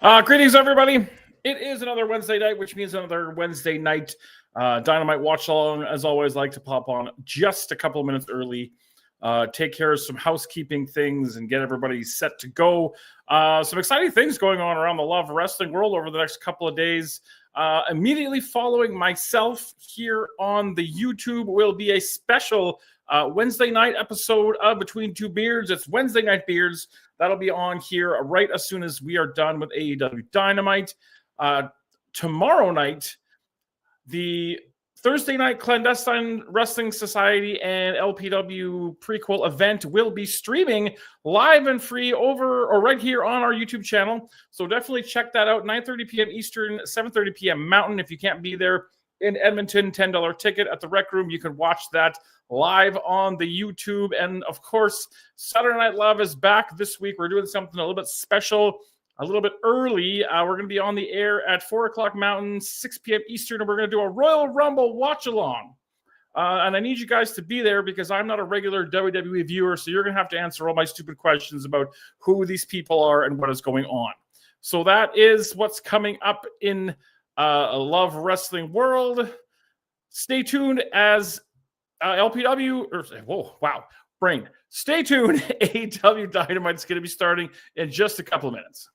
Greetings, everybody. It is another Wednesday night, which means another Wednesday night Dynamite Watchalong. As always, like to pop on just a couple of minutes early, take care of some housekeeping things, and get everybody set to go. Some exciting things going on around the Love Wrestling world over the next couple of days. Immediately following myself here on the YouTube will be a special Wednesday night episode of Between Two Beards. It's Wednesday Night Beards. That'll be on here right as soon as we are done with AEW Dynamite. Tomorrow night, the Thursday Night Clandestine Wrestling Society and LPW prequel event will be streaming live and free over or right here on our YouTube channel. So definitely check that out. 9:30 p.m. Eastern, 7:30 p.m. Mountain. If you can't be there in Edmonton, $10 ticket at the Rec Room. You can watch that live on the YouTube. And of course, Saturday Night Love is back this week. We're doing something a little bit special, a little bit early. We're going to be on the air at 4 o'clock Mountain, 6 p.m. Eastern, and we're going to do a Royal Rumble watch-along. And I need you guys to be there because I'm not a regular WWE viewer, so you're going to have to answer all my stupid questions about who these people are and what is going on. So that is what's coming up in Love Wrestling world. Stay tuned as LPW, brain. Stay tuned. AEW Dynamite's going to be starting in just a couple of minutes.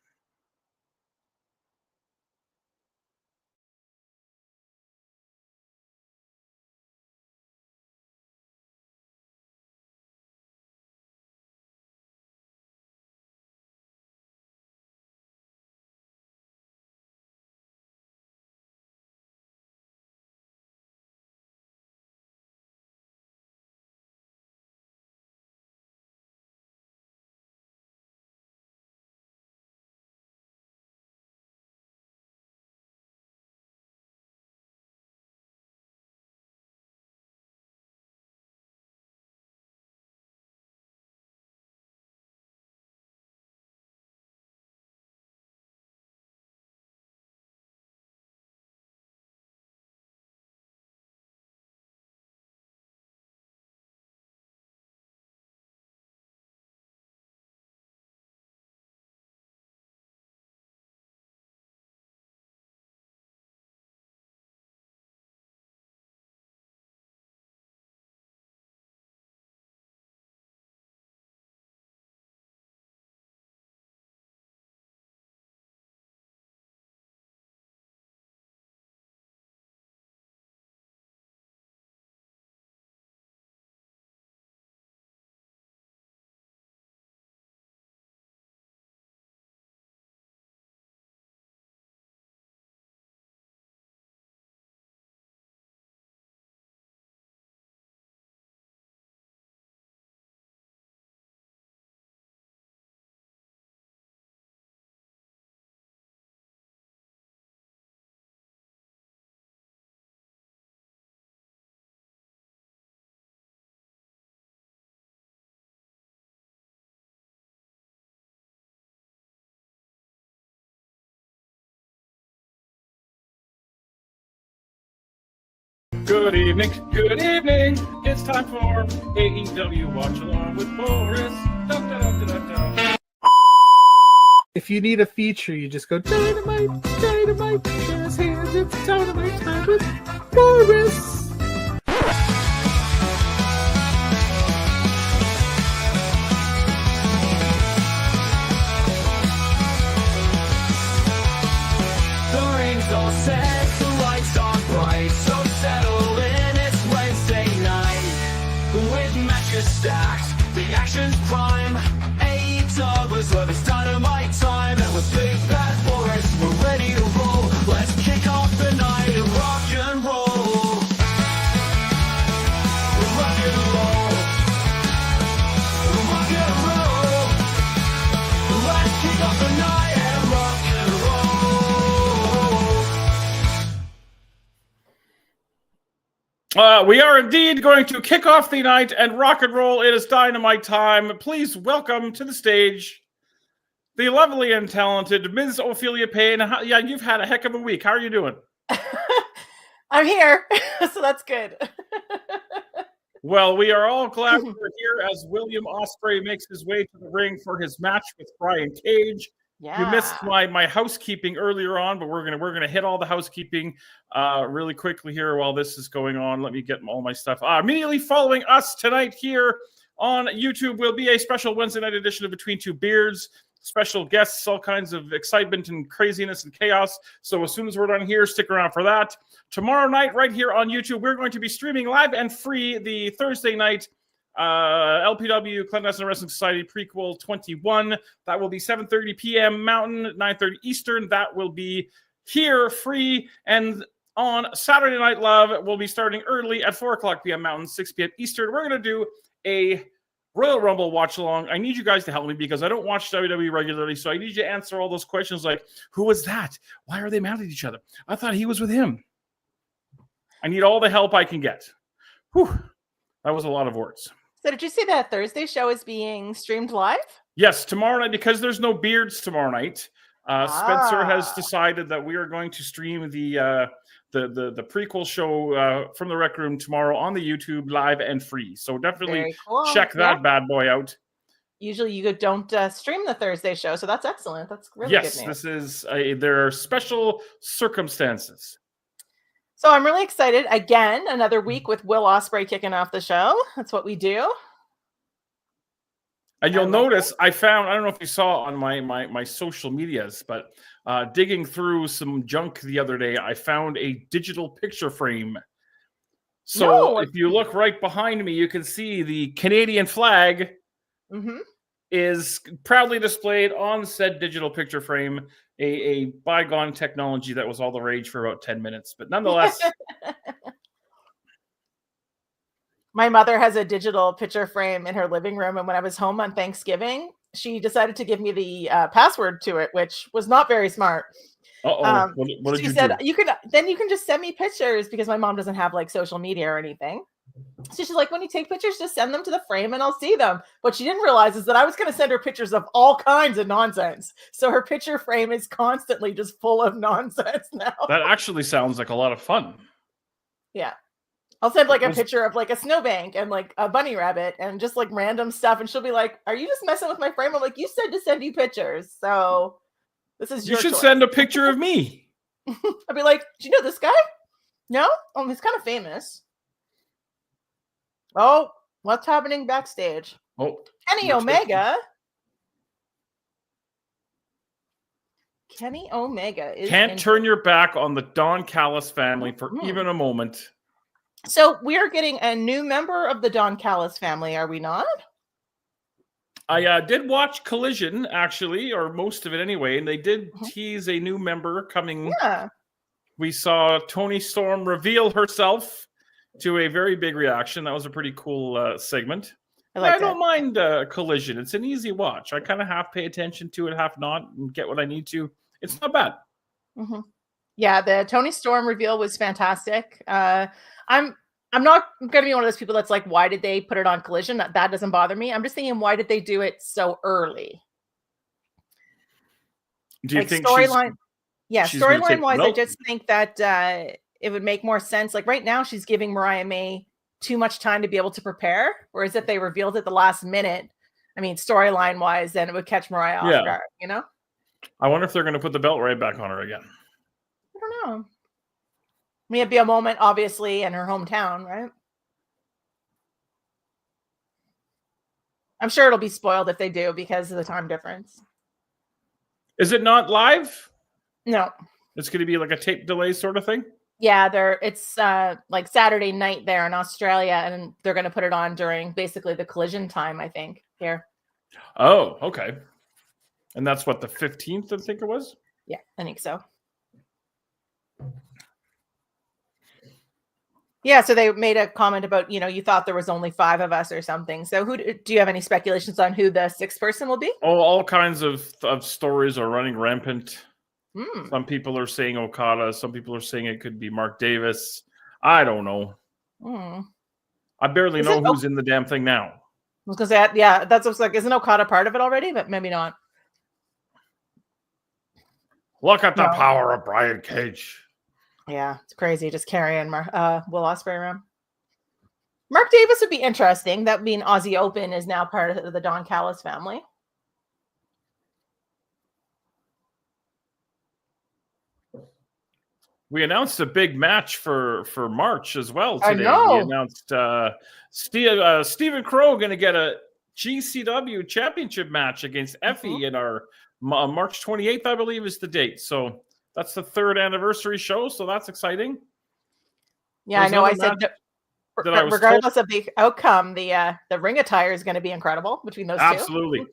Good evening, good evening. It's time for AEW Watch Along with Boris. If you need a feature, you just go Dynamite, Dynamite, jazz hands, it's Dynamite time with Boris. The rings all set, the lights are bright, so settle in, it's Wednesday night. With matches stacked, the action's prime. AEW is love, it's Dynamite time. And with Big Bad Boris, we're ready to roll. Let's kick off the night and rock and roll. Rock and roll. Rock and roll. Let's kick off the night and rock and roll. We are indeed going to kick off the night and rock and roll. It is Dynamite time. Please welcome to the stage the lovely and talented Ms. Ophelia Payne. Yeah, you've had a heck of a week. How are you doing? I'm here, so that's good. Well, we are all glad we're here as Wil Ospreay makes his way to the ring for his match with Brian Cage. Yeah. You missed my housekeeping earlier on, but we're gonna hit all the housekeeping really quickly here while this is going on. Let me get all my stuff. Immediately following us tonight here on YouTube will be a special Wednesday night edition of Between Two Beards. Special guests, all kinds of excitement and craziness and chaos. So as soon as we're done here, stick around for that. Tomorrow night, right here on YouTube, we're going to be streaming live and free the Thursday night LPW Clandestine Wrestling Society prequel 21. That will be 7:30 p.m. Mountain, 9:30 Eastern. That will be here free. And on Saturday Night Love, we'll be starting early at 4 o'clock p.m. Mountain, 6 p.m. Eastern. We're going to do a Royal Rumble watch along. I need you guys to help me because I don't watch WWE regularly, so I need you to answer all those questions like, who was that? Why are they mad at each other? I thought he was with him. I need all the help I can get. Whew. That was a lot of words. So did you say that Thursday show is being streamed live? Yes, tomorrow night, because there's no beards tomorrow night, Spencer has decided that we are going to stream the prequel show from the Rec Room tomorrow on the YouTube live and free. So definitely check that bad boy out. Usually you don't stream the Thursday show, so that's excellent. That's really good news. Yes, this is there are special circumstances. So I'm really excited. Again, another week with Wil Ospreay kicking off the show. That's what we do. And you'll notice I found, I don't know if you saw on my social medias, but digging through some junk the other day, I found a digital picture frame. So if you look right behind me, you can see the Canadian flag is proudly displayed on said digital picture frame, a bygone technology that was all the rage for about 10 minutes. But nonetheless... My mother has a digital picture frame in her living room, and when I was home on Thanksgiving, she decided to give me the password to it, which was not very smart. What did she said, you can just send me pictures because my mom doesn't have like social media or anything. So she's like, when you take pictures, just send them to the frame and I'll see them. What she didn't realize is that I was going to send her pictures of all kinds of nonsense. So her picture frame is constantly just full of nonsense now. That actually sounds like a lot of fun. Yeah. I'll send like a picture of like a snowbank and like a bunny rabbit and just like random stuff. And she'll be like, are you just messing with my frame? I'm like, you said to send you pictures. So this is your You should choice. send a picture of me. I'd be like, do you know this guy? No? Oh, he's kind of famous. Oh, what's happening backstage? Oh, Kenny Omega. Kenny Omega is can't turn your back on the Don Callis family for even a moment. So we're getting a new member of the Don Callis family, are we not? I did watch Collision, actually, or most of it anyway, and they did tease a new member coming. Yeah. We saw Toni Storm reveal herself to a very big reaction. That was a pretty cool segment. I don't mind Collision. It's an easy watch. I kind of half pay attention to it, half not, and get what I need to. It's not bad. Yeah, the Toni Storm reveal was fantastic. I'm not going to be one of those people that's like, why did they put it on Collision? That doesn't bother me. I'm just thinking, why did they do it so early? Do you think storyline? Yeah, storyline wise, I just think that it would make more sense. Like right now, she's giving Mariah May too much time to be able to prepare. Whereas if they revealed it the last minute, I mean, storyline wise, then it would catch Mariah off guard, you know? I wonder if they're going to put the belt right back on her again. I don't know. I mean, it'd be a moment, obviously, in her hometown, right? I'm sure it'll be spoiled if they do because of the time difference. Is it not live? No. It's going to be like a tape delay sort of thing? Yeah, it's like Saturday night there in Australia, and they're going to put it on during basically the Collision time, I think, here. Oh, okay. And that's what, the 15th, I think it was? Yeah, I think so. Yeah, so they made a comment about, you thought there was only 5 of us or something. So do you have any speculations on who the 6th person will be? Oh, all kinds of stories are running rampant. Mm. Some people are saying Okada. Some people are saying it could be Mark Davis. I don't know. Mm. I barely know who's in the damn thing now. I was going to say, yeah, that's what's like. Isn't Okada part of it already? But maybe not. Look at the power of Brian Cage. Yeah, it's crazy just carrying Wil Ospreay around. Mark Davis would be interesting. That being Aussie Open is now part of the Don Callis family. We announced a big match for March as well today. I know. We announced Stephen Crow going to get a GCW championship match against Effie in our March 28th, I believe, is the date. So that's the 3rd anniversary show. So that's exciting. Yeah, I know. I said regardless of the outcome, the ring attire is going to be incredible between those two. Absolutely.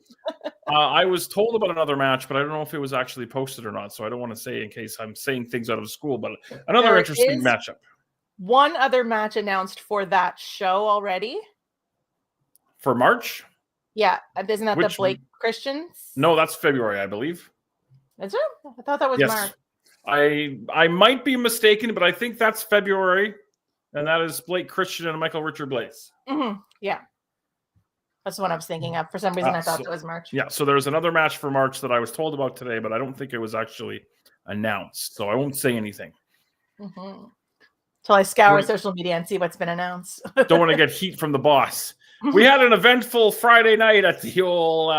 I was told about another match, but I don't know if it was actually posted or not. So I don't want to say in case I'm saying things out of school, but another interesting matchup. One other match announced for that show already. For March? Yeah. Isn't that the Blake Christians? No, that's February, I believe. Is it? I thought that was March. I might be mistaken, but I think that's February. And that is Blake Christian and Michael Richard Blaze. Yeah. That's what I was thinking of. For some reason, I thought it was March. Yeah, so there's another match for March that I was told about today, but I don't think it was actually announced. So I won't say anything. Till I scour social media and see what's been announced. Don't want to get heat from the boss. We had an eventful Friday night at the old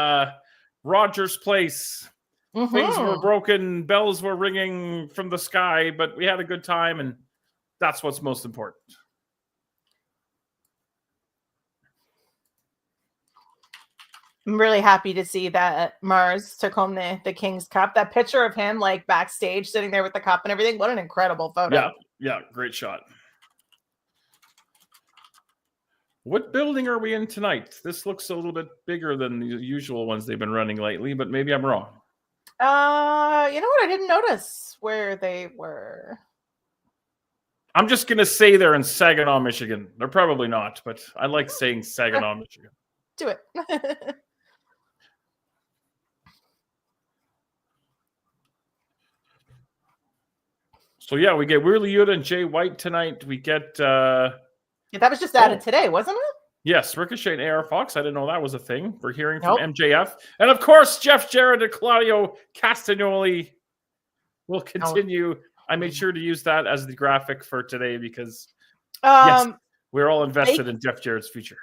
Rogers Place. Things were broken, bells were ringing from the sky, but we had a good time, and that's what's most important. I'm really happy to see that Mars took home the King's Cup. That picture of him like backstage sitting there with the cup and everything. What an incredible photo. Yeah, great shot. What building are we in tonight? This looks a little bit bigger than the usual ones they've been running lately, but maybe I'm wrong. You know what? I didn't notice where they were. I'm just going to say they're in Saginaw, Michigan. They're probably not, but I like saying Saginaw, Michigan. Do it. So, yeah, we get Wheeler Yuta and Jay White tonight. We get... that was just added today, wasn't it? Yes, Ricochet and AR Fox. I didn't know that was a thing. We're hearing from MJF. And, of course, Jeff Jarrett and Claudio Castagnoli will continue. I made sure to use that as the graphic for today because, yes, we're all invested in Jeff Jarrett's future.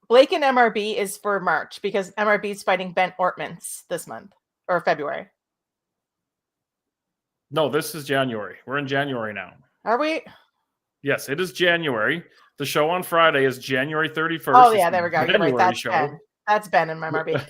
Blake and MRB is for March because MRB is fighting Ben Ortmans this month or February. No, this is January. We're in January now. Are we? Yes, it is January. The show on Friday is January 31st. Oh, yeah, there we go. You're right. That's Ben. That's Ben and MRB.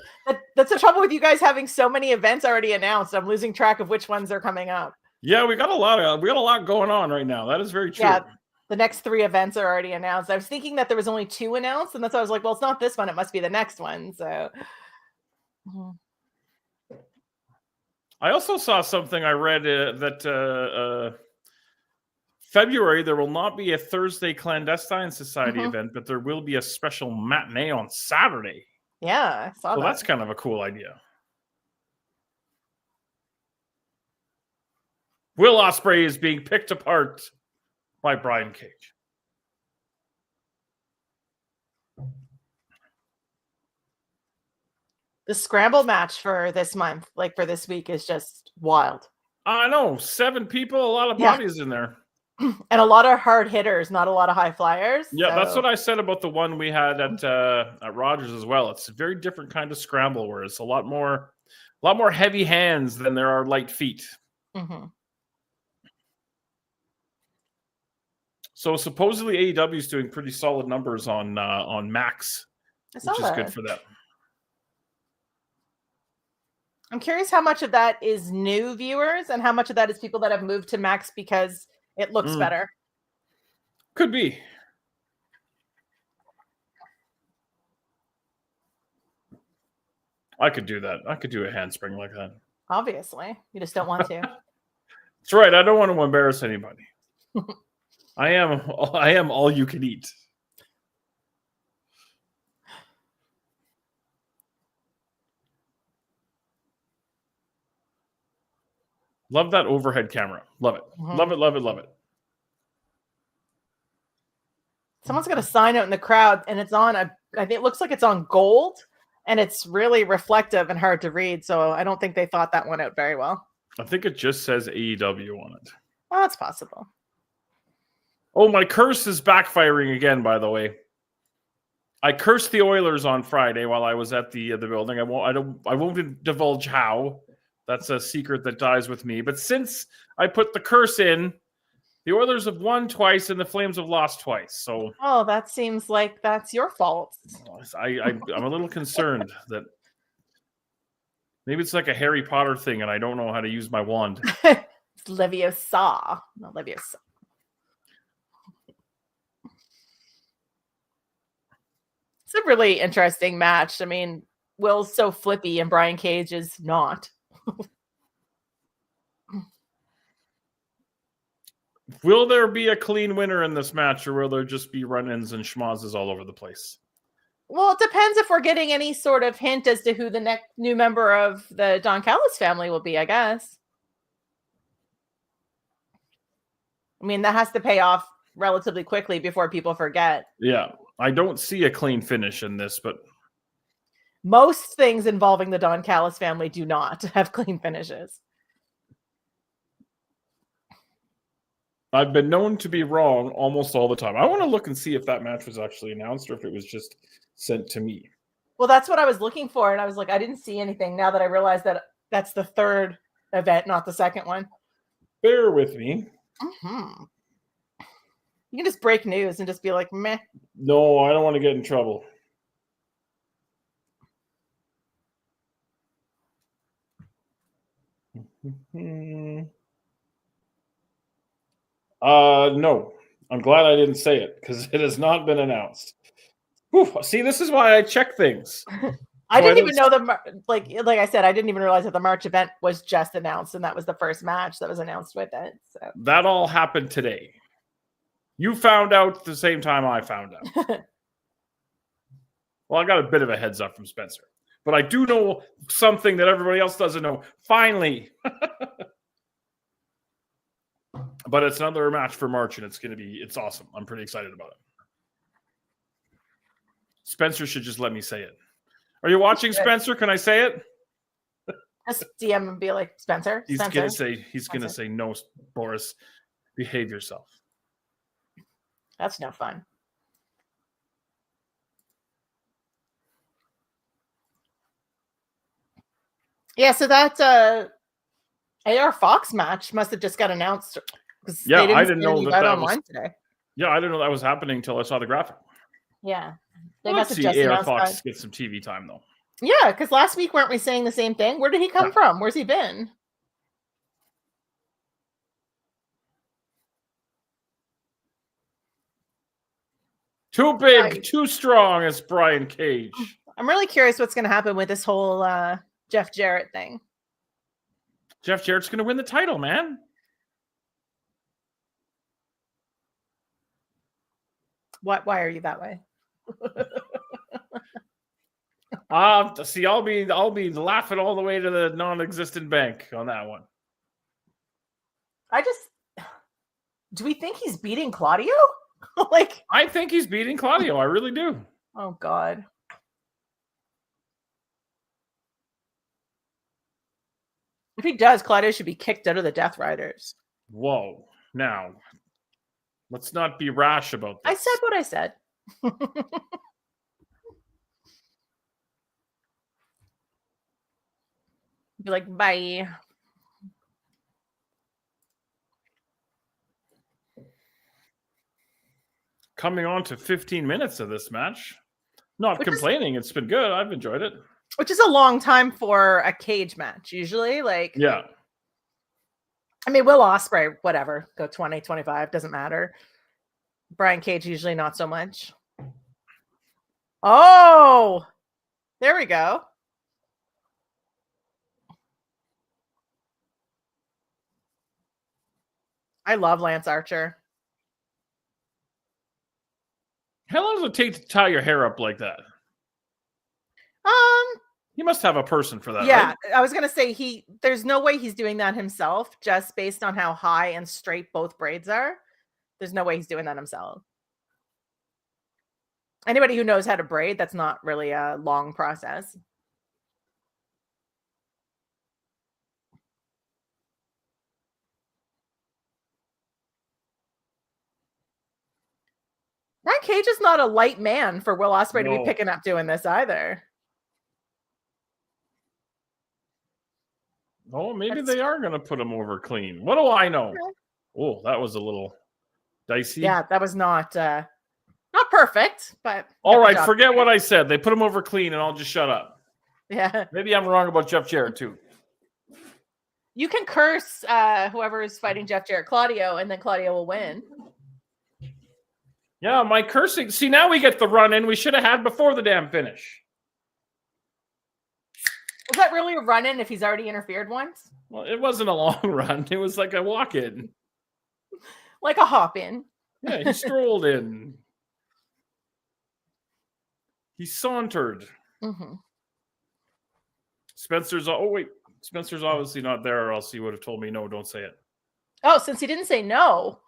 That's the trouble with you guys having so many events already announced. I'm losing track of which ones are coming up. Yeah, we got a lot going on right now. That is very true. Yeah, the next 3 events are already announced. I was thinking that there was only 2 announced, and that's why I was like, well, it's not this one. It must be the next one. So... I also saw something I read that February, there will not be a Thursday Clandestine Society event, but there will be a special matinee on Saturday. Yeah, I saw that. That's kind of a cool idea. Wil Ospreay is being picked apart by Brian Cage. The scramble match for this month, like for this week, is just wild. I know. 7 people, a lot of bodies in there. And a lot of hard hitters, not a lot of high flyers. Yeah, so. That's what I said about the one we had at Rogers as well. It's a very different kind of scramble where it's a lot more heavy hands than there are light feet. So supposedly AEW is doing pretty solid numbers on Max, which is good for them. I'm curious how much of that is new viewers and how much of that is people that have moved to Max because it looks better. Could be. I could do that. I could do a handspring like that. Obviously. You just don't want to. That's right. I don't want to embarrass anybody. I am all you can eat. Love that overhead camera. Love it. Love it, love it, love it. Someone's got a sign out in the crowd, and it's on I think it looks like it's on gold, and it's really reflective and hard to read. So I don't think they thought that one out very well. I think it just says AEW on it. Well, that's possible. Oh, my curse is backfiring again, by the way. I cursed the Oilers on Friday while I was at the building. I won't divulge how. That's a secret that dies with me. But since I put the curse in, The Oilers have won twice and the Flames have lost twice. So, Oh, that seems like that's your fault. I'm a little concerned that maybe it's like a Harry Potter thing and I don't know how to use my wand. It's Leviosa. Not Leviosa. It's a really interesting match. I mean, Will's so flippy and Brian Cage is not. Will there be a clean winner in this match, or will there just be run-ins and schmozzes all over the place? Well, it depends if we're getting any sort of hint as to who the next new member of the Don Callis family will be, I guess. I mean, that has to pay off relatively quickly before people forget. Yeah, I don't see a clean finish in this, but Most things involving the Don Callis family do not have clean finishes. I've been known to be wrong almost all the time. I want to look and see if that match was actually announced or if it was just sent to me. Well, that's what I was looking for, and I was like, I didn't see anything. Now that I realized that that's the third event, not the second one. Bear with me. Mm-hmm. You can just break news and just be like, meh. No, I don't want to get in trouble. No. I'm glad I didn't say it because it has not been announced. Whew, see, this is why I check things. I didn't even know like I said, I didn't even realize that the March event was just announced, and that was the first match that was announced with it. So that all happened today. You found out at the same time I found out. Well, I got a bit of a heads up from Spencer, but I do know something that everybody else doesn't know. Finally. But it's another match for March, and it's awesome. I'm pretty excited about it. Spencer should just let me say it. Are you watching, Spencer? Can I say it? Just DM and be like, Spencer. He's gonna say no, Boris. Behave yourself. That's no fun. Yeah, so that AR Fox match must have just got announced. Yeah, I didn't know that online was today. Yeah, I didn't know that was happening until I saw the graphic. Yeah, they Let's must have see just AR announced Fox that. get some TV time though. Yeah, because last week weren't we saying the same thing? Where did he come from? Where's he been? Too big, too strong as Brian Cage. I'm really curious what's going to happen with this whole Jeff Jarrett thing. Jeff Jarrett's going to win the title, man. Why are you that way? See, I'll be laughing all the way to the non-existent bank on that one. Do we think he's beating Claudio? I think he's beating Claudio. I really do. Oh God. If he does, Claudio should be kicked out of the Death Riders. Whoa. Now, let's not be rash about this. I said what I said. Be like, bye. Coming on to 15 minutes of this match. Not complaining. It's been good. I've enjoyed it. Which is a long time for a cage match, usually. Yeah. I mean, Wil Ospreay, whatever. Go 20, 25, doesn't matter. Brian Cage, usually not so much. Oh! There we go. I love Lance Archer. How long does it take to tie your hair up like that? You must have a person for that. Yeah, right? I was gonna say there's no way he's doing that himself, just based on how high and straight both braids are. There's no way he's doing that himself. Anybody who knows how to braid, that's not really a long process. Brian Cage is not a light man for Wil Ospreay to be picking up doing this either. Oh, maybe they are going to put him over clean. What do I know? Oh, that was a little dicey. Yeah, that was not perfect, but All got the right, job forget done. what I said. They put him over clean, and I'll just shut up. Yeah. Maybe I'm wrong about Jeff Jarrett too. You can curse whoever is fighting Jeff Jarrett, Claudio, and then Claudio will win. Yeah, my cursing. See, now we get the run in we should have had before the damn finish. Was that really a run-in if he's already interfered once? Well, it wasn't a long run. It was like a walk-in. Like a hop-in. Yeah, he strolled in. He sauntered. Mm-hmm. Spencer's obviously not there, or else he would have told me, no, don't say it. Oh, since he didn't say no.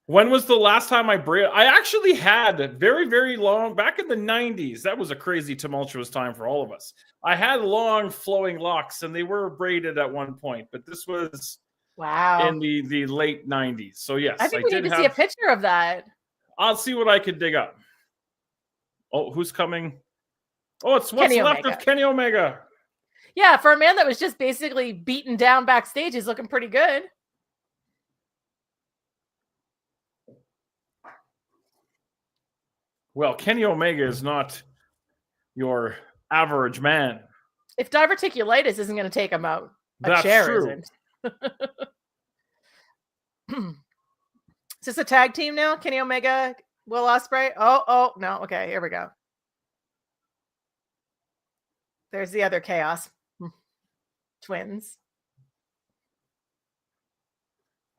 When was the last time I actually had very, very long, back in the 90s. That was a crazy, tumultuous time for all of us. I had long, flowing locks, and they were braided at one point, but this was Wow. in the late 90s. So, yes. I think we need to see a picture of that. I'll see what I could dig up. Oh, who's coming? Oh, it's what's Kenny left Omega. of Kenny Omega. Yeah, for a man that was just basically beaten down backstage, he's looking pretty good. Well, Kenny Omega is not your average man. If diverticulitis isn't going to take him out, That's chair true. isn't. Is this a tag team now? Kenny Omega, Wil Ospreay? Oh, no. Okay, here we go. There's the other Chaos twins.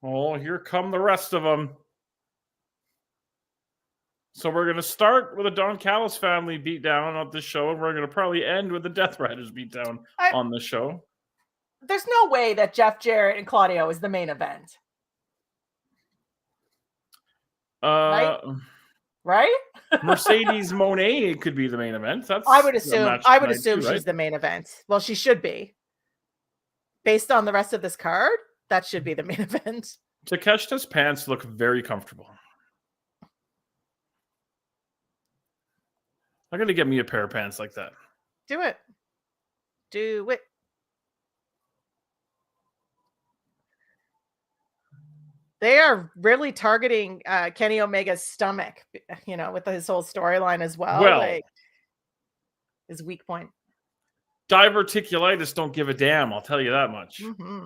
Oh, here come the rest of them. So we're going to start with a Don Callis family beatdown on this show, and we're going to probably end with the Death Riders beatdown on the show. There's no way that Jeff Jarrett and Claudio is the main event. Right? Mercedes Moné could be the main event. I would assume too, right? she's the main event. Well, she should be. Based on the rest of this card, that should be the main event. Takeshita's pants look very comfortable. I'm going to get me a pair of pants like that. Do it. Do it. They are really targeting Kenny Omega's stomach, with his whole storyline as well. Like his weak point. Diverticulitis don't give a damn. I'll tell you that much. Mm-hmm.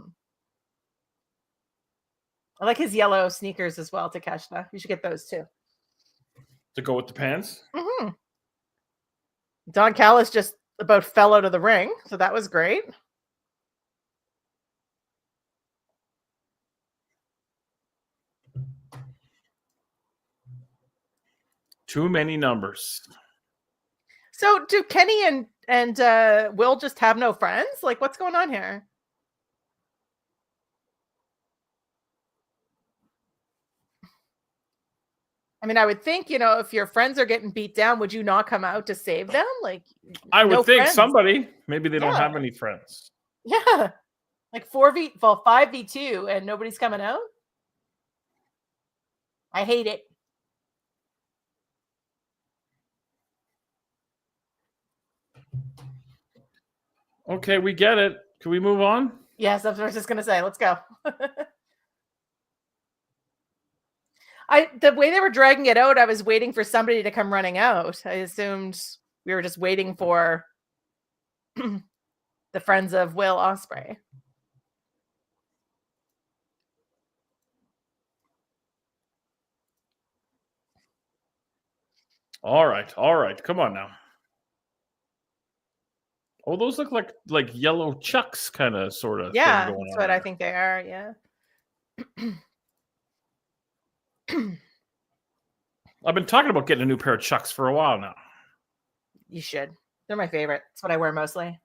I like his yellow sneakers as well, Takeshita. You should get those too. To go with the pants? Mm-hmm. Don Callis just about fell out of the ring, so that was great. Too many numbers. So do Kenny and Will just have no friends? Like, what's going on here? I mean, I would think, if your friends are getting beat down, would you not come out to save them? Like, I would think friends. somebody. Maybe they don't have any friends. Yeah. Like 5v2 and nobody's coming out. I hate it. Okay, we get it. Can we move on? Yes, that's what I was just going to say. Let's go. The way they were dragging it out, I was waiting for somebody to come running out. I assumed we were just waiting for the friends of Wil Ospreay. All right. Come on now. Oh, those look like yellow chucks, kind of, sort of. Yeah, thing going that's on what there. I think they are. Yeah. I've been talking about getting a new pair of chucks for a while now. You should. They're my favorite. That's what I wear mostly.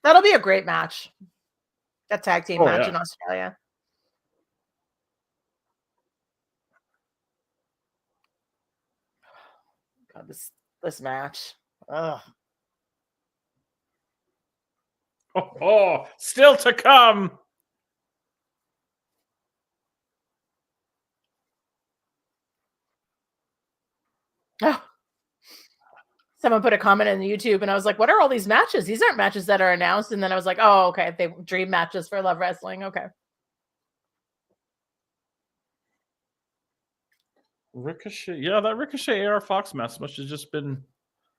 That'll be a great match. That tag team match in Australia. God, this match. Ugh. Oh, still to come. Oh. Someone put a comment in YouTube, and I was like, "What are all these matches? These aren't matches that are announced." And then I was like, "Oh, okay, they dream matches for Love Wrestling." Okay. Ricochet, yeah, that Ricochet AR Fox match must have just been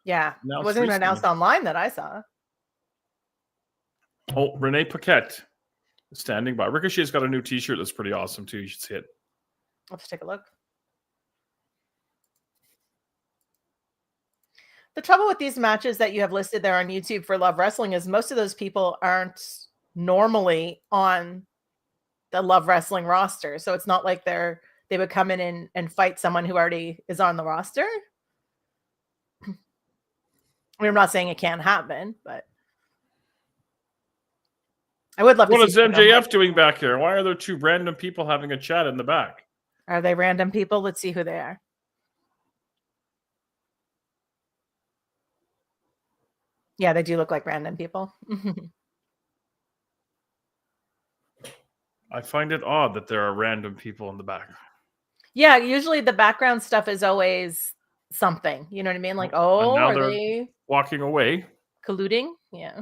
Yeah, it announced wasn't even recently. announced online that I saw. Oh, Renee Paquette is standing by. Ricochet's got a new T-shirt that's pretty awesome too. You should see it. Let's take a look. The trouble with these matches that you have listed there on YouTube for Love Wrestling is most of those people aren't normally on the Love Wrestling roster. So it's not like they would come in and fight someone who already is on the roster. I mean, I'm not saying it can't happen, but I would love to see. What is MJF doing back here? Why are there two random people having a chat in the back? Are they random people? Let's see who they are. Yeah, they do look like random people. I find it odd that there are random people in the back. Yeah, usually the background stuff is always something. You know what I mean? Like, oh, now are they're they walking away? colluding? Yeah.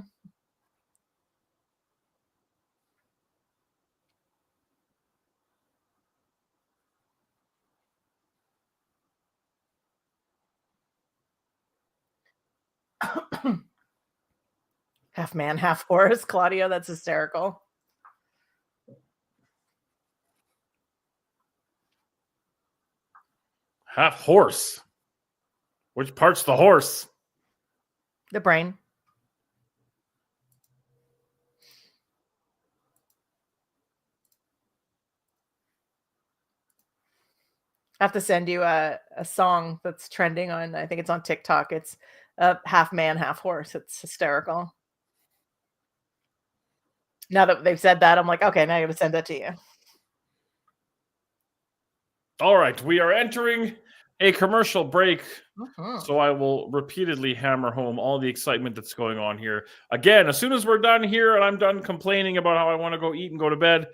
Half man, half horse. Claudio, that's hysterical. Half horse. Which part's the horse? The brain. I have to send you a song that's trending on, I think it's on TikTok. It's half man, half horse. It's hysterical. Now that they've said that, I'm like, okay, now I got to send that to you. All right, we are entering a commercial break. Mm-hmm. So I will repeatedly hammer home all the excitement that's going on here. Again, as soon as we're done here and I'm done complaining about how I want to go eat and go to bed,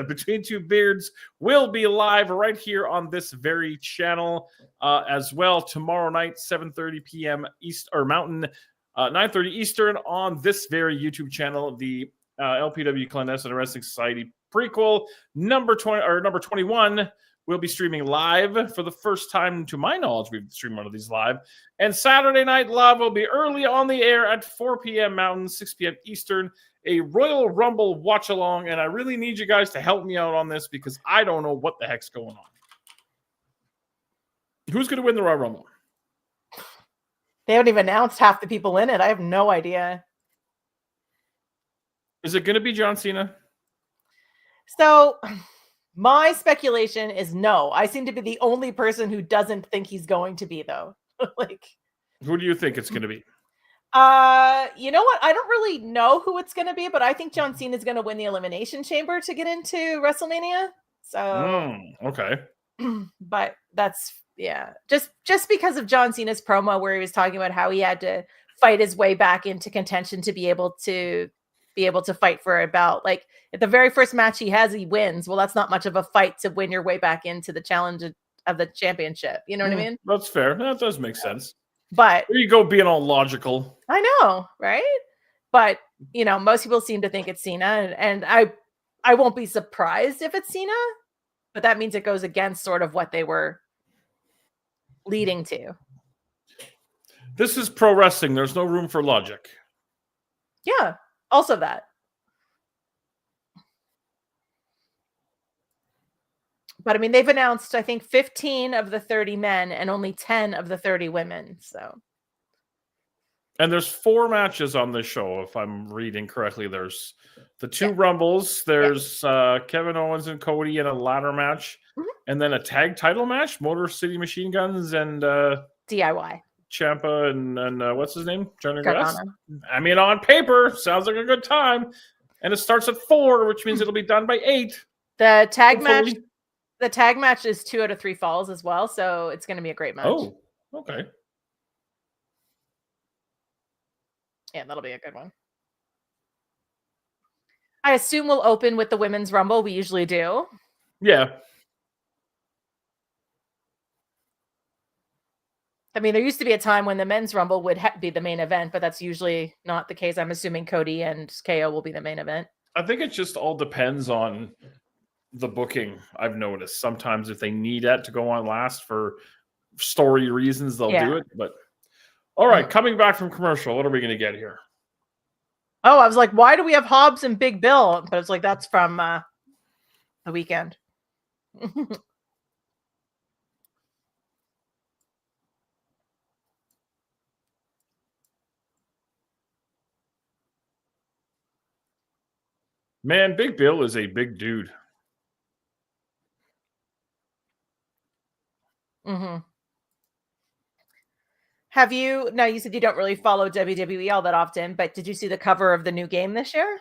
Between Two Beards will be live right here on this very channel as well tomorrow night, 7:30 p.m. East or Mountain, 9:30 Eastern on this very YouTube channel, the LPW Clandestine Wrestling Society prequel number 20 or number 21. We'll be streaming live for the first time, to my knowledge. We've streamed one of these live. And Saturday Night Live will be early on the air at 4 p.m. Mountain, 6 p.m. Eastern, a Royal Rumble watch-along. And I really need you guys to help me out on this because I don't know what the heck's going on. Who's going to win the Royal Rumble? They haven't even announced half the people in it. I have no idea. Is it going to be John Cena? So my speculation is no. I seem to be the only person who doesn't think he's going to be, though. Like, who do you think it's going to be? You know what? I don't really know who it's going to be, but I think John Cena is going to win the Elimination Chamber to get into WrestleMania. So, okay. But that's just because of John Cena's promo where he was talking about how he had to fight his way back into contention to be able to fight for a belt. Like at the very first match he has, he wins. Well, that's not much of a fight to win your way back into the challenge of the championship. You know what I mean? That's fair. That does make sense. But there you go, being all logical. I know, right? But you know, most people seem to think it's Cena, and I won't be surprised if it's Cena, but that means it goes against sort of what they were leading to. This is pro wrestling. There's no room for logic. Yeah. Also that. But I mean, they've announced, I think, 15 of the 30 men and only 10 of the 30 women. So. And there's 4 matches on this show, if I'm reading correctly. There's the 2 Rumbles. There's Kevin Owens and Cody in a ladder match. Mm-hmm. And then a tag title match, Motor City Machine Guns and DIY. Ciampa and what's his name? Johnny Grass. I mean, on paper, sounds like a good time. And it starts at 4, which means it'll be done by 8. The tag match is 2 out of 3 falls as well, so it's going to be a great match. Oh, okay. Yeah, that'll be a good one. I assume we'll open with the Women's Rumble. We usually do. Yeah. I mean, there used to be a time when the men's rumble would be the main event, but that's usually not the case. I'm assuming Cody and KO will be the main event. I think it just all depends on the booking. I've noticed sometimes if they need it to go on last for story reasons, they'll do it. But all right, coming back from commercial, what are we going to get here? Oh, I was like, why do we have Hobbs and Big Bill? But it's like, that's from the weekend. Man, Big Bill is a big dude. Mm-hmm. Have you, now you said you don't really follow WWE all that often, but did you see the cover of the new game this year?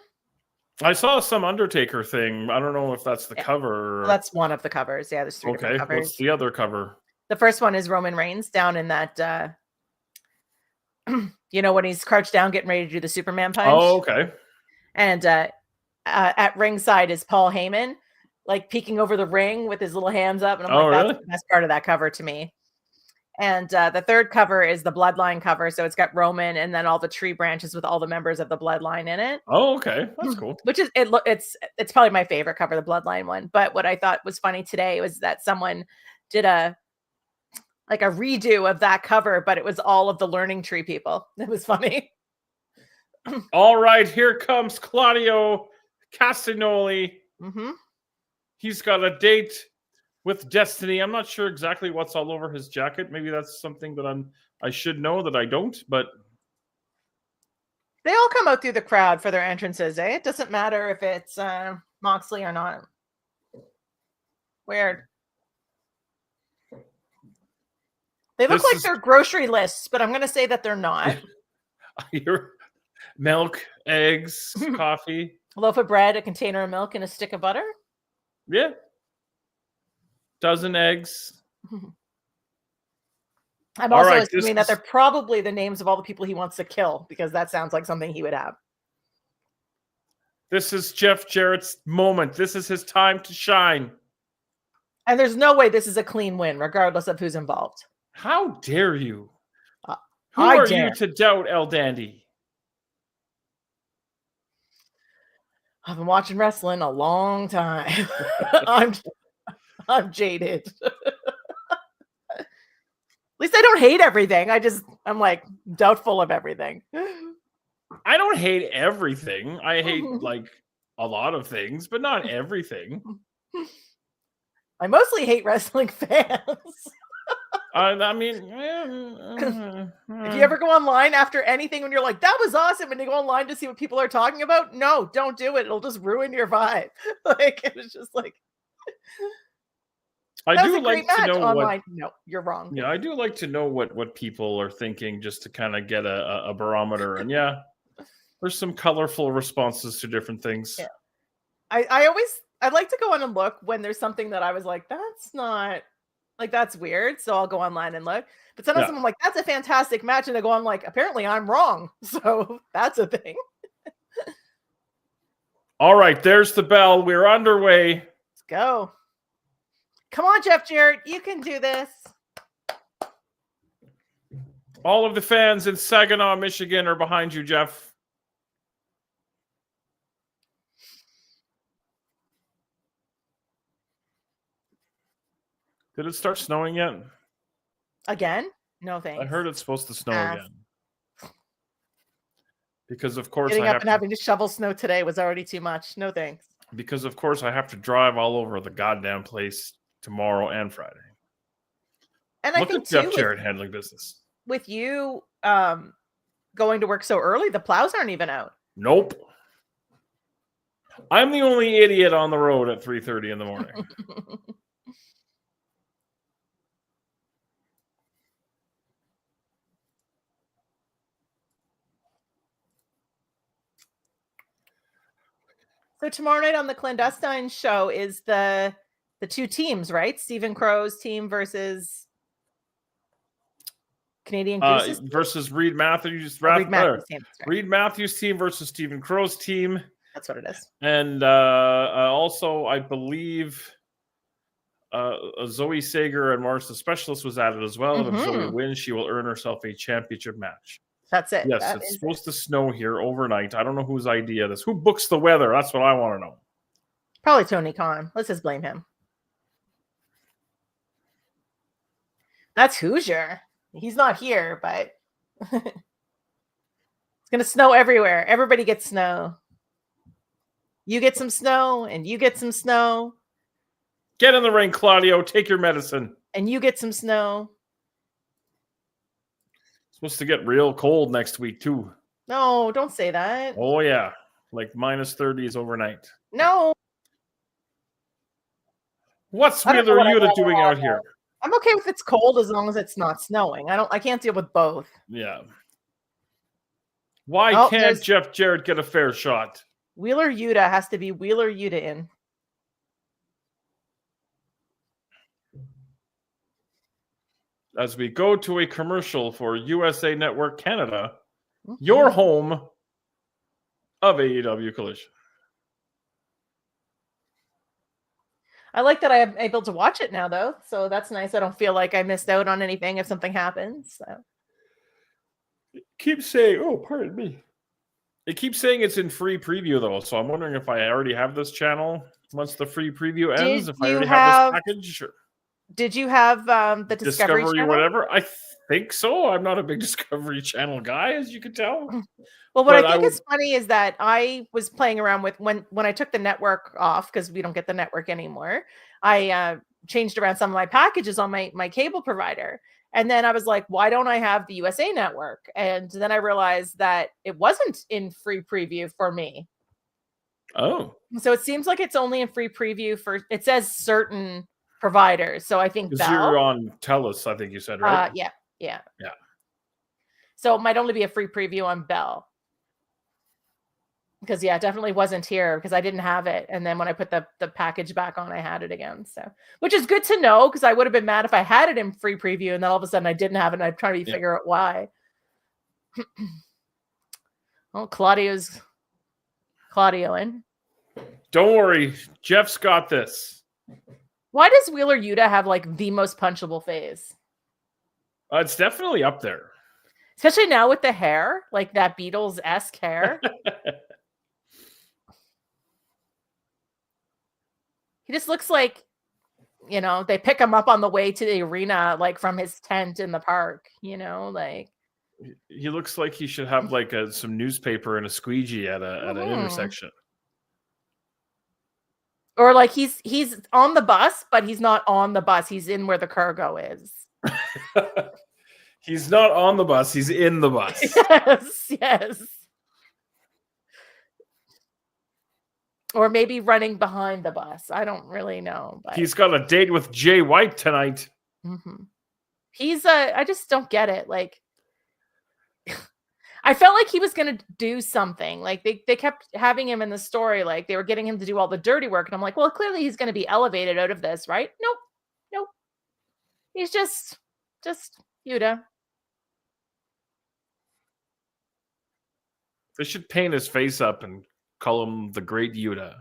I saw some Undertaker thing. I don't know if that's the cover. Well, that's one of the covers. Yeah, there's 3 different covers. What's the other cover? The first one is Roman Reigns down in that, you know, when he's crouched down getting ready to do the Superman punch. Oh, okay. And at ringside is Paul Heyman, like peeking over the ring with his little hands up. And I'm like, that's the best part of that cover to me. And the third cover is the Bloodline cover. So it's got Roman and then all the tree branches with all the members of the Bloodline in it. Oh, okay. That's cool. Which is, it's probably my favorite cover, the Bloodline one. But what I thought was funny today was that someone did a redo of that cover, but it was all of the Learning Tree people. It was funny. All right, here comes Claudio Castagnoli. Mm-hmm. He's got a date with Destiny. I'm not sure exactly what's all over his jacket. Maybe that's something that I should know that I don't, but they all come out through the crowd for their entrances, eh? It doesn't matter if it's Moxley or not. Weird. They look like they're grocery lists, but I'm going to say that they're not. Milk, eggs, coffee. A loaf of bread, a container of milk, and a stick of butter. Yeah. Dozen eggs. I'm also assuming that they're probably the names of all the people he wants to kill, because that sounds like something he would have. This is Jeff Jarrett's moment. This is his time to shine. And there's no way this is a clean win, regardless of who's involved. How dare you? Who are you to doubt El Dandy? I've been watching wrestling a long time. I'm jaded. At least I don't hate everything. I'm like doubtful of everything. I don't hate everything. I hate like a lot of things, but not everything. I mostly hate wrestling fans. I mean, if you ever go online after anything when you're like, that was awesome, and you go online to see what people are talking about, no, don't do it. It'll just ruin your vibe. Like, it was just like, I do like to know online. No, you're wrong. Yeah, I do like to know what people are thinking, just to kind of get a barometer. And yeah, there's some colorful responses to different things. Yeah. I'd like to go on and look when there's something that I was like, that's not, like, that's weird. So I'll go online and look. But sometimes I'm like, that's a fantastic match. And I go, I'm like, apparently I'm wrong. So that's a thing. All right, there's the bell. We're underway. Let's go. Come on, Jeff Jarrett. You can do this. All of the fans in Saginaw, Michigan are behind you, Jeff. Did it start snowing yet? Again? No thanks. I heard it's supposed to snow again. Because of course getting up and having to shovel snow today was already too much. No thanks. Because of course I have to drive all over the goddamn place tomorrow and Friday. And Look at Jeff Jarrett handling business. With you going to work so early, the plows aren't even out. Nope. I'm the only idiot on the road at 3:30 in the morning. So tomorrow night on the Clandestine show is the two teams, right? Stephen Crow's team versus Canadian Goose's versus Reed Matthews. Reed Matthews team versus Stephen Crow's team. That's what it is. And also, I believe Zoe Sager and Morris the Specialist was added as well. And if Zoe Mhm. wins, she will earn herself a championship match. That's it. Yes, That it's is supposed it. to snow here overnight. I don't know whose idea this. Who books the weather? That's what I want to know. Probably Tony Khan. Let's just blame him. That's Hoosier. He's not here, but it's going to snow everywhere. Everybody gets snow. You get some snow, and you get some snow, Get in the ring, Claudio. Take your medicine. and you get some snow. It's supposed to get real cold next week, too. No, don't say that. Oh, yeah. Like minus 30s overnight. No, What's I don't know Wheeler what I'd Yuta rather doing have out here? I'm okay if it's cold as long as it's not snowing. I can't deal with both. Yeah. Why Oh, can't there's- Jeff Jarrett get a fair shot? Wheeler Yuta has to be Wheeler Yuta in. As we go to a commercial for USA Network Canada, your home of AEW Collision. I like that I am able to watch it now, though. So that's nice. I don't feel like I missed out on anything if something happens. So. Keeps saying, oh, pardon me. It keeps saying it's in free preview, though. So I'm wondering if I already have this channel once the free preview ends. If I already have this package. Or did you have the Discovery or Channel? whatever. I think so. I'm not a big Discovery Channel guy, as you can tell. Well, what But I think I is funny is that I was playing around with when I took the network off, because we don't get the network anymore. I changed around some of my packages on my cable provider. And then I was like, why don't I have the USA Network? And then I realized that it wasn't in free preview for me. Oh. So it seems like it's only in free preview for, it says certain providers. So I think Because you're on TELUS, I think you said, right? Yeah. So it might only be a free preview on Bell. Because it definitely wasn't here because I didn't have it. And then when I put the package back on, I had it again. So, which is good to know, because I would have been mad if I had it in free preview and then all of a sudden I didn't have it and I'm trying to figure out why. Oh, Claudio in. Don't worry, Jeff's got this. Why does Wheeler Yuta have like the most punchable face? It's definitely up there. Especially now with the hair, like that Beatles-esque hair. He just looks like, they pick him up on the way to the arena, like from his tent in the park, like. He looks like he should have like some newspaper and a squeegee at an intersection. Or like he's on the bus, but he's not on the bus. He's in where the cargo is. He's not on the bus. He's in the bus. Yes. Or maybe running behind the bus. I don't really know. But he's got a date with Jay White tonight. Mm-hmm. I just don't get it. Like, I felt like he was going to do something. Like they kept having him in the story. Like they were getting him to do all the dirty work. And I'm like, well, clearly he's going to be elevated out of this, right? Nope. He's just Yuta. They should paint his face up and call him the Great Yuta.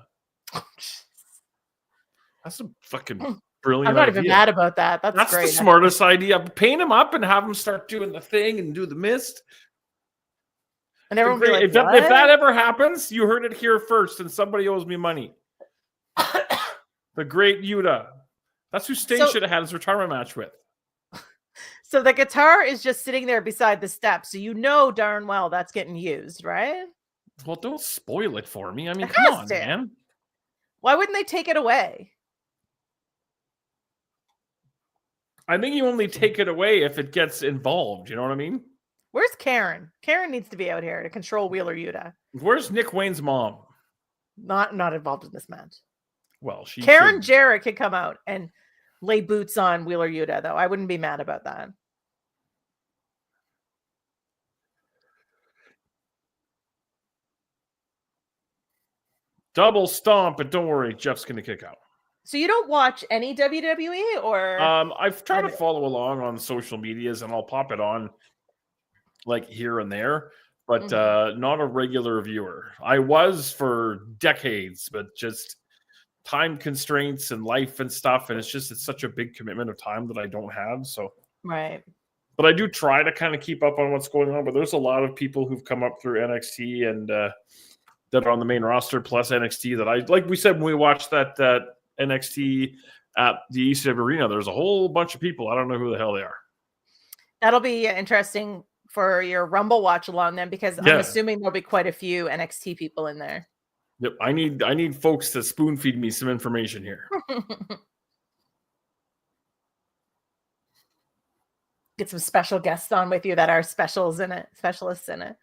That's a fucking brilliant I'm not idea. even mad about that. That's great. The smartest idea. Paint him up and have him start doing the thing and do the mist. And everyone be like, if that ever happens, you heard it here first, and somebody owes me money. The Great Yuta. That's who Sting should have had his retirement match with. So the guitar is just sitting there beside the steps. So darn well that's getting used, right? Well, don't spoil it for me. I mean, come on, man. Why wouldn't they take it away? I think you only take it away if it gets involved. You know what I mean? Where's Karen? Karen needs to be out here to control Wheeler Yuta. Where's Nick Wayne's mom? Not involved in this match. Well, Karen Jarrett could come out and lay boots on Wheeler Yuta, though. I wouldn't be mad about that. Double stomp, but don't worry, Jeff's going to kick out. So you don't watch any WWE, or? I've tried to follow along on social medias, and I'll pop it on like here and there, but not a regular viewer. I was for decades, but just time constraints and life and stuff, and it's such a big commitment of time that I don't have. So Right. but I do try to kind of keep up on what's going on. But there's a lot of people who've come up through NXT and that are on the main roster plus NXT that I like. We said when we watched that NXT at the East End Arena, there's a whole bunch of people. I don't know who the hell they are. That'll be interesting for your Rumble watch along then, because I'm assuming there'll be quite a few NXT people in there. Yep, I need folks to spoon feed me some information here. Get some special guests on with you that are specialists in it.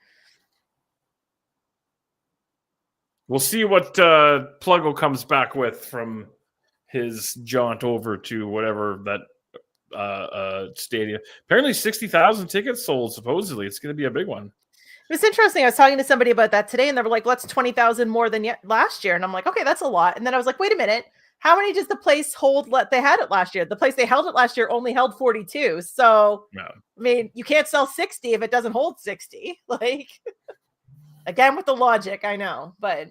We'll see what Pluggo comes back with from his jaunt over to whatever that stadium. Apparently 60,000 tickets sold, supposedly. It's going to be a big one. It was interesting. I was talking to somebody about that today, and they were like, "Well, that's 20,000 more than last year." And I'm like, "Okay, that's a lot." And then I was like, "Wait a minute. How many does the place hold? They had it last year. The place they held it last year only held 42. So, No. I mean, you can't sell 60 if it doesn't hold 60. Like, again, with the logic, I know, but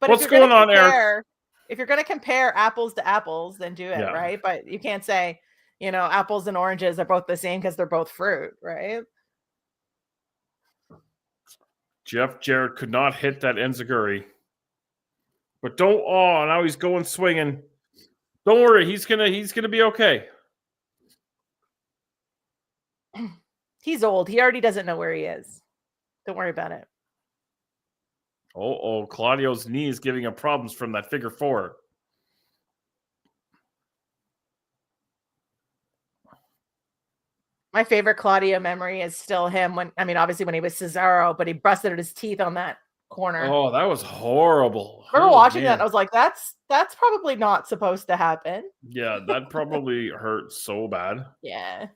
What's going on, Eric? If you're going to compare apples to apples, then do it, right? But you can't say, apples and oranges are both the same because they're both fruit, right? Jeff Jarrett could not hit that enziguri. But now he's going swinging. Don't worry, he's gonna be okay. He's old. He already doesn't know where he is. Don't worry about it. Claudio's knee is giving him problems from that figure four. My favorite Claudio memory is still him obviously when he was Cesaro, but he busted his teeth on that corner. Oh, that was horrible. I remember watching that and I was like, that's probably not supposed to happen. Yeah, that probably hurt so bad. Yeah.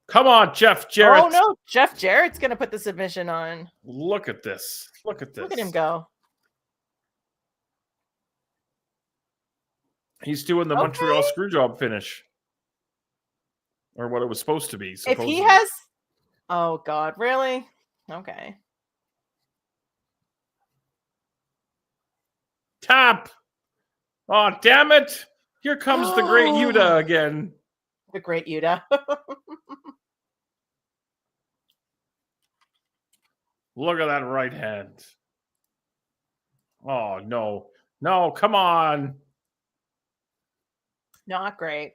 Come on, Jeff Jarrett. Oh no, Jeff Jarrett's gonna put the submission on. Look at this. Look at him go. He's doing the Montreal Screwjob finish. Or what it was supposed to be. Supposedly. If he has... Oh, God. Really? Okay. Tap! Oh, damn it! Here comes the great Yuta again. The great Yuta. Look at that right hand. Oh, no. No, come on. Not great.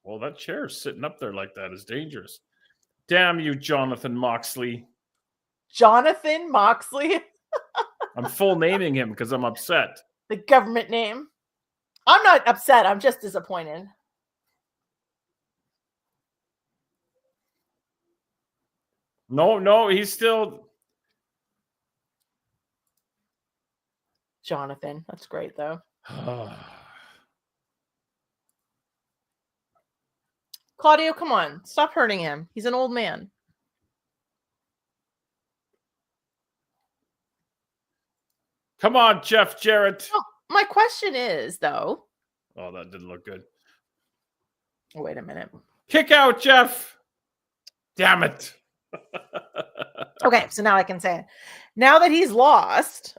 Well, that chair sitting up there like that is dangerous. Damn you, Jonathan Moxley. Jonathan Moxley? I'm full naming him because I'm upset. The government name. I'm not upset. I'm just disappointed. No, he's still... Jonathan. That's great, though. Claudio, come on. Stop hurting him. He's an old man. Come on, Jeff Jarrett. Oh, my question is, though... Oh, that didn't look good. Wait a minute. Kick out, Jeff. Damn it. Okay, so now I can say it. Now that he's lost,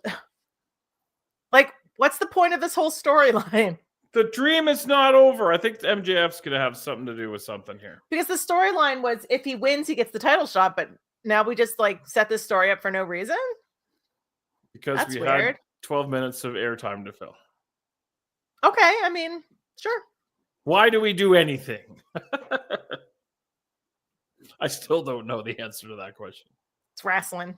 what's the point of this whole storyline? The dream is not over. I think MJF's going to have something to do with something here. Because the storyline was if he wins, he gets the title shot. But now we just set this story up for no reason? Because That's we weird. had 12 minutes of airtime to fill. Okay, I mean, sure. Why do we do anything? I still don't know the answer to that question. It's wrestling.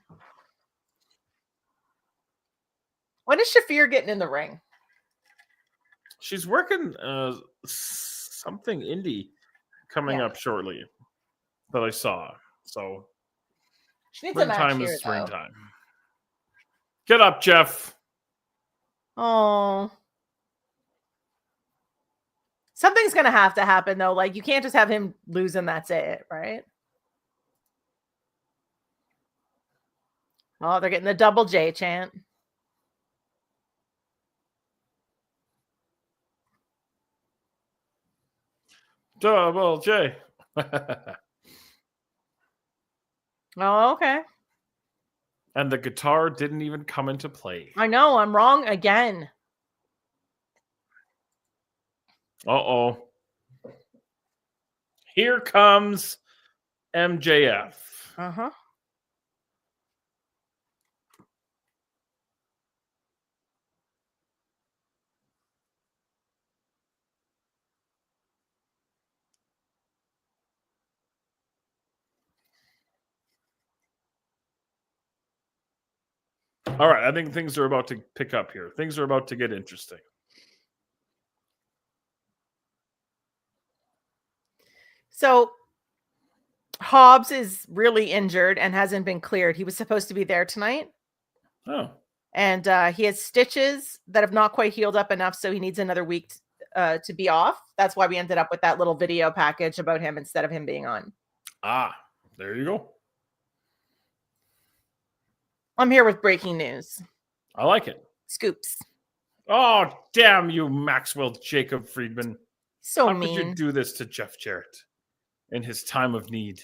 When is Shafir getting in the ring? She's working something indie coming up shortly that I saw. So she needs a match springtime here, is springtime. Get up, Jeff. Oh. Something's going to have to happen, though. You can't just have him lose and that's it, right? Oh, they're getting the double J chant. Double J. Oh, okay. And the guitar didn't even come into play. I know, I'm wrong again. Uh-oh. Here comes MJF. Uh-huh. All right, I think things are about to pick up here. Things are about to get interesting. So Hobbs is really injured and hasn't been cleared. He was supposed to be there tonight. Oh. And he has stitches that have not quite healed up enough, so he needs another week to be off. That's why we ended up with that little video package about him instead of him being on. Ah, there you go. I'm here with breaking news. I like it. Scoops. Oh, damn you, Maxwell Jacob Friedman. So How mean. could you do this to Jeff Jarrett in his time of need?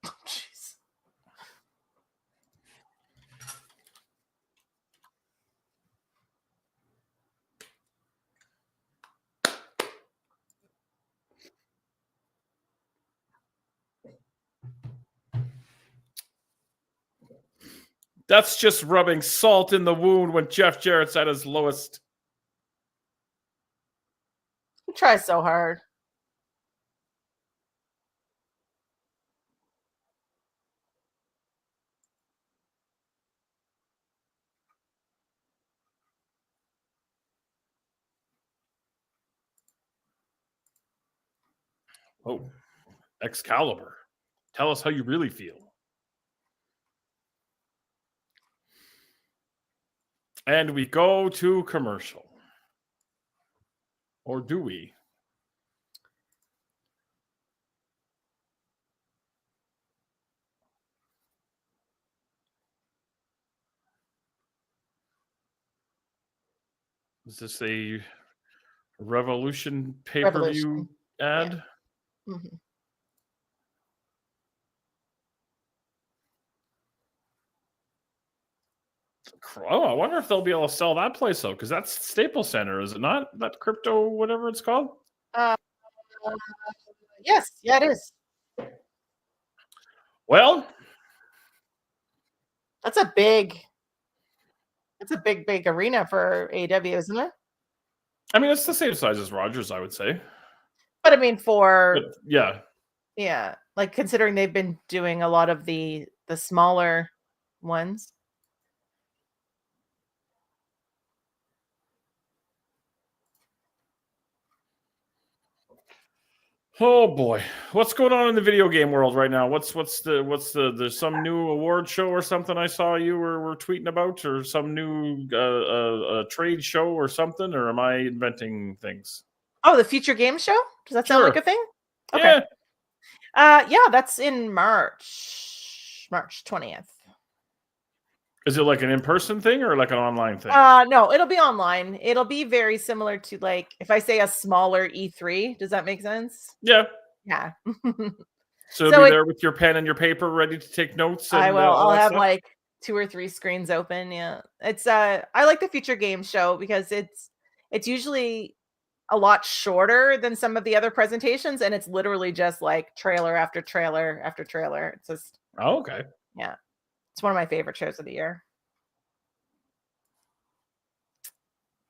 Jeez. That's just rubbing salt in the wound when Jeff Jarrett's at his lowest. He tries so hard. Oh, Excalibur. Tell us how you really feel. And we go to commercial. Or do we? Is this a Revolution pay-per-view ad? Yeah. Mm-hmm. Oh, I wonder if they'll be able to sell that place though, because that's Staples Center, is it not? That crypto, whatever it's called. Yes, yeah, it is. Well, That's a big arena for AEW, isn't it? I mean, it's the same size as Rogers, I would say. But I mean, for But yeah, like considering they've been doing a lot of the smaller ones. Oh boy, what's going on in the video game world right now? What's there's some new award show or something I saw you were tweeting about, or some new trade show or something, or am I inventing things? Oh, the Future Game Show? Does that sound Sure. like a thing? Okay. Yeah. Yeah, that's in March 20th. Is it like an in-person thing or like an online thing? No, it'll be online. It'll be very similar to, like, if I say a smaller E3, does that make sense? Yeah. Yeah. So be there with your pen and your paper ready to take notes. And, I will. all I'll that have stuff? like 2 or 3 screens open. Yeah. It's I like the Future Game Show because it's usually a lot shorter than some of the other presentations, and it's literally just like trailer after trailer after trailer. It's just Okay. Yeah. It's one of my favorite shows of the year.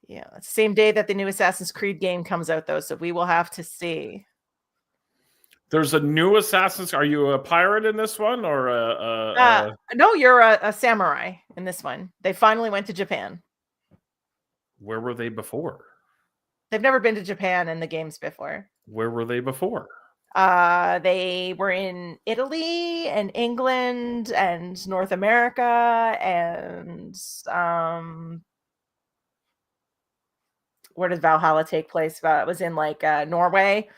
Yeah, it's the same day that the new Assassin's Creed game comes out, though, so we will have to see. There's a new Assassin's. Are you a pirate in this one, or no? You're a samurai in this one. They finally went to Japan. Where were they before? They've never been to Japan in the games before. Where were they before? They were in Italy and England and North America and where did Valhalla take place? It was in like Norway,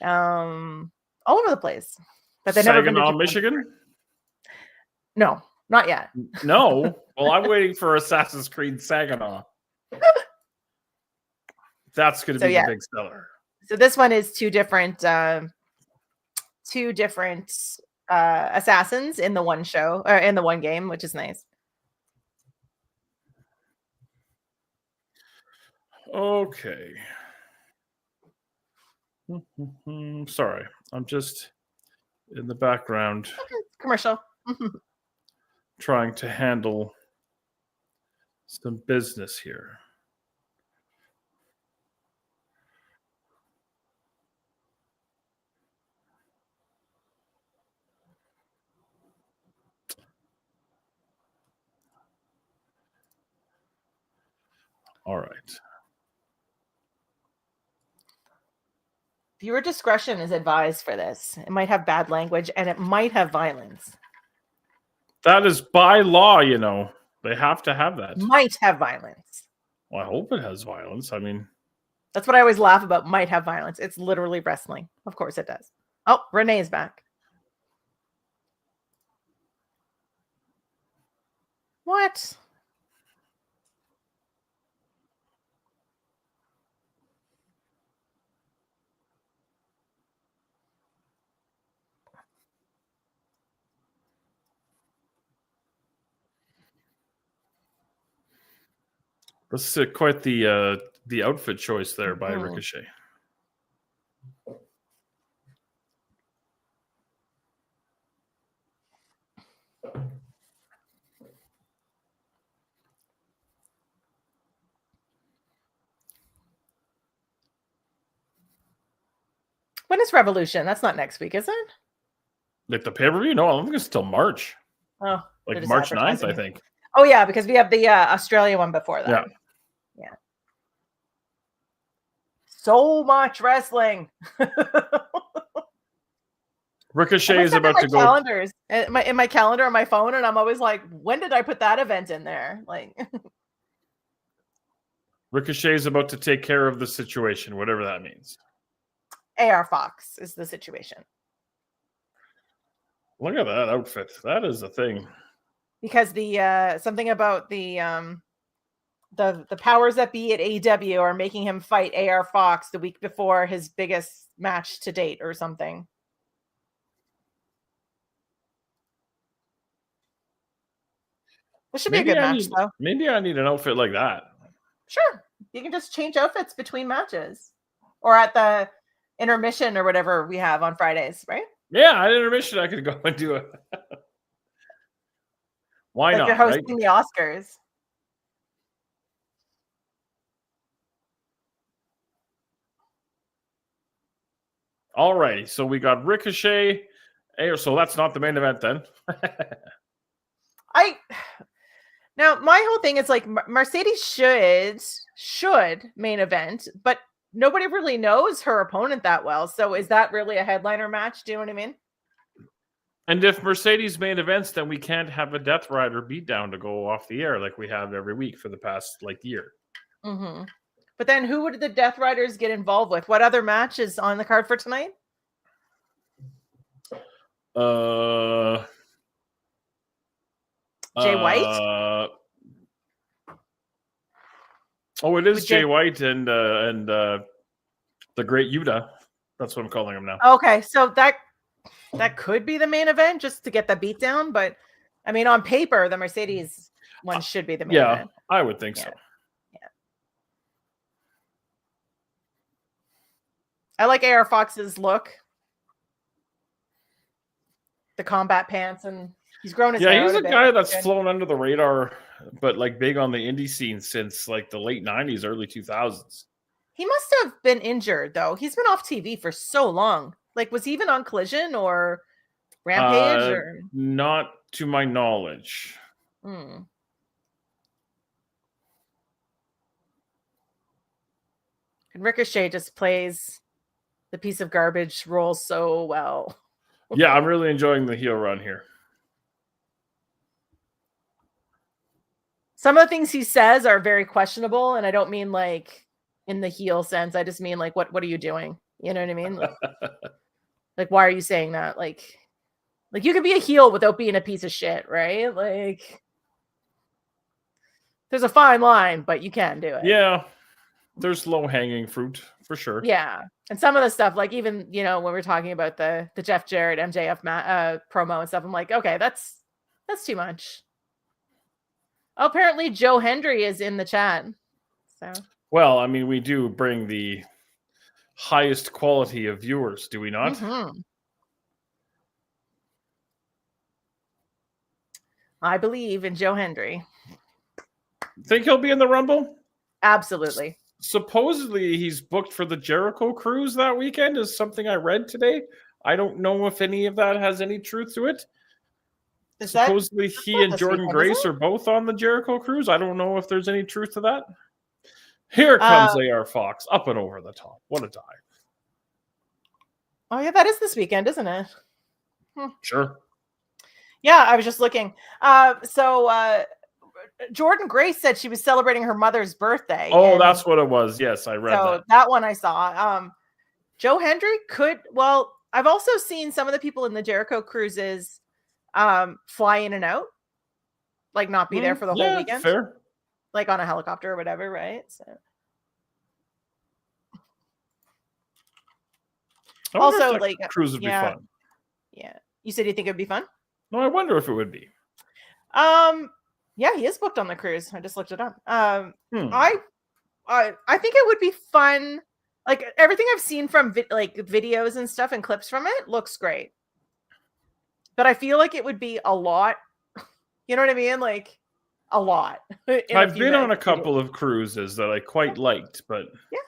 all over the place. But they've never been to Japan. Michigan. No, not yet. No. Well, I'm waiting for Assassin's Creed Saginaw. That's going to be the big seller. So this one is two different assassins in the one show, or in the one game, which is nice. Okay. Sorry, I'm just in the background Commercial. trying to handle some business here. All right. Viewer discretion is advised for this. It might have bad language and it might have violence. That is by law, you know. They have to have that. Might have violence. Well, I hope it has violence. I mean, that's what I always laugh about. Might have violence. It's literally wrestling. Of course it does. Oh, Renee's back. What? this is quite the outfit choice there by Ricochet. When is Revolution? That's not next week, is it? Like the pay-per-view? No, I don't think it's till March. Oh, like March 9th, I think. Oh, yeah, because we have the Australia one before that. Yeah. So much wrestling. Ricochet is about to go. Calendars in my calendar on my phone, and I'm always like, when did I put that event in there? Like, Ricochet is about to take care of the situation, whatever that means. AR Fox is the situation. Look at that outfit. That is a thing. Because the something about the powers that be at AEW are making him fight AR Fox the week before his biggest match to date or something. This should be a good match, though. Maybe I need an outfit like that. Sure. You can just change outfits between matches. Or at the intermission or whatever we have on Fridays, right? Yeah, at intermission I could go and do it. Why not? You're hosting the Oscars. All righty. So we got Ricochet. So that's not the main event then. Now my whole thing is like Mercedes should main event, but nobody really knows her opponent that well. So is that really a headliner match? Do you know what I mean? And if Mercedes main events, then we can't have a Death Rider beatdown to go off the air like we have every week for the past year. Mm-hmm. But then who would the Death Riders get involved with? What other match is on the card for tonight? Jay White? It is Jay White and the Great Yuta. That's what I'm calling him now. Okay, so that could be the main event just to get the beatdown, but I mean, on paper, the Mercedes one should be the main event. Yeah, I would think so. Yeah. I like AR Fox's look. The combat pants, and he's grown his hair. Yeah, he's a guy that's flown under the radar, but big on the indie scene since the late 90s, early 2000s. He must have been injured, though. He's been off TV for so long. Was he even on Collision or Rampage? Or not to my knowledge. And Ricochet just plays the piece of garbage role so well. Yeah, I'm really enjoying the heel run here. Some of the things he says are very questionable, and I don't mean in the heel sense. I just mean what are you doing? You know what I mean? Why are you saying that? Like, you can be a heel without being a piece of shit, right? Like, there's a fine line, but you can do it. Yeah. There's low-hanging fruit, for sure. Yeah. And some of the stuff, like even, when we're talking about the Jeff Jarrett MJF promo and stuff, I'm like, okay, that's too much. Oh, apparently Joe Hendry is in the chat. So, well, I mean, we do bring the highest quality of viewers, do we not? mm-hmm. I believe in Joe Hendry. Think he'll be in the Rumble? Absolutely. Supposedly he's booked for the Jericho Cruise that weekend, is something I read today. I don't know if any of that has any truth to it. Supposedly he and Jordan Grace are both on the Jericho Cruise. I don't know if there's any truth to that. Here comes AR Fox, up and over the top. What a dive. Oh, yeah, that is this weekend, isn't it? Sure. Yeah, I was just looking. So Jordan Grace said she was celebrating her mother's birthday. Oh, that's what it was. Yes, I read that. So that one I saw. Joe Hendry I've also seen some of the people in the Jericho Cruises fly in and out, like not be there for the whole weekend. Fair. Like on a helicopter or whatever, right? So also, like, cruise would be fun. Yeah. You said you think it would be fun? No, I wonder if it would be. Yeah, he is booked on the cruise. I just looked it up. I think it would be fun. Like, everything I've seen from videos and stuff and clips from it looks great. But I feel like it would be a lot. You know what I mean? Like, a lot. I've been on a couple of cruises that I quite liked, but yeah,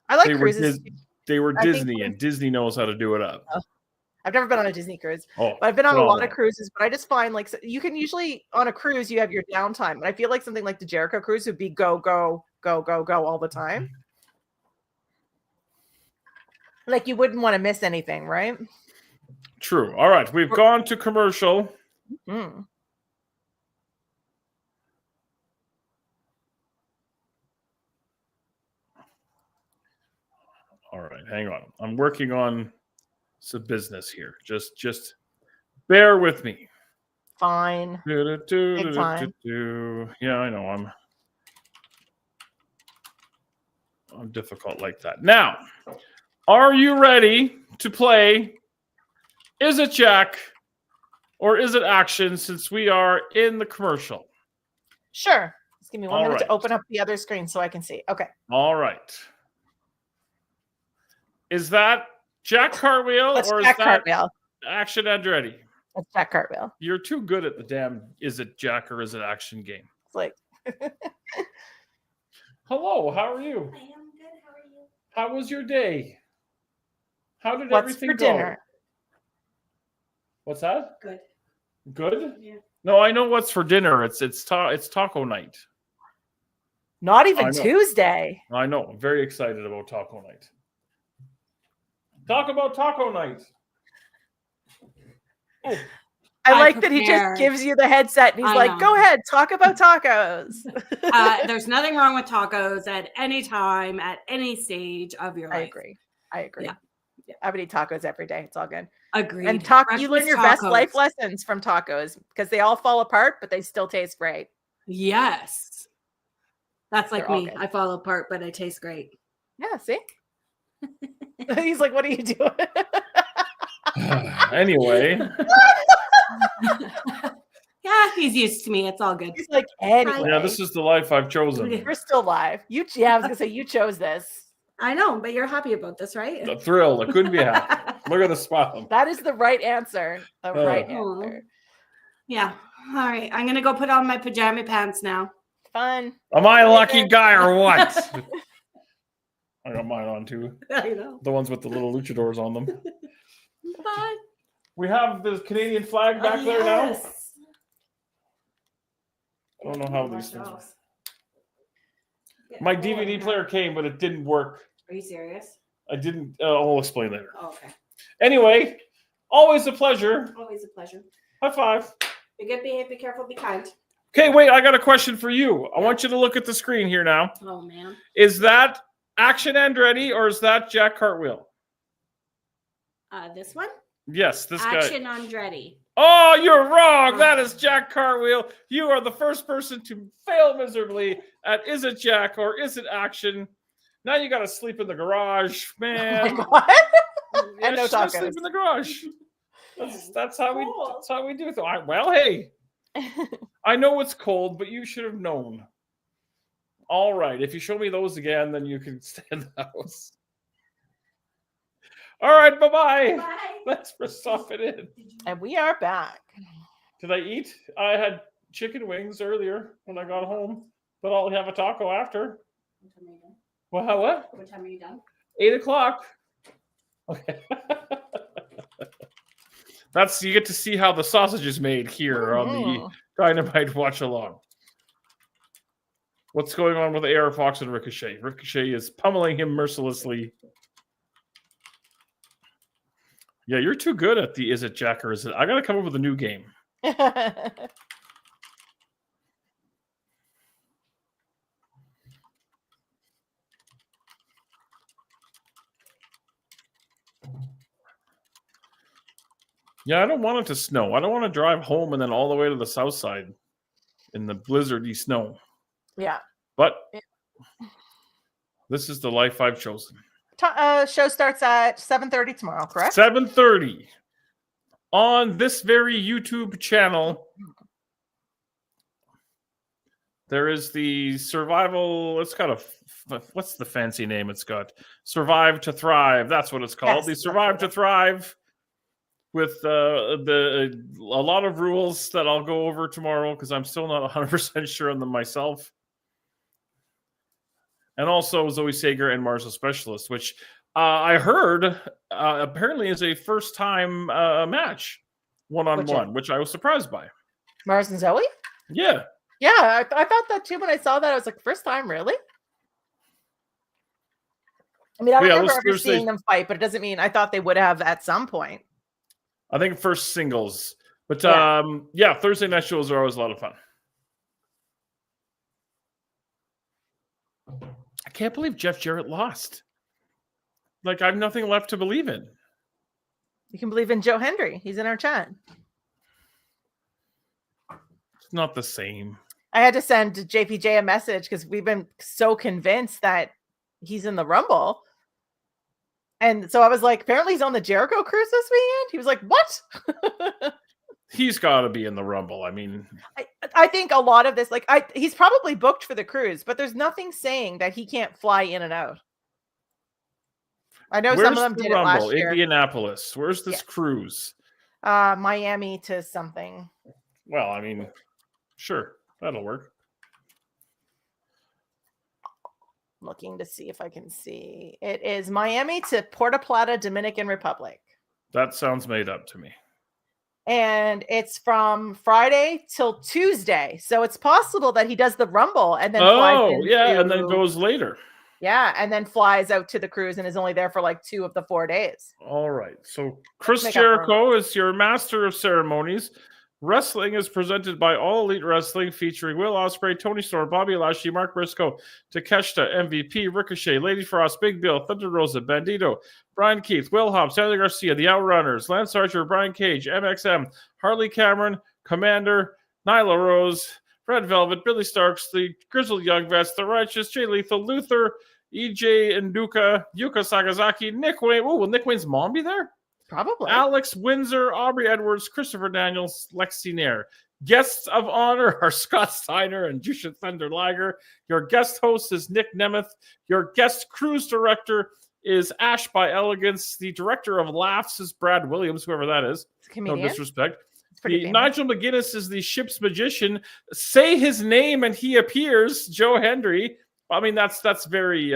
I like cruises. They were Disney, and Disney knows how to do it up. I've never been on a Disney cruise. But I've been on a lot of cruises, but I just find like you can usually on a cruise you have your downtime. And I feel like something like the Jericho Cruise would be go, go, go, go, go all the time. Like you wouldn't want to miss anything, right? True. All right, we've gone to commercial. Mm-hmm. All right, hang on. I'm working on some business here. Just bear with me. Fine. Take time. Yeah, I know. I'm difficult like that. Now, are you ready to play Is It Jack or Is It Action, since we are in the commercial? Sure. Just give me 1 minute to open up the other screen so I can see. Okay. All right. Is that Jack Cartwheel or is that Cartwheel. Action Andretti? That's Jack Cartwheel. You're too good at the damn Is It Jack or Is It Action game. It's like hello, how are you? I am good. How are you? How was your day? How did What's everything for go? dinner? What's that? Good. Good? Yeah. No, I know what's for dinner. It's taco night. Not even Tuesday. I know. I'm very excited about taco night. Talk about taco night. Oh. I like that he just gives you the headset and he's like, go ahead, talk about tacos. There's nothing wrong with tacos at any time, at any stage of your life. I agree. Yeah. I would eat tacos every day. It's all good. Agreed. And you learn your best life lessons from tacos because they all fall apart, but they still taste great. Yes. That's like me. Good. I fall apart, but I taste great. Yeah, see? He's like, what are you doing? Anyway. Yeah, he's used to me. It's all good. He's like, anyway. Yeah, this is the life I've chosen. You're still alive. I was gonna say you chose this. I know, but you're happy about this, right? The thrill. I couldn't be happy. Look at the smile. That is the right answer. The right answer. Yeah. All right. I'm gonna go put on my pajama pants now. Fun. Am I a lucky guy or what? I got mine on too. I know. The ones with the little luchadors on them. Bye. We have the Canadian flag back there now. I don't know how these things work. My DVD player came, but it didn't work. Are you serious? I didn't. I'll explain later. Oh, okay. Anyway, always a pleasure. Always a pleasure. High five. Be good, behave, be careful, be kind. Okay, wait. I got a question for you. I want you to look at the screen here now. Oh, man. Is that Action Andretti or is that Jack Cartwheel? This one? Yes, this guy. Action Andretti. Oh, you're wrong. That is Jack Cartwheel. You are the first person to fail miserably at Is It Jack or Is It Action? Now you got to sleep in the garage, man. What? And no you gotta tacos. sleep in the garage. That's how we do it. Well, hey, I know it's cold, but you should have known. All right, if you show me those again, then you can stay in the house. All right, bye-bye. Bye. Let's stuff it in. And we are back. Did I eat? I had chicken wings earlier when I got home, but I'll have a taco after. What time are you done? Well, what? What time are you done? 8:00. Okay. You get to see how the sausage is made here on the Dynamite Watchalong. What's going on with AR Fox and Ricochet? Ricochet is pummeling him mercilessly. Yeah, you're too good at the Is It Jack or Is It? I got to come up with a new game. Yeah, I don't want it to snow. I don't want to drive home and then all the way to the south side in the blizzardy snow. Yeah. But this is the life I've chosen. Show starts at 7:30 tomorrow, correct? 7:30 on this very YouTube channel. There is the survival. It's got what's the fancy name it's got? Survive to Thrive. That's what it's called. Yes, The Survive to Thrive with a lot of rules that I'll go over tomorrow because I'm still not 100% sure on them myself. And also Zoe Sager and Marshall Specialist, which I heard apparently is a first-time match, one-on-one, which I was surprised by. Mars and Zoe? Yeah. Yeah, I thought that too when I saw that. I was like, first time, really? I mean, I remember ever seeing them fight, but it doesn't mean I thought they would have at some point. I think first singles. But Thursday night shows are always a lot of fun. I can't believe Jeff Jarrett lost. Like, I have nothing left to believe in. You can believe in Joe Hendry. He's in our chat. It's not the same. I had to send JPJ a message because we've been so convinced that he's in the Rumble. And so I was like, apparently he's on the Jericho cruise this weekend. He was like, what? He's got to be in the Rumble. I mean, I think a lot of this, he's probably booked for the cruise, but there's nothing saying that he can't fly in and out. I know some of them did it last year. Indianapolis. Where's this cruise? Miami to something. Well, I mean, sure, that'll work. Looking to see if I can see. It is Miami to Puerto Plata, Dominican Republic. That sounds made up to me. And it's from Friday till Tuesday. So it's possible that he does the Rumble and then flies and then goes later. Yeah, and then flies out to the cruise and is only there for like 2 of the 4 days. All right. So Chris Jericho is your master of ceremonies. Wrestling is presented by All Elite Wrestling, featuring Wil Ospreay, Tony Storm, Bobby Lashley, Mark Briscoe, Takeshita, MVP, Ricochet, Lady Frost, Big Bill, Thunder Rosa, Bandito, Brian Keith, Will Hobbs, Stanley Garcia, The Outrunners, Lance Archer, Brian Cage, MXM, Harley Cameron, Commander, Nyla Rose, Red Velvet, Billy Starks, the Grizzled Young Vets, The Righteous, Jay Lethal, Luther, EJ Nduka, Yuka Sakazaki, Nick Wayne. Oh, will Nick Wayne's mom be there? Probably. Alex Windsor, Aubrey Edwards, Christopher Daniels, Lexi Nair. Guests of honor are Scott Steiner and Jusha Thunder Liger. Your guest host is Nick Nemeth. Your guest cruise director is Ash by Elegance. The director of laughs is Brad Williams, whoever that is. No disrespect. Nigel McGuinness is the ship's magician. Say his name and he appears. Joe Hendry. I mean, that's very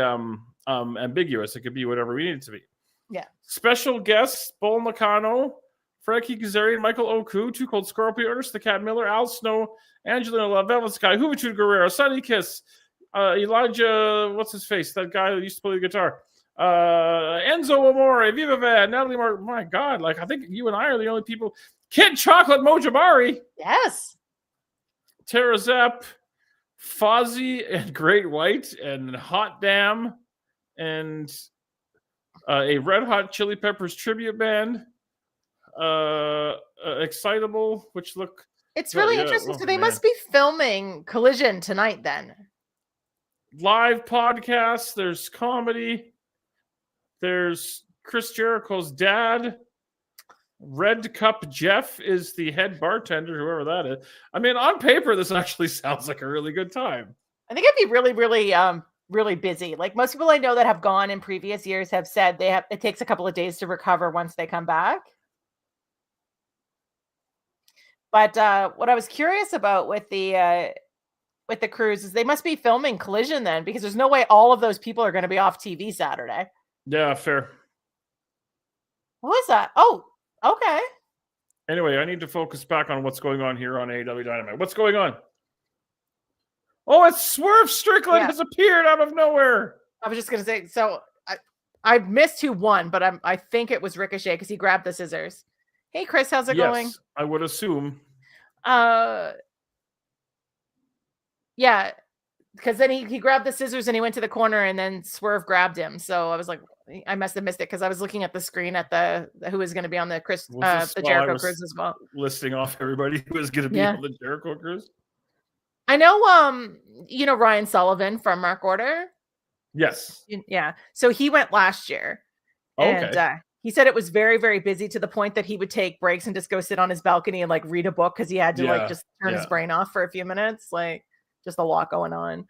ambiguous. It could be whatever we need it to be. Yeah. Special guests, Bull Nakano, Frankie Kazarian, Michael Oku, Too Cold Scorpio, Ernest the Cat Miller, Al Snow, Angelina Love, Velvet Sky, Juventud Guerrero, Sunny Kiss, Elijah, what's his face? That guy that used to play the guitar. Enzo Amore, Viva Van, Natalie Mark. My God, I think you and I are the only people. Kid Chocolate Mojabari. Yes. Tara Zapp, Fozzy and Great White and Hot Damn and a Red Hot Chili Peppers tribute band. Excitable, which look It's Oh, really yeah. interesting. Oh, So they man. must be filming Collision tonight then. live podcasts. There's comedy. There's Chris Jericho's dad. Red Cup Jeff is the head bartender, whoever that is. I mean, on paper, this actually sounds like a really good time. I think it'd be really, really, really busy. Like most people I know that have gone in previous years have said it takes a couple of days to recover once they come back. But what I was curious about with the cruise is they must be filming Collision then, because there's no way all of those people are going to be off TV Saturday. Yeah, fair. What was that? Oh, okay. Anyway, I need to focus back on what's going on here on AEW Dynamite. What's going on? Oh, it's Swerve Strickland has appeared out of nowhere. I was just going to say, so I missed who won, but I think it was Ricochet because he grabbed the scissors. Hey, Chris, how's it going? I would assume. Yeah, because then he grabbed the scissors and he went to the corner and then Swerve grabbed him. So I was like, I must have missed it because I was looking at the screen at who was going to be on the the Jericho cruise as well. Listing off everybody who was going to be on the Jericho cruise. I know, you know Ryan Sullivan from Mark Order. Yes. Yeah. So he went last year, and he said it was very, very busy to the point that he would take breaks and just go sit on his balcony and like read a book because he had to like just turn his brain off for a few minutes. Like just a lot going on.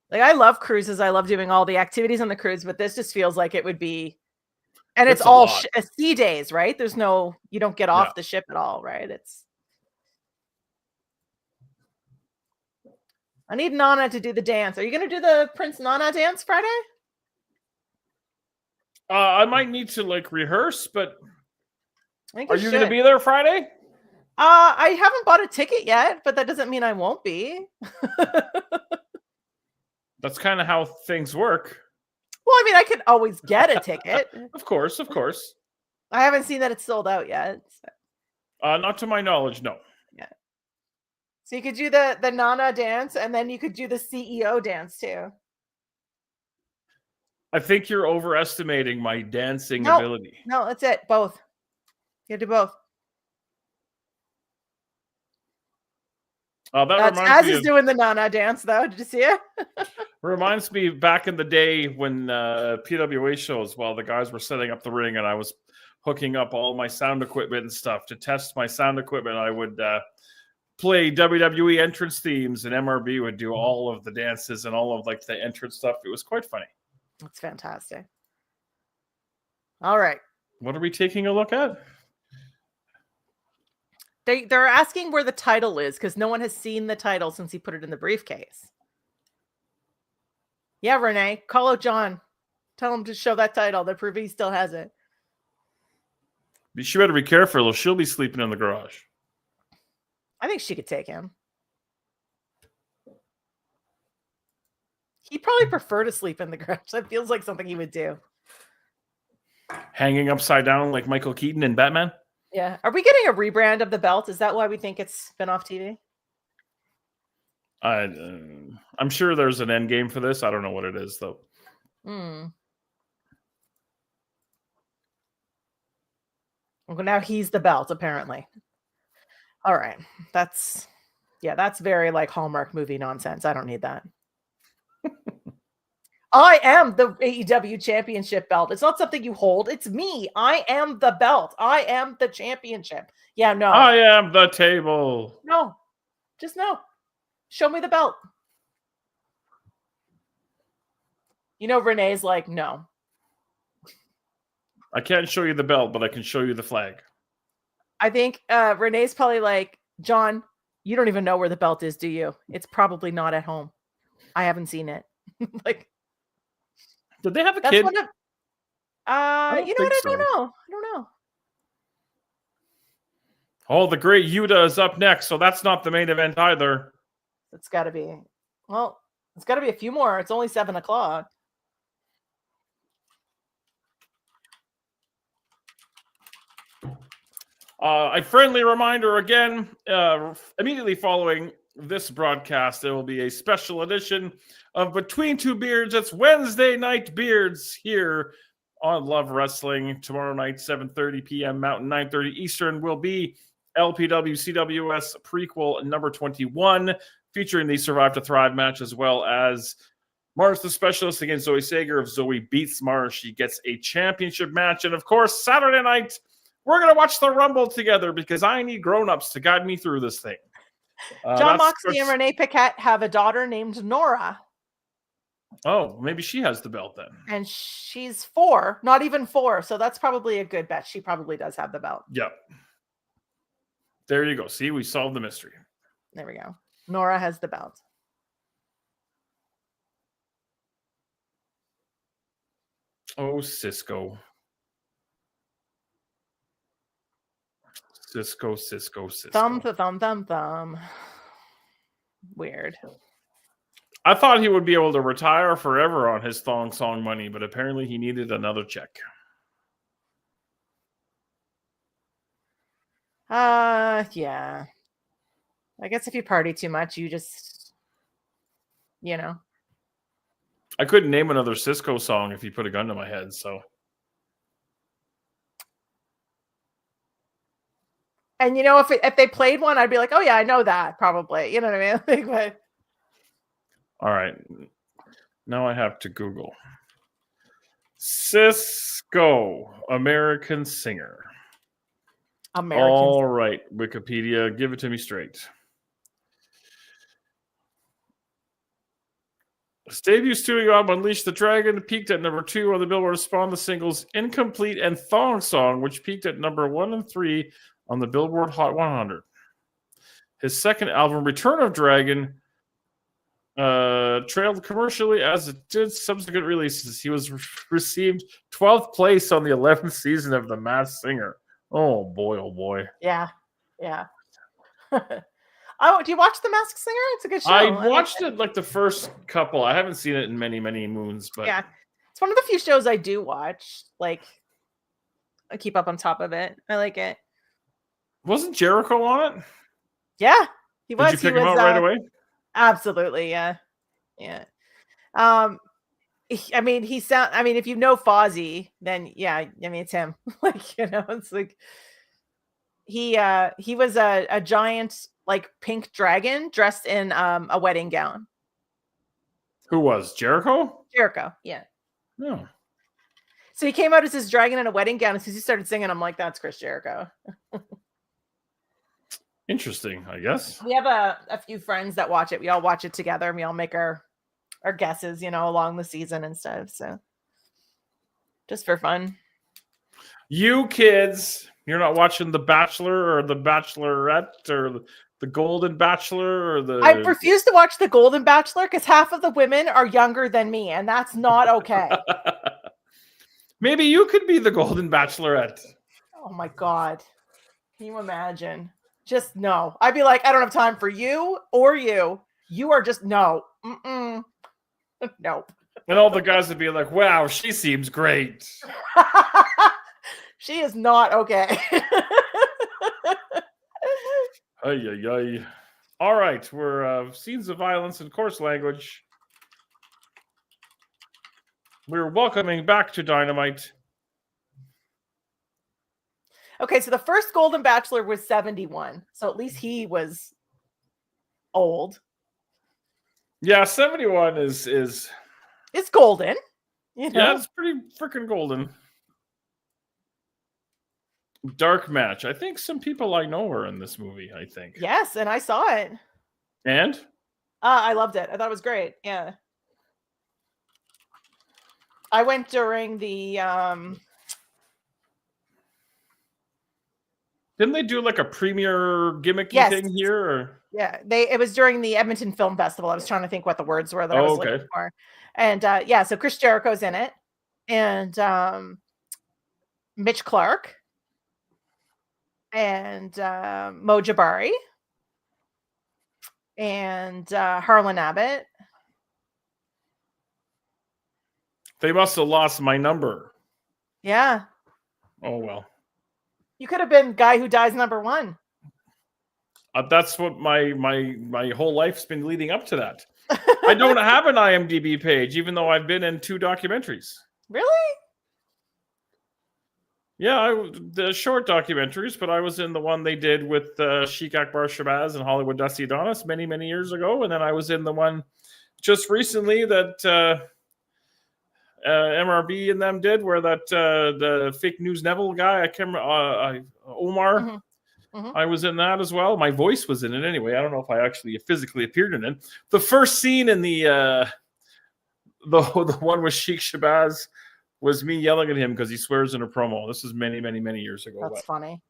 Like I love cruises. I love doing all the activities on the cruise, but this just feels like it would be, and it's all sea days, right? There's no, you don't get off the ship at all, right? I need Nana to do the dance. Are you going to do the Prince Nana dance Friday? I might need to like rehearse, but are you going to be there Friday? I haven't bought a ticket yet, but that doesn't mean I won't be. That's kind of how things work. Well, I mean, I could always get a ticket. Of course. I haven't seen that it's sold out yet. So. Not to my knowledge, no. Yeah. So you could do the Nana dance, and then you could do the CEO dance too. I think you're overestimating my dancing ability. No, that's it. Both. You do both. As is doing the Nana dance, though. Did you see it? Reminds me back in the day when PWA shows, while the guys were setting up the ring and I was hooking up all my sound equipment and stuff to test my sound equipment, I would play WWE entrance themes, and MRB would do all of the dances and all of like the entrance stuff. It was quite funny. That's fantastic. All right. What are we taking a look at? They're asking where the title is because no one has seen the title since he put it in the briefcase. Yeah, Renee, call out John. Tell him to show that title to prove he still has it. She better be careful or she'll be sleeping in the garage. I think she could take him. He'd probably prefer to sleep in the garage. That feels like something he would do. Hanging upside down like Michael Keaton in Batman? Yeah. Are we getting a rebrand of the belt? Is that why we think it's been off TV? I'm sure there's an end game for this. I don't know what it is, though. Well, now he's the belt, apparently. All right. That's very like Hallmark movie nonsense. I don't need that. I am the AEW championship belt. It's not something you hold. It's me. I am the belt. I am the championship. Yeah, no. I am the table. No. Just no. Show me the belt. You know, Renee's like, no. I can't show you the belt, but I can show you the flag. I think Renee's probably like, John, you don't even know where the belt is, do you? It's probably not at home. I haven't seen it. Like, did they have a kid? I don't know. Oh, the great Yuta is up next, so that's not the main event either. It's got to be. Well, it's got to be a few more. It's only 7:00. A friendly reminder again, immediately following this broadcast, there will be a special edition of Between Two Beards. It's Wednesday Night Beards here on Love Wrestling. Tomorrow night, 7:30 p.m. Mountain, 9:30 Eastern, will be LPW CWS prequel number 21, featuring the Survive to Thrive match, as well as Marsh the Specialist against Zoe Sager. If Zoe beats Marsh, she gets a championship match. And of course, Saturday night, we're going to watch the Rumble together because I need grown-ups to guide me through this thing. John Moxley and Renee Paquette have a daughter named Nora. Oh, maybe she has the belt then. And she's 4, not even 4. So that's probably a good bet. She probably does have the belt. Yep. There you go. See, we solved the mystery. There we go. Nora has the belt. Oh, Cisco. Cisco. Thumb. Weird. I thought he would be able to retire forever on his thong song money, but apparently he needed another check. Yeah. I guess if you party too much, you just, I couldn't name another Cisco song if you put a gun to my head, so. And if they played one, I'd be like, oh yeah, I know that probably. You know what I mean? But... All right. Now I have to Google. Cisco, American singer. All right, Wikipedia, give it to me straight. His debut studio album, Unleash the Dragon, peaked at number 2 on the Billboard Spawn the Singles Incomplete and Thong Song, which peaked at number 1 and 3 on the Billboard Hot 100. His second album, Return of Dragon, trailed commercially as it did subsequent releases. He was received 12th place on the 11th season of The Masked Singer. Oh boy. Yeah. Oh, do you watch The Masked Singer? It's a good show. I watched it like the first couple. I haven't seen it in many moons, but yeah, it's one of the few shows I do watch. Like, I keep up on top of it. I like it. Wasn't Jericho on it? Yeah, he was. Did you pick him out right away? Absolutely, yeah. If you know Fozzy, then yeah, it's him. It's like he was a giant like pink dragon dressed in a wedding gown. Who was Jericho? Jericho, yeah. No. So he came out as this dragon in a wedding gown, and as he started singing, I'm like, that's Chris Jericho. Interesting, I guess. We have a few friends that watch it. We all watch it together, and we all make our guesses, along the season and stuff. So just for fun. You kids, you're not watching The Bachelor or The Bachelorette or The Golden Bachelor or the... I refuse to watch The Golden Bachelor because half of the women are younger than me, and that's not okay. Maybe you could be the Golden Bachelorette. Oh my God. Can you imagine? Just no. I'd be like, I don't have time for you or you. You are just no. Mm-mm. Nope. And all the guys would be like, wow, she seems great. She is not okay. Ay. All right, we're scenes of violence and coarse language. We're welcoming back to Dynamite. Okay, so the first Golden Bachelor was 71. So at least he was old. Yeah, 71 is it's golden. Yeah, it's pretty freaking golden. Dark match. I think some people I know are in this movie, I think. Yes, and I saw it. And? I loved it. I thought it was great. Yeah. I went during the Didn't they do like a premiere gimmicky thing here? Or? Yeah, it was during the Edmonton Film Festival. I was trying to think what the words were that I was looking for. And so Chris Jericho's in it. And Mitch Clark. And Mo Jabari. And Harlan Abbott. They must have lost my number. Yeah. Oh, well. You could have been guy who dies number 1. That's what my whole life's been leading up to that. I don't have an IMDb page, even though I've been in 2 documentaries. Really? Yeah, the short documentaries, but I was in the one they did with Sheikh Akbar Shabazz and Hollywood Dusty Adonis many, many years ago. And then I was in the one just recently that MRB and them did, where that the fake news Neville guy, I can't remember, Omar, I was in that as well. My voice was in it anyway. I don't know if I actually physically appeared in it. The first scene in the one with Sheikh Shabazz was me yelling at him because he swears in a promo. This is many, many, many years ago. That's funny.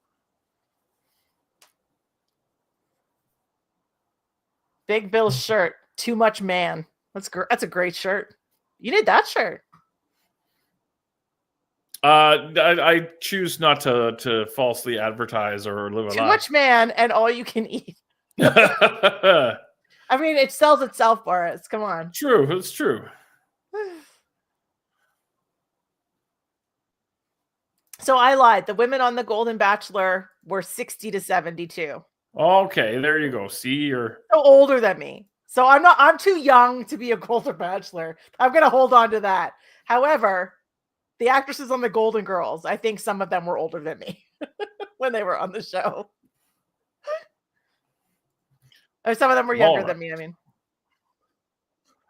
Big Bill's shirt. Too much man. That's a great shirt. You need that shirt. I choose not to falsely advertise or live a lie. Too much man and all you can eat. I mean, it sells itself, Boris. Come on. True. It's true. So I lied. The women on the Golden Bachelor were 60 to 72. Okay, there you go. See, you're so older than me. So I'm too young to be a Golden Bachelor. I'm going to hold on to that. However, the actresses on the Golden Girls, I think some of them were older than me when they were on the show. Or some of them were younger than me, I mean.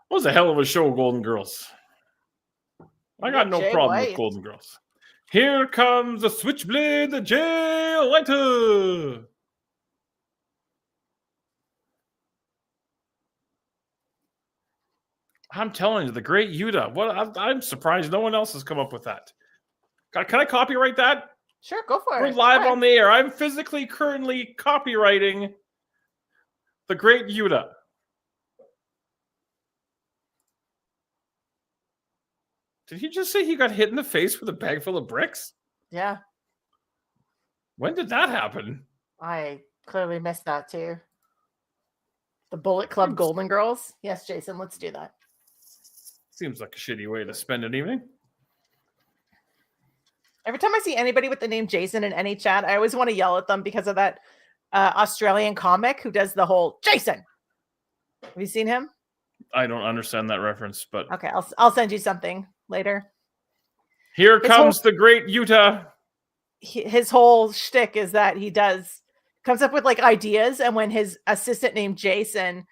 What was a hell of a show, Golden Girls. I got no problem with Golden Girls. Here comes the switchblade, the Jay White. I'm telling you, the great Yuta. What I'm surprised no one else has come up with that. Can I copyright that? Sure, go for it. We're live on the air. I'm physically currently copywriting the great Yuta. Did he just say he got hit in the face with a bag full of bricks? Yeah. When did that happen? I clearly missed that too. The Bullet Club Golden Girls? Yes, Jason, let's do that. Seems like a shitty way to spend an evening. Every time I see anybody with the name Jason in any chat, I always want to yell at them because of that Australian comic who does the whole Jason. Have you seen him? I don't understand that reference, but okay, I'll send you something later. Here comes the great Yuta. His whole shtick is that he comes up with like ideas, and when his assistant named Jason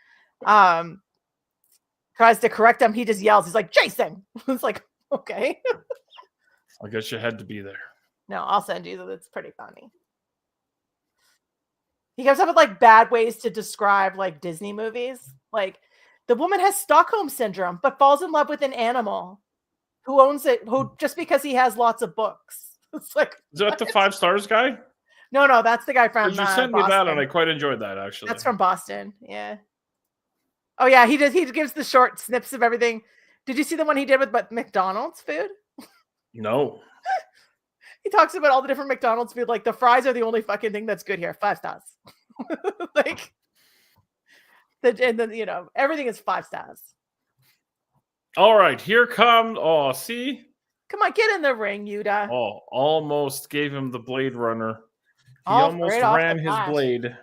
tries to correct him, he just yells. He's like, Jason. It's like, okay. I guess you had to be there. No, I'll send you that. It's pretty funny. He comes up with like bad ways to describe like Disney movies. Like, the woman has Stockholm syndrome, but falls in love with an animal who owns it, who just because he has lots of books. It's like, is that the 5 stars guy? No, that's the guy from you sent me that, and I quite enjoyed that actually. That's from Boston. Yeah. Oh yeah, he does. He gives the short snips of everything. Did you see the one he did with McDonald's food? No. He talks about all the different McDonald's food. Like, the fries are the only fucking thing that's good here. 5 stars. Like, and then, you know, everything is 5 stars. All right, here comes. Oh, see. Come on, get in the ring, Yuta. Oh, almost gave him the Blade Runner. He almost ran his blade.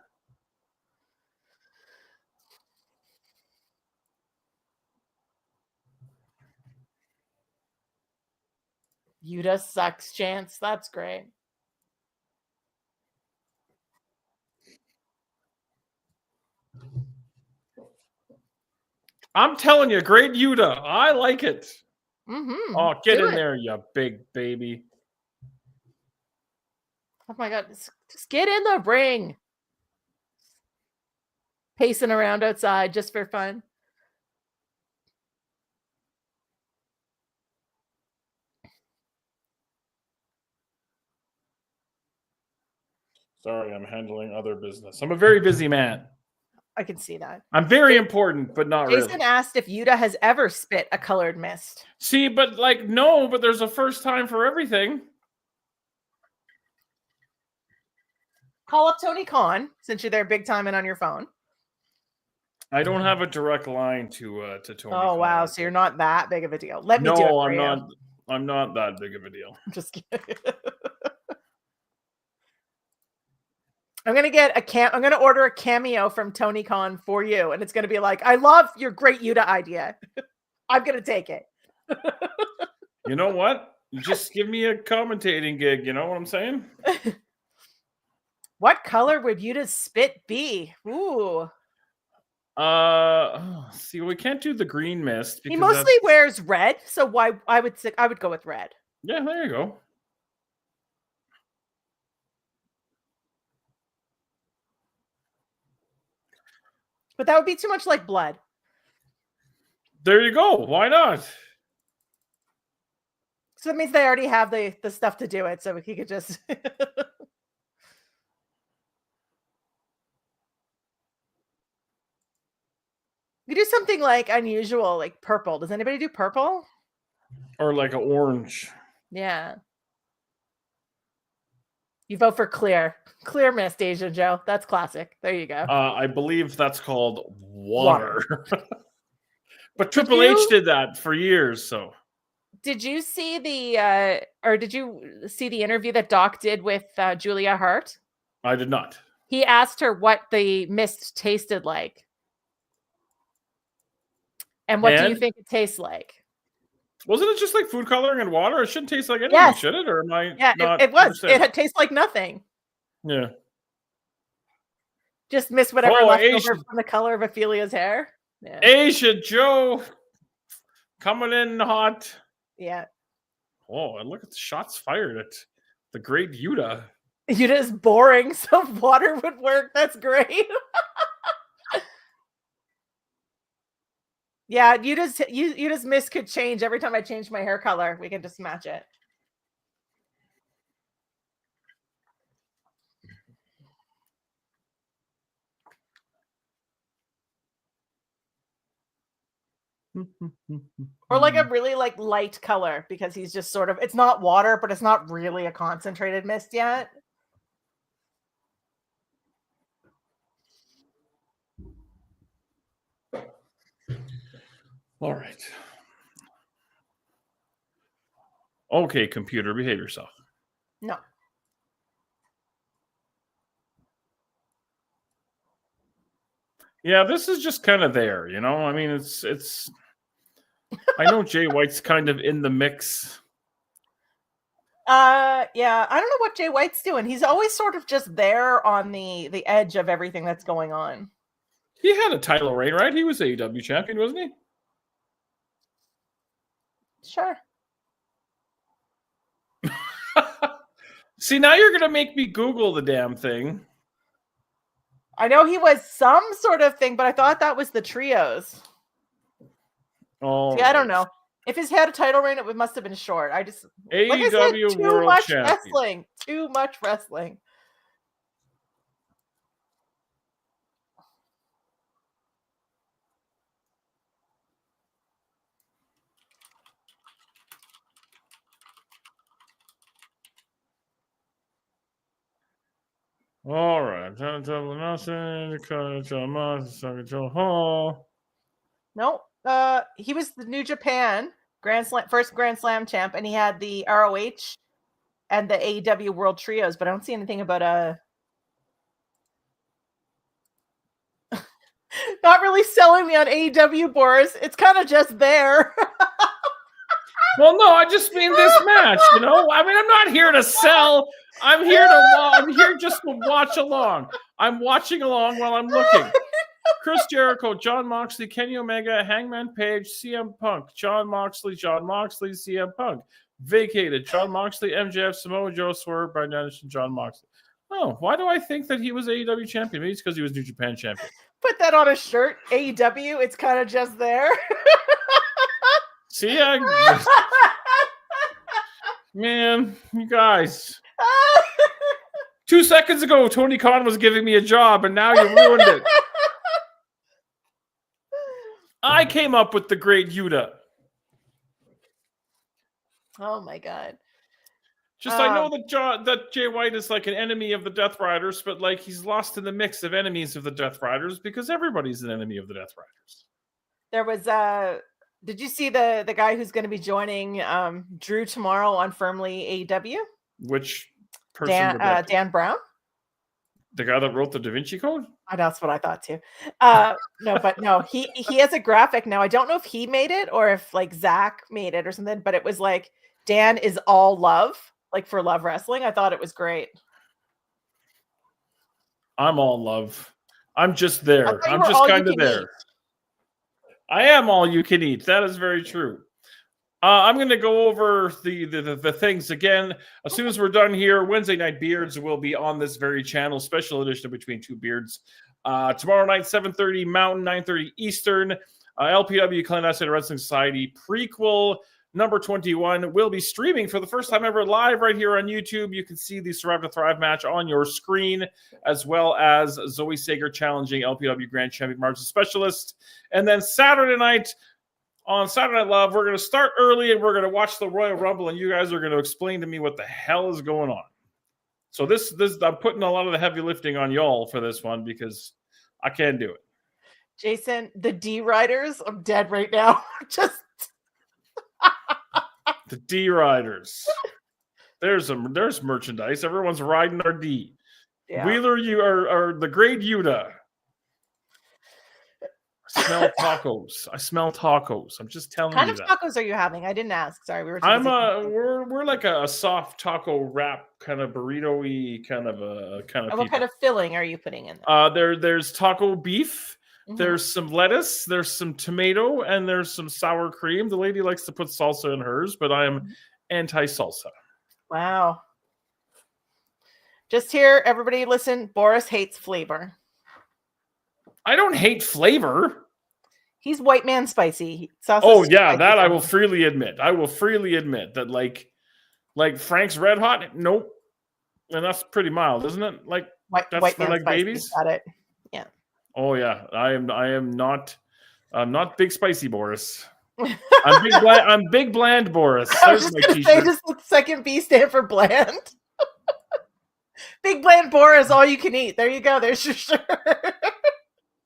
Yuta sucks, Chance. That's great. I'm telling you, great Yuta. I like it. Mm-hmm. Oh, get in there, you big baby. Oh my God. Just get in the ring. Pacing around outside just for fun. Sorry, I'm handling other business. I'm a very busy man. I can see that. I'm very important, but not really. Jason asked if Yuta has ever spit a colored mist. See, but like, no, but there's a first time for everything. Call up Tony Khan, since you're there big time and on your phone. I don't have a direct line to Tony. Oh, Khan. wow. So you're not that big of a deal. Let me do it for I'm you. not. I'm not that big of a deal. I'm just kidding. I'm gonna order a cameo from Tony Khan for you, and it's gonna be like, I love your great Yuta idea. I'm gonna take it. You know what? You just give me a commentating gig. You know what I'm saying? What color would Yuta's spit be? Ooh. See, we can't do the green mist. He mostly wears red, so why I would go with red. Yeah, there you go. But that would be too much like blood. There you go. Why not? So that means they already have the stuff to do it, so he could just You do something like unusual, like purple. Does anybody do purple? Or like an orange. Yeah. You vote for clear. Clear mist, Asia Joe. That's classic. There you go. I believe that's called water. But Triple H did that for years, so. Did you see the interview that Doc did with Julia Hart? I did not. He asked her what the mist tasted like. And what do you think it tastes like? Wasn't it just like food coloring and water? It shouldn't taste like anything, should it? Or am I not it was. It tastes like nothing. Yeah. Just miss whatever left over from the color of Ophelia's hair. Yeah. Asia Joe coming in hot. Yeah. Oh, and look at the shots fired at the great Yuta. Yuta is boring, so water would work. That's great. Yeah, Yuta's mist could change every time I change my hair color. We can just match it. Or like a really like light color, because he's just sort of, it's not water, but it's not really a concentrated mist yet. All right. Okay, computer, behave yourself. No. Yeah, this is just kind of there, you know? I mean, it's I know Jay White's kind of in the mix. Yeah, I don't know what Jay White's doing. He's always sort of just there on the edge of everything that's going on. He had a title reign, right? He was AEW champion, wasn't he? Sure. See, now you're going to make me Google the damn thing. I know he was some sort of thing, but I thought that was the trios. Oh, see, I don't know. If he's had a title reign, it must have been short. I just AEW World Champion. Wrestling. Too much wrestling. All right. No, he was the New Japan first Grand Slam champ, and he had the ROH and the AEW World Trios, but I don't see anything about not really selling me on AEW, Boris. It's kind of just there. Well, no, I just mean this match, you know? I mean, I'm not here to sell. I'm here just to watch along. I'm watching along while I'm looking. Chris Jericho, John Moxley, Kenny Omega, Hangman Page, CM Punk, John Moxley, CM Punk. Vacated, John Moxley, MJF, Samoa Joe, Swerve, Bryan Danielson, John Moxley. Oh, why do I think that he was AEW champion? Maybe it's because he was New Japan champion. Put that on a shirt, AEW. It's kind of just there. See, man, you guys. 2 seconds ago, Tony Khan was giving me a job, and now you ruined it. I came up with the great Yuta. Oh my god. Just I know that Jay White is like an enemy of the Death Riders, but like he's lost in the mix of enemies of the Death Riders because everybody's an enemy of the Death Riders. There was did you see the guy who's going to be joining Drew tomorrow on Firmly AEW? Which person? Dan Brown? The guy that wrote the Da Vinci Code? That's what I thought too. No, he has a graphic now. I don't know if he made it or if like Zach made it or something, but it was like Dan is all love, like for Love Wrestling. I thought it was great. I'm all love. I'm just there. thought you I'm were just all you kind of can there. eat. I am all you can eat. That is very true. I'm going to go over the things again. As soon as we're done here, Wednesday Night Beards will be on this very channel. Special edition of Between Two Beards. Tomorrow night, 7:30 Mountain, 9:30 Eastern. LPW Clandestine Wrestling Society prequel number 21 will be streaming for the first time ever live right here on YouTube. You can see the Survive to Thrive match on your screen, as well as Zoe Sager challenging LPW Grand Champion Margin Specialist. And then Saturday night, on Saturday Night Love, we're going to start early and we're going to watch the Royal Rumble, and you guys are going to explain to me what the hell is going on. So this I'm putting a lot of the heavy lifting on y'all for this one because I can't do it. Jason, the D Riders, I'm dead right now. Just The D Riders. There's merchandise. Everyone's riding our D. yeah. Wheeler, you are the great Yuta. I smell tacos. I'm just telling kind you of that. tacos are you having? I didn't ask. Sorry, we were. We're like a soft taco wrap kind of burrito-y kind of What kind of filling are you putting in there? There's taco beef. Mhm. There's some lettuce, there's some tomato, and there's some sour cream. The lady likes to put salsa in hers, but I am anti-salsa. Wow. Just here, everybody listen. Boris hates flavor. I don't hate flavor. He's white man spicy. Oh yeah, that I will freely admit. I will freely admit that like Frank's Red Hot, nope. And that's pretty mild, isn't it? Like that's white for man like spicy. babies. Got it. Yeah. Oh yeah, I'm not big spicy Boris. I'm big bland Boris. I was just gonna say, does the second B stand for bland? Big bland Boris, all you can eat. There you go. There's your shirt.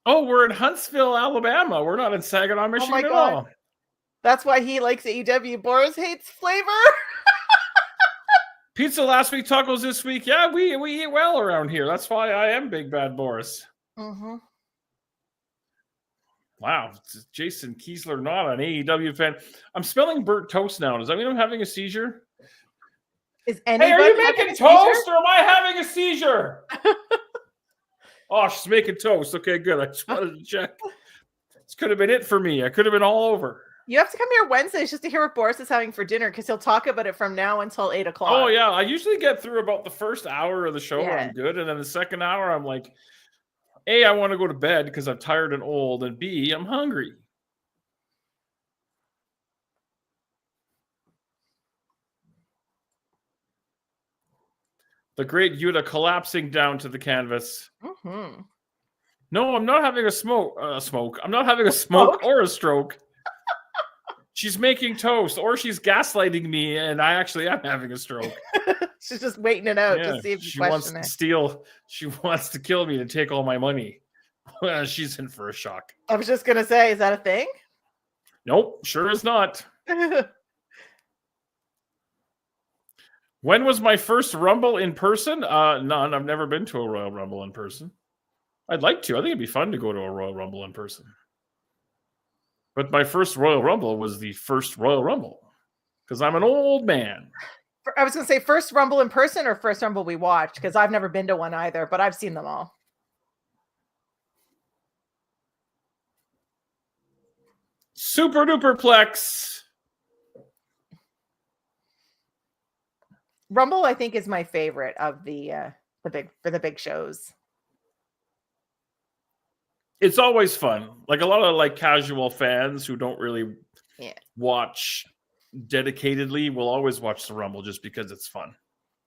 Oh, we're in Huntsville, Alabama. We're not in Saginaw, Michigan at all. That's why he likes AEW. Boris hates flavor. Pizza last week, tacos this week. Yeah, we eat well around here. That's why I am Big Bad Boris. Mm-hmm. Wow, Jason Kiesler, not an AEW fan. I'm smelling burnt toast now. Does that mean I'm having a seizure? Is anybody are you making toast or am I having a seizure? Oh, she's making toast. Okay, good. I just wanted to check. This could have been it for me. I could have been all over. You have to come here Wednesdays just to hear what Boris is having for dinner because he'll talk about it from now until 8 o'clock. Oh, yeah. I usually get through about the first hour of the show where Yeah. I'm good. And then the second hour, I'm like, A, I want to go to bed because I'm tired and old. And B, I'm hungry. The great Yuta collapsing down to the canvas. Mm-hmm. No, I'm not having a smoke. I'm not having a smoke or a stroke. She's making toast, or she's gaslighting me, and I actually am having a stroke. She's just waiting it out to see if you question it. She wants to kill me to take all my money. She's in for a shock. I was just gonna say, is that a thing? Nope, sure is not. When was my first Rumble in person? None. I've never been to a Royal Rumble in person. I'd like to. I think it'd be fun to go to a Royal Rumble in person. But my first Royal Rumble was the first Royal Rumble because I'm an old man. I was going to say first Rumble in person or first Rumble we watched because I've never been to one either, but I've seen them all. Super duper plex. Rumble, I think, is my favorite of the big shows. It's always fun. Like a lot of like casual fans who don't really watch dedicatedly will always watch the Rumble just because it's fun.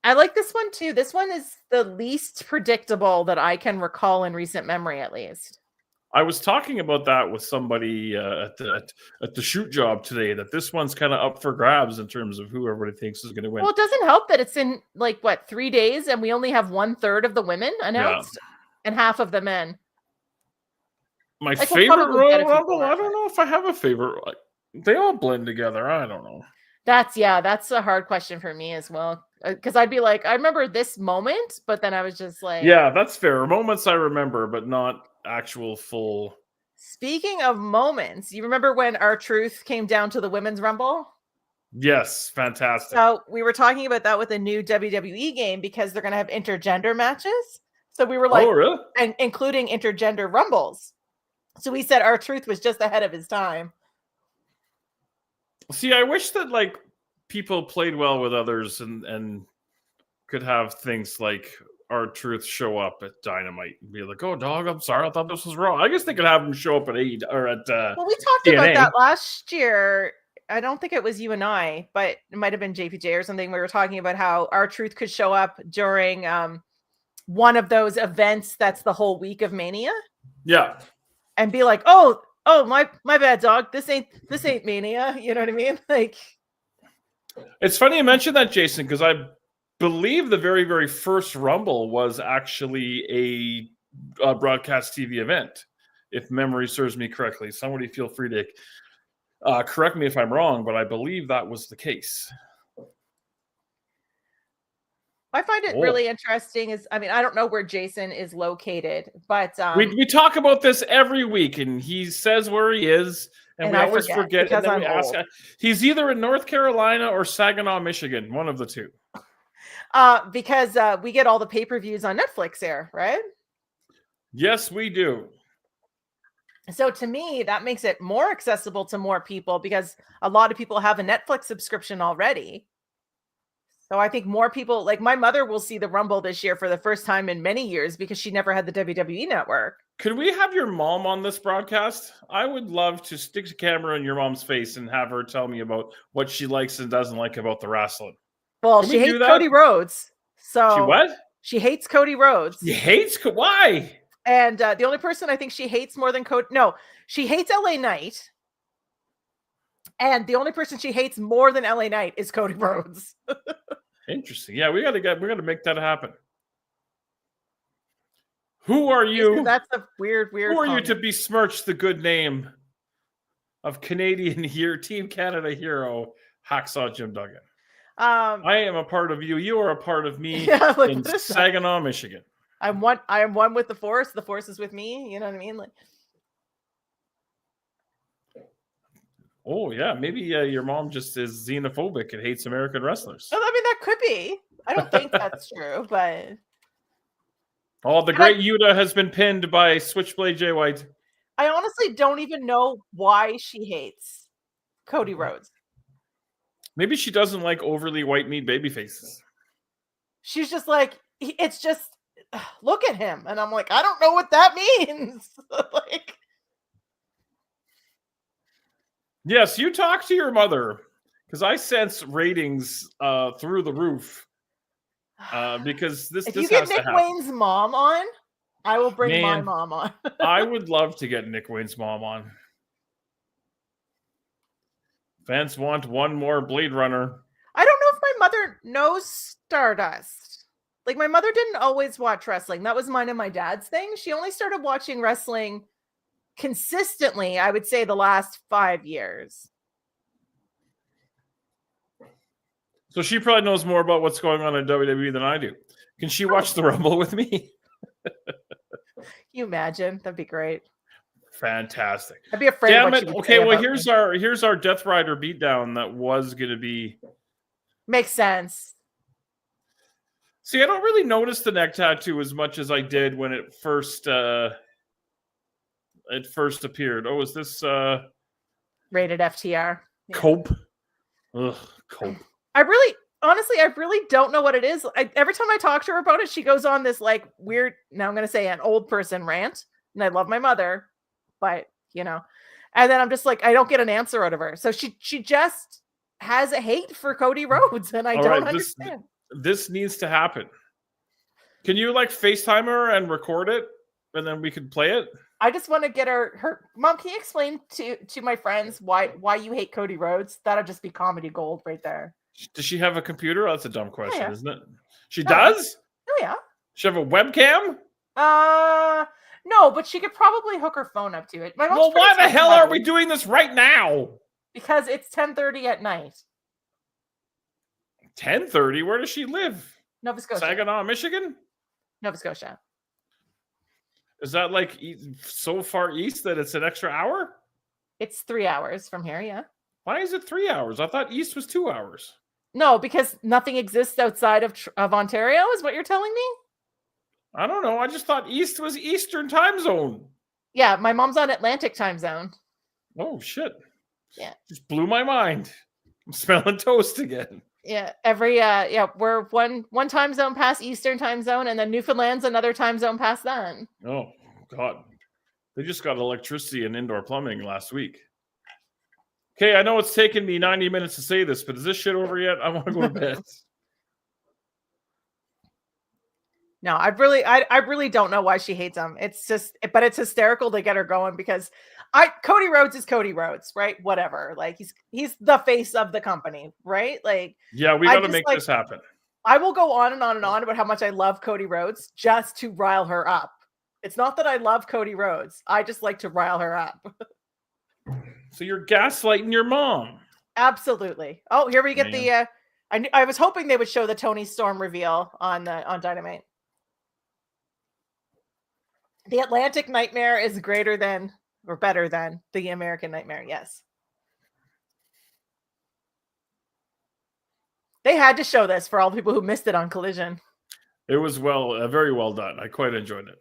I like this one too. This one is the least predictable that I can recall in recent memory, at least. I was talking about that with somebody at the shoot job today, that this one's kind of up for grabs in terms of who everybody thinks is going to win. Well, it doesn't help that it's in 3 days and we only have 1/3 of the women announced and half of the men. My favorite Royal Rumble? I don't know if I have a favorite. They all blend together. I don't know. That's a hard question for me as well. Because I'd be like, I remember this moment, but then I was just like... Yeah, that's fair. Moments I remember, but not actual full... Speaking of moments, you remember when R-Truth came down to the Women's Rumble? Yes, fantastic. So we were talking about that with a new WWE game because they're going to have intergender matches. So we were like, Oh, really? and including intergender rumbles. So we said R-Truth was just ahead of his time. See, I wish that like people played well with others and could have things like R-Truth show up at Dynamite and be like, "Oh, dog, I'm sorry, I thought this was wrong." I guess they could have him show up at AEW or at. Well, we talked TNA. about that last year. I don't think it was you and I, but it might have been JPJ or something. We were talking about how R-Truth could show up during one of those events that's the whole week of Mania. Yeah. And be like, oh, my bad, dog. This ain't Mania. You know what I mean? Like, it's funny you mentioned that, Jason, because I believe the very, very first Rumble was actually a broadcast TV event, if memory serves me correctly. Somebody feel free to correct me if I'm wrong, but I believe that was the case. I find it really interesting is, I mean, I don't know where Jason is located, but we talk about this every week, and he says where he is, and we always forget. And then we ask, he's either in North Carolina or Saginaw, Michigan, one of the two. Because we get all the pay-per-views on Netflix here, right? Yes, we do. So to me, that makes it more accessible to more people because a lot of people have a Netflix subscription already. So I think more people, like my mother, will see the Rumble this year for the first time in many years because she never had the WWE Network. Could we have your mom on this broadcast? I would love to stick the camera in your mom's face and have her tell me about what she likes and doesn't like about the wrestling. Well, she hates Cody Rhodes. So she what? She hates Cody Rhodes. She hates? Why? And the only person I think she hates more than Cody, no, she hates LA Knight. And the only person she hates more than LA Knight is Cody Rhodes. Interesting. Yeah, we gotta make that happen. Who are you? That's a weird. Who are you to besmirch the good name of Canadian Team Canada hero Hacksaw Jim Duggan? I am a part of you. You are a part of me in Saginaw, Michigan. I am one with the Force. The Force is with me. You know what I mean? Like, oh yeah, maybe your mom just is xenophobic and hates American wrestlers. I mean, that could be. I don't think that's true, but the great Yuta has been pinned by Switchblade Jay White. I honestly don't even know why she hates Cody Rhodes. Maybe she doesn't like overly white meat baby faces. She's just like, it's just, look at him. And I'm like, I don't know what that means. Like, yes, you talk to your mother because I sense ratings through the roof. Because this if this you get has Nick to happen. Wayne's mom on, I will bring my mom on. I would love to get Nick Wayne's mom on. Fans want one more Blade Runner. I don't know if my mother knows Stardust. Like, my mother didn't always watch wrestling. That was mine and my dad's thing. She only started watching wrestling consistently, I would say, the last 5 years. So she probably knows more about what's going on in WWE than I do. Can she watch the Rumble with me? Can you imagine? That'd be great. Fantastic. I'd be afraid. Damn it. Okay, well here's our Death Rider beatdown that was gonna be. Makes sense. See, I don't really notice the neck tattoo as much as I did when it first appeared. Oh, is this rated FTR? Yeah. Cope? Ugh, Cope. I really don't know what it is. Every time I talk to her about it, she goes on this like weird, now I'm going to say an old person rant, and I love my mother, but you know, and then I'm just like, I don't get an answer out of her. So she just has a hate for Cody Rhodes, and I don't understand. This needs to happen. Can you like FaceTime her and record it, and then we could play it? I just want to get her mom. Can you explain to my friends why you hate Cody Rhodes? That'll just be comedy gold right there. Does she have a computer? Oh, that's a dumb question, isn't it? She does? Oh yeah. She have a webcam? No, but she could probably hook her phone up to it. Well, why the hell are we doing this right now? Because it's 10:30 at night. 10:30? Where does she live? Nova Scotia. Saginaw, Michigan? Nova Scotia. Is that like so far east that it's an extra hour? It's 3 hours from here, yeah. Why is it 3 hours? I thought East was 2 hours. No, because nothing exists outside of Ontario, is what you're telling me? I don't know. I just thought East was Eastern time zone. Yeah, my mom's on Atlantic time zone. Oh, shit. Yeah. Just blew my mind. I'm smelling toast again. Yeah, we're one time zone past Eastern time zone, and then Newfoundland's another time zone past that. Oh, God. They just got electricity and indoor plumbing last week. Okay, I know it's taken me 90 minutes to say this, but is this shit over yet? I want to go to bed. No, I really don't know why she hates him. It's just, but it's hysterical to get her going because Cody Rhodes is Cody Rhodes, right? Whatever. Like he's the face of the company, right? Like, yeah, we got to make this happen. I will go on and on and on about how much I love Cody Rhodes just to rile her up. It's not that I love Cody Rhodes. I just like to rile her up. So you're gaslighting your mom. Absolutely. Oh, here we get the. I was hoping they would show the Tony Storm reveal on Dynamite. The Atlantic Nightmare is greater than or better than the American Nightmare. Yes. They had to show this for all the people who missed it on Collision. It was very well done. I quite enjoyed it.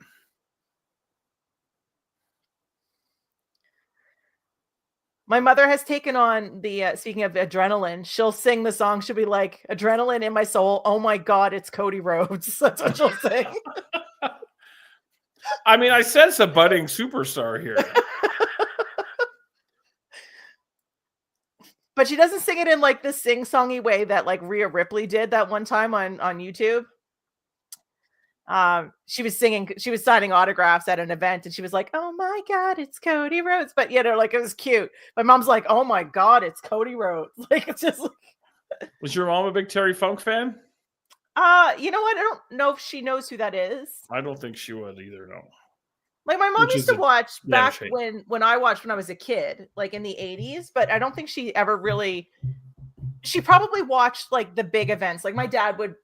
My mother has taken on the, speaking of adrenaline, she'll sing the song. She'll be like, adrenaline in my soul. Oh my God, it's Cody Rhodes. That's what she'll sing. I mean, I sense a budding superstar here. But she doesn't sing it in like this sing-songy way that like Rhea Ripley did that one time on YouTube. She was signing autographs at an event and she was like, oh my God, it's Cody Rhodes. But like it was cute. My mom's like, oh my God, it's Cody Rhodes. Like it's just like... Was your mom a big Terry Funk fan? You know what? I don't know if she knows who that is. I don't think she would either, no. Like my mom used to watch back when I watched when I was a kid, like in the 80s, but I don't think she ever really, she probably watched like the big events. Like my dad would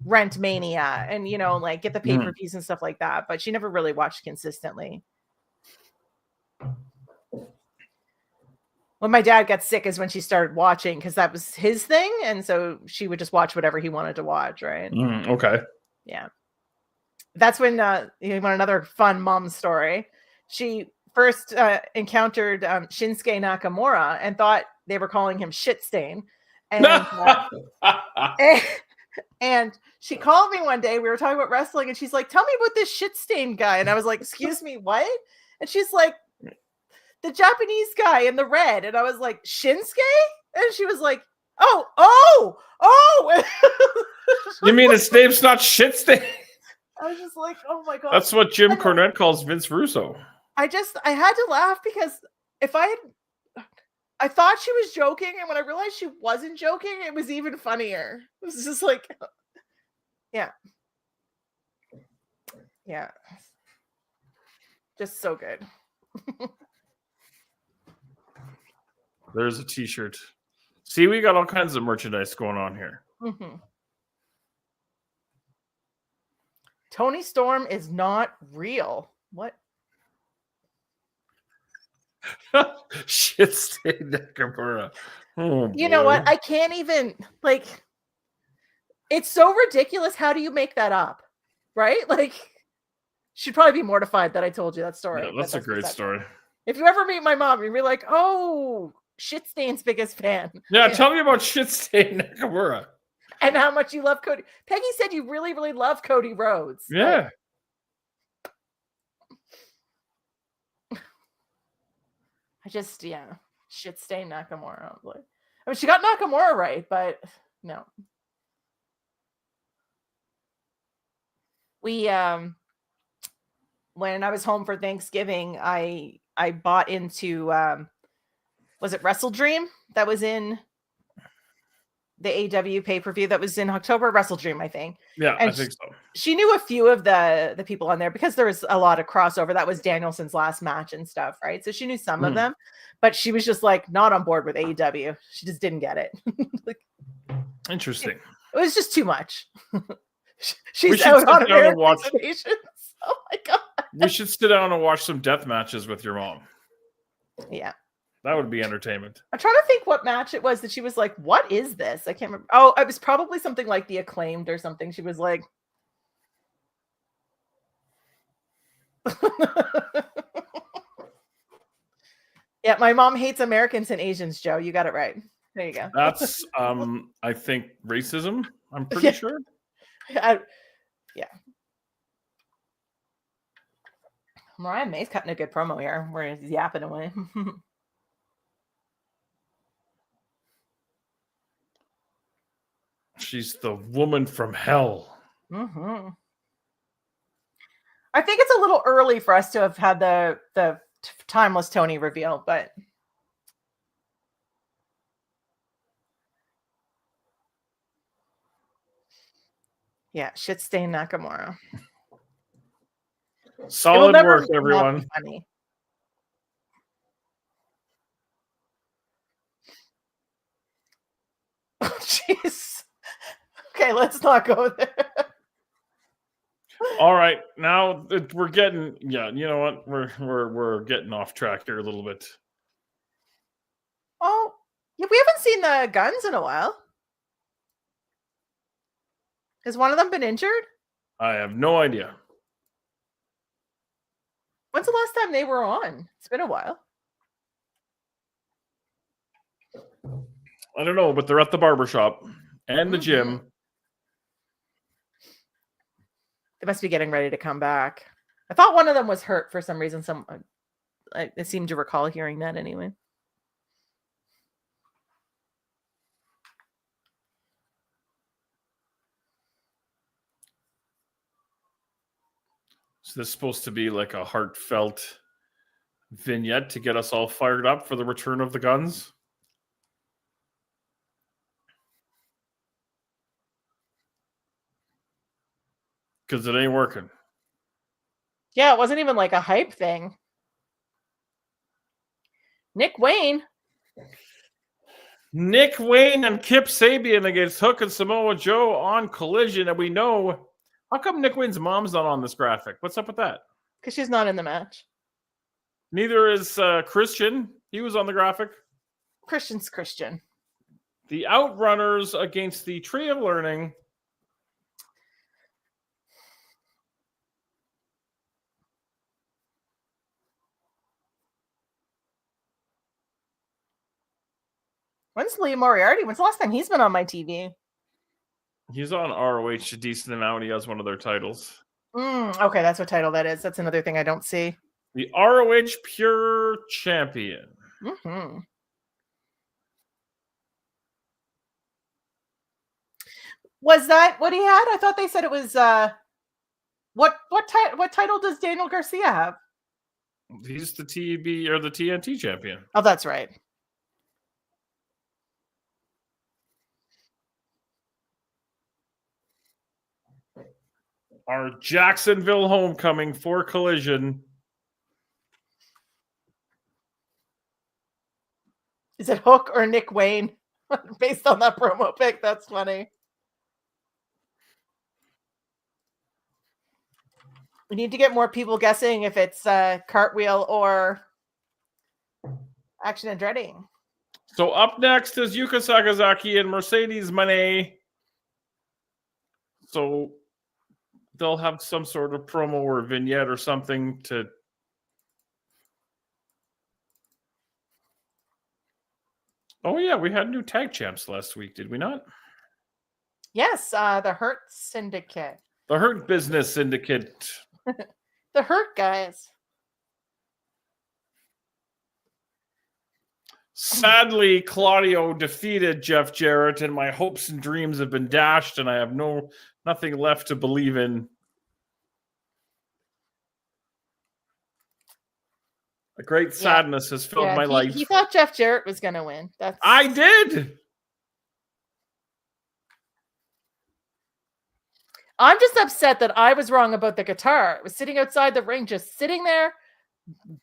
rent Mania and, like get the pay-per-views and stuff like that, but she never really watched consistently. When my dad got sick is when she started watching because that was his thing. And so she would just watch whatever he wanted to watch. Right. Okay. Yeah. That's when you want another fun mom story. She first encountered Shinsuke Nakamura and thought they were calling him Shit Stain. And, and she called me one day. We were talking about wrestling and she's like, tell me about this Shit Stain guy. And I was like, excuse me, what? And she's like, the Japanese guy in the red. And I was like, Shinsuke? And she was like, oh. You mean his name's not Shit Stain? I was just like, oh my God. That's what Jim Cornette calls Vince Russo. I had to laugh because I thought she was joking. And when I realized she wasn't joking, it was even funnier. It was just like, yeah. Yeah. Just so good. There's a t-shirt. See, we got all kinds of merchandise going on here. Mm-hmm. Tony Storm is not real. What? Shit Stain Nakamura. Oh, you know what? I can't even, like, it's so ridiculous. How do you make that up? Right? Like, she'd probably be mortified that I told you that story. Yeah, that's a great story. If you ever meet my mom, you'd be like, oh, Shit Stain's biggest fan. Yeah, tell me about Shit Stain Nakamura. And how much you love Cody. Peggy said you really, really love Cody Rhodes. Yeah. I just, Shit Stain Nakamura. I mean, she got Nakamura right, but no. We, when I was home for Thanksgiving, I bought into, was it Wrestle Dream? That was in the AW pay-per-view that was in October. Wrestle Dream, I think. Yeah, and I think so. She knew a few of the people on there because there was a lot of crossover. That was Danielson's last match and stuff, right? So she knew some of them, but she was just like not on board with AEW. She just didn't get it. Interesting. It was just too much. She's out on her watch. Oh my God. We should sit down and watch some death matches with your mom. Yeah. That would be entertainment. I'm trying to think what match it was that she was like, "What is this?" I can't remember. Oh, it was probably something like the Acclaimed or something. She was like, "Yeah, my mom hates Americans and Asians." Joe, you got it right. There you go. That's I think racism. I'm pretty sure. Yeah. Mariah May's cutting a good promo here, where he's yapping away. She's the woman from hell. Mm-hmm. I think it's a little early for us to have had the Timeless Tony reveal, but yeah, shit stain Nakamura. Solid work, everyone. Funny. Oh, jeez. Okay, let's not go there. All right, now we're getting you know what? We're getting off track here a little bit. Oh, yeah, we haven't seen the Guns in a while. Has one of them been injured? I have no idea. When's the last time they were on? It's been a while. I don't know, but they're at the barbershop and the gym. They must be getting ready to come back. I thought one of them was hurt for some reason. I seem to recall hearing that anyway. So this is supposed to be like a heartfelt vignette to get us all fired up for the return of the Guns. Because it ain't working. Yeah, it wasn't even like a hype thing. Nick Wayne and Kip Sabian against Hook and Samoa Joe on Collision. And we know, how come Nick Wayne's mom's not on this graphic? What's up with that? because she's not in the match. Neither is Christian. He was on the graphic. Christian's Christian. The Outrunners against the Tree of Learning. When's Lee Moriarty? When's the last time he's been on my TV? He's on ROH a decent amount. He has one of their titles. Okay, that's what title that is. That's another thing I don't see. The ROH Pure Champion. Mm-hmm. Was that what he had? I thought they said it was what title does Daniel Garcia have? He's the TB or the TNT champion. Oh, that's right. Our Jacksonville homecoming for Collision. Is it Hook or Nick Wayne? Based on that promo pic, that's funny. We need to get more people guessing if it's Cartwheel or Action Andretti. So up next is Yuka Sakazaki and Mercedes Moné. So they'll have some sort of promo or vignette or something to. Oh yeah, we had new tag champs last week, did we not? Yes, the Hurt Syndicate. The Hurt Business Syndicate. The Hurt guys. Sadly, Claudio defeated Jeff Jarrett, and my hopes and dreams have been dashed, and I have nothing left to believe in. A great sadness has filled my life. He thought Jeff Jarrett was going to win. I did. I'm just upset that I was wrong about the guitar. It was sitting outside the ring, just sitting there,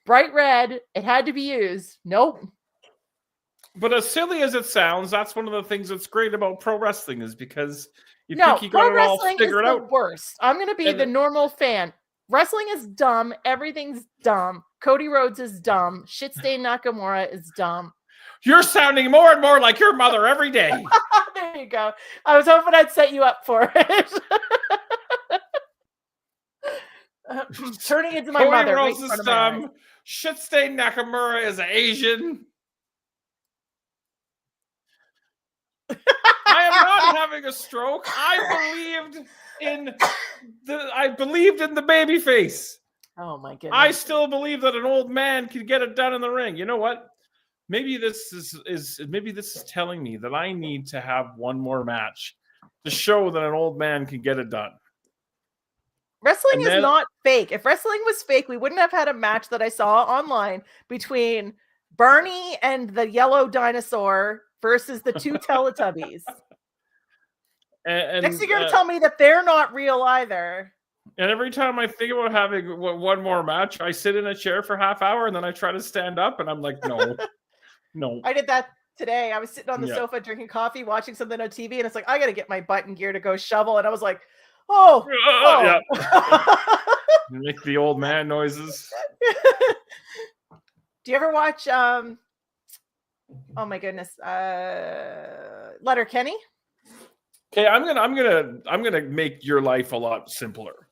bright red. It had to be used. Nope. But as silly as it sounds, that's one of the things that's great about pro wrestling is because you think you got it all figured out. Worst. I'm going to be the normal fan. Wrestling is dumb. Everything's dumb. Cody Rhodes is dumb. Shitstain Nakamura is dumb. You're sounding more and more like your mother every day. There you go. I was hoping I'd set you up for it. Turning into my Cody mother. Rhodes right in is front of my eyes. dumb. Shitstain Nakamura is Asian. I am not having a stroke. I believed in the baby face. Oh my goodness. I still believe that an old man can get it done in the ring. You know what? Maybe this is telling me that I need to have one more match to show that an old man can get it done. Wrestling is not fake. If wrestling was fake, we wouldn't have had a match that I saw online between Barney and the yellow dinosaur versus the two Teletubbies. And Next, you're going to tell me that they're not real either. And every time I think about having one more match, I sit in a chair for half hour and then I try to stand up and I'm like, no, no. I did that today. I was sitting on the sofa drinking coffee, watching something on TV, and it's like, I got to get my butt in gear to go shovel. And I was like, oh. Yeah. Make the old man noises. Do you ever watch, oh my goodness, Letterkenny? Okay, I'm gonna make your life a lot simpler.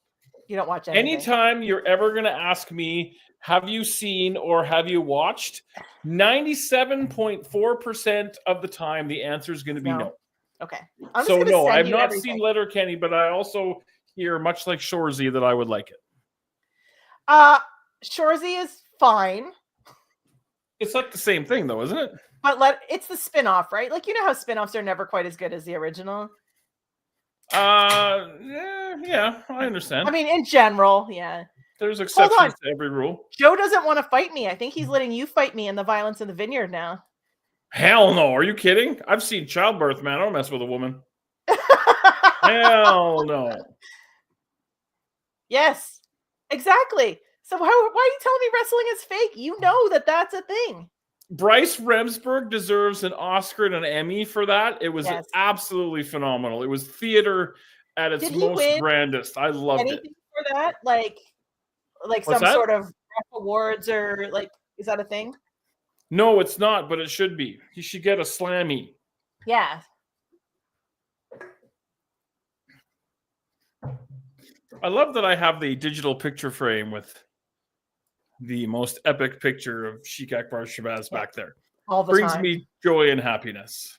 You don't watch anything. Anytime you're ever gonna ask me, have you seen or have you watched? 97.4% of the time, the answer is going to be no. Okay. So no, I've not seen Letterkenny, but I also hear, much like Shorzy, that I would like it. Shorzy is fine. It's like the same thing, though, isn't it? But it's the spin-off, right? Like, you know how spin-offs are never quite as good as the original? Yeah, I understand. I mean, in general, yeah. There's exceptions to every rule. Joe doesn't want to fight me. I think he's letting you fight me in the Violence in the Vineyard now. Hell no. Are you kidding? I've seen childbirth, man. I don't mess with a woman. Hell no. Yes, exactly. So why are you telling me wrestling is fake? You know that that's a thing. Bryce Remsburg deserves an Oscar and an Emmy for that. It was absolutely phenomenal. It was theater at its most grandest. I loved it. For that? Like some sort of awards or like, is that a thing? No, it's not, but it should be. He should get a Slammy. Yeah. I love that I have the digital picture frame with the most epic picture of Sheik Akbar Shabazz back there. All the Brings time. me joy and happiness.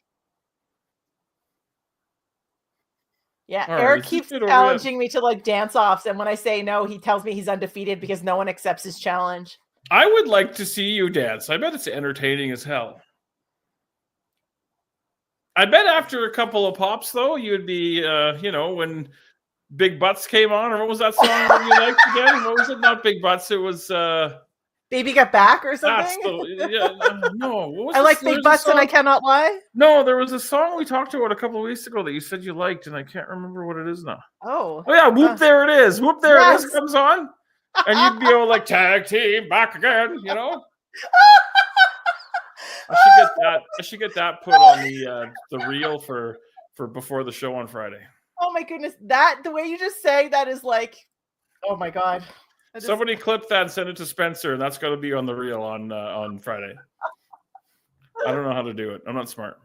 Yeah, All Eric keeps challenging me to like dance-offs, and when I say no, he tells me he's undefeated because no one accepts his challenge. I would like to see you dance. I bet it's entertaining as hell. I bet after a couple of pops, though, you'd be, when Big Butts came on, or what was that song that you liked again? What was it? Not Big Butts. It was Baby Got Back or something. No, what was I like Big Butts and I Cannot Lie. No, there was a song we talked about a couple of weeks ago that you said you liked, and I can't remember what it is now. Oh yeah, Whoop There It Is. Whoop There It Is comes on, and you'd be all like, tag team back again, you know. I should get that put on the reel for before the show on Friday. Oh my goodness, the way you just say that is like, oh my god. Somebody clip that and send it to Spencer, and that's got to be on the reel on Friday. I don't know how to do it. I'm not smart.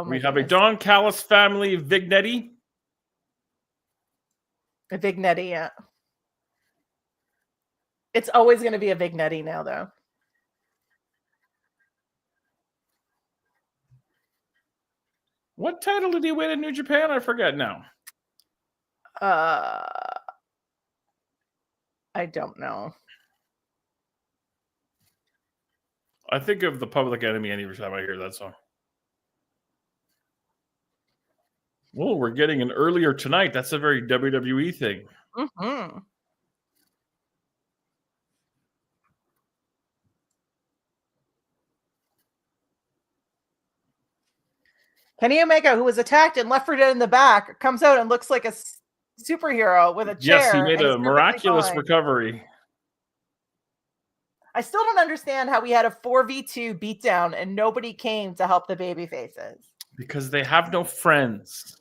We have a Don Callis family Vignetti. A Vignetti, yeah. It's always going to be a Vignetti now, though. What title did he win in New Japan? I forget now. I don't know. I think of the Public Enemy every time I hear that song. Oh, we're getting an earlier tonight. That's a very WWE thing. Mm-hmm. Kenny Omega, who was attacked and left for dead in the back, comes out and looks like a superhero with a chair. Yes, he made a miraculous recovery. I still don't understand how we had a 4v2 beatdown and nobody came to help the baby faces. Because they have no friends.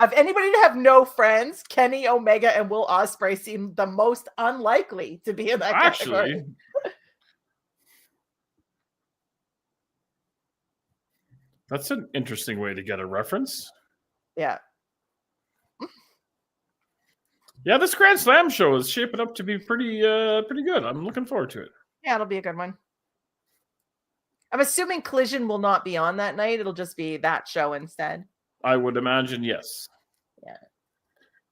Of anybody to have no friends, Kenny Omega and Wil Ospreay seem the most unlikely to be in that category. Actually, that's an interesting way to get a reference. Yeah. Yeah, this Grand Slam show is shaping up to be pretty good. I'm looking forward to it. Yeah, it'll be a good one. I'm assuming Collision will not be on that night. It'll just be that show instead. I would imagine, yes. Yeah.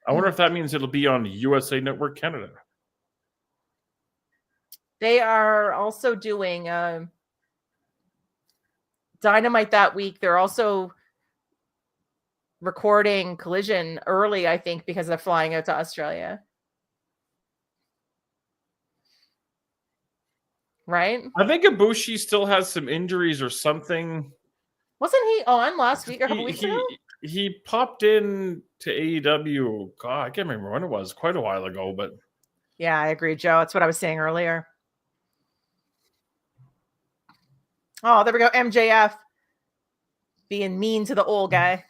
I wonder if that means it'll be on USA Network Canada. They are also doing Dynamite that week. They're also recording Collision early, I think, because they're flying out to Australia. Right? I think Ibushi still has some injuries or something. Wasn't he on last week or a couple weeks ago? He popped in to AEW. God, I can't remember when it was. Quite a while ago, but yeah, I agree, Joe. That's what I was saying earlier. Oh, there we go. MJF being mean to the old guy.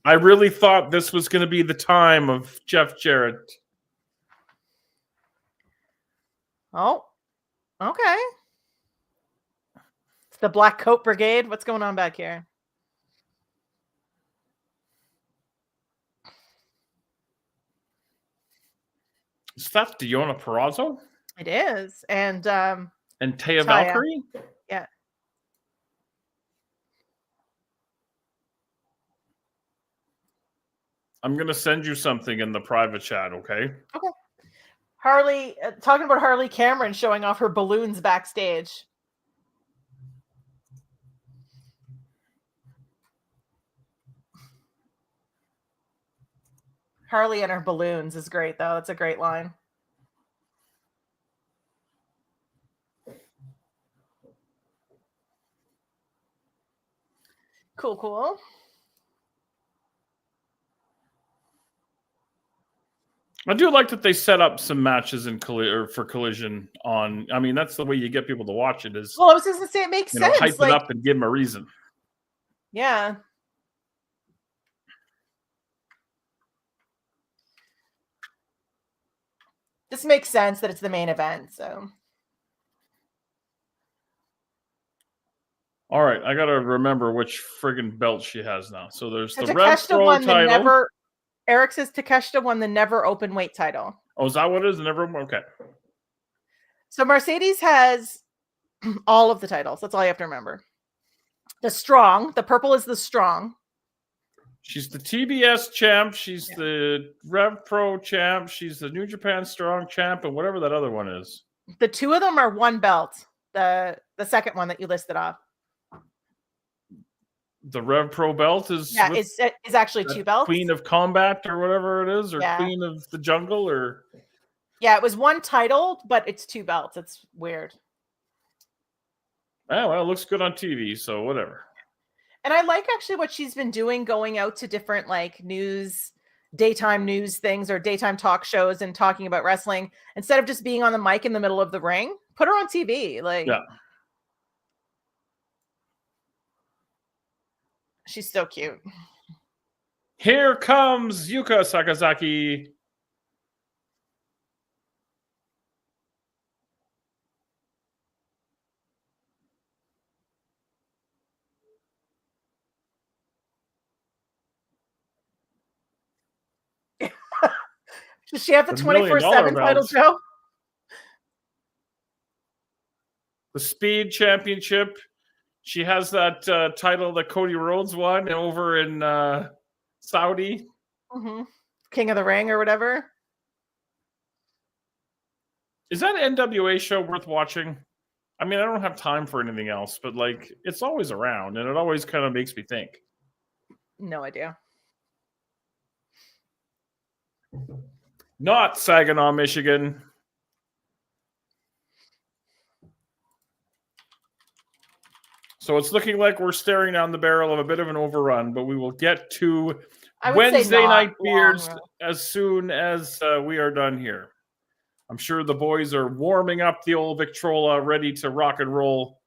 I really thought this was going to be the time of Jeff Jarrett. Oh, okay. It's the Black Coat Brigade. What's going on back here? Is that Deonna Purrazzo? It is. And Taya Valkyrie? Yeah. I'm going to send you something in the private chat, okay? Okay. Harley, talking about Harley Cameron showing off her balloons backstage. Harley and her balloons is great, though. That's a great line. Cool, cool. I do like that they set up some matches in for Collision on. I mean, that's the way you get people to watch it. Is well, I was just gonna say it makes sense. Hype it up and give them a reason. Yeah. This makes sense that it's the main event. So. All right, I gotta remember which friggin' belt she has now. So there's the Takeshita Rev Pro won title. The never. Eric says Takeshita won the never open weight title. Oh, is that what it is? Never. Okay. So Mercedes has all of the titles. That's all you have to remember. The strong. The purple is the strong. She's the TBS champ. She's the Rev Pro champ. She's the New Japan Strong champ, and whatever that other one is. The two of them are one belt. The second one that you listed off. The Rev Pro belt is is actually two belts. Queen of Combat or whatever it is, or Queen of the Jungle, or it was one title, but it's two belts. It's weird. Oh well, it looks good on TV, so whatever. And I like actually what she's been doing, going out to different like daytime news things or daytime talk shows and talking about wrestling instead of just being on the mic in the middle of the ring. Put her on TV, She's so cute. Here comes Yuka Sakazaki. Does she have the 24/7 title, Joe? The Speed Championship. She has that title that Cody Rhodes won over in Saudi. Mm-hmm. King of the Ring or whatever. Is that NWA show worth watching? I mean, I don't have time for anything else, but like it's always around and it always kind of makes me think. No idea. Not Saginaw, Michigan. So it's looking like we're staring down the barrel of a bit of an overrun, but we will get to Wednesday Night Beards as soon as we are done here. I'm sure the boys are warming up the old Victrola, ready to rock and roll.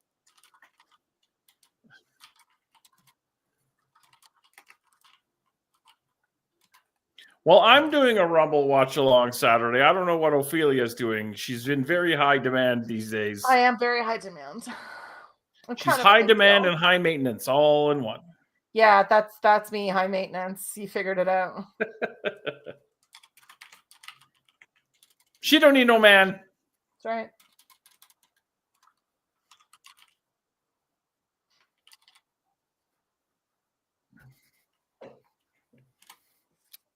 Well, I'm doing a Rumble watch along Saturday. I don't know what Ophelia's doing. She's in very high demand these days. I am very high demand. I'm She's kind of a high big demand deal. and high maintenance all in one. Yeah, that's me, high maintenance. You figured it out. She don't need no man. That's right.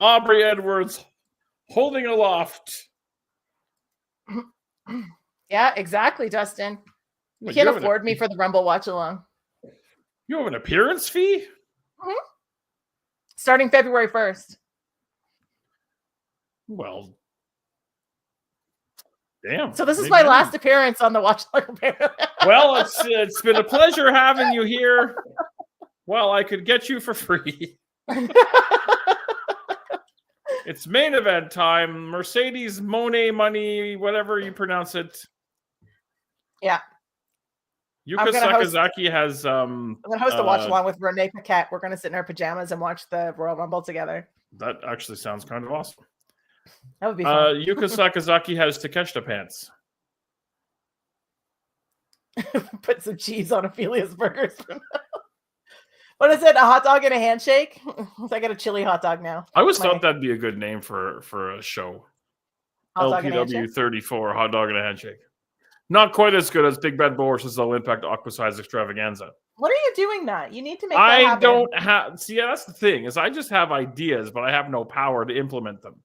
Aubrey Edwards holding aloft. Yeah, exactly, Dustin. You What, can't you have afford me for the Rumble watch along. You have an appearance fee? Starting February 1st. Well, damn. So this is maybe my I last appearance on the watch along. Well, it's been a pleasure having you here. Well, I could get you for free. It's main event time. Mercedes Monet Money, whatever you pronounce it. Yeah. Yuka Sakazaki has I'm gonna host a watch along with Renee Paquette. We're gonna sit in our pajamas and watch the Royal Rumble together. That actually sounds kind of awesome. That would be fun. Yuka Sakazaki has Takeshita pants. Put some cheese on Ophelia's burgers. What is it? A hot dog and a handshake? I got a chili hot dog now. I always thought that'd be a good name for a show. Hot dog and a LPW handshake? 34, hot dog and a handshake. Not quite as good as Big Bad Boris' Low Impact Aquasize Extravaganza. What are you doing that? You need to make that I happen. don't have. See, that's the thing is, I just have ideas, but I have no power to implement them.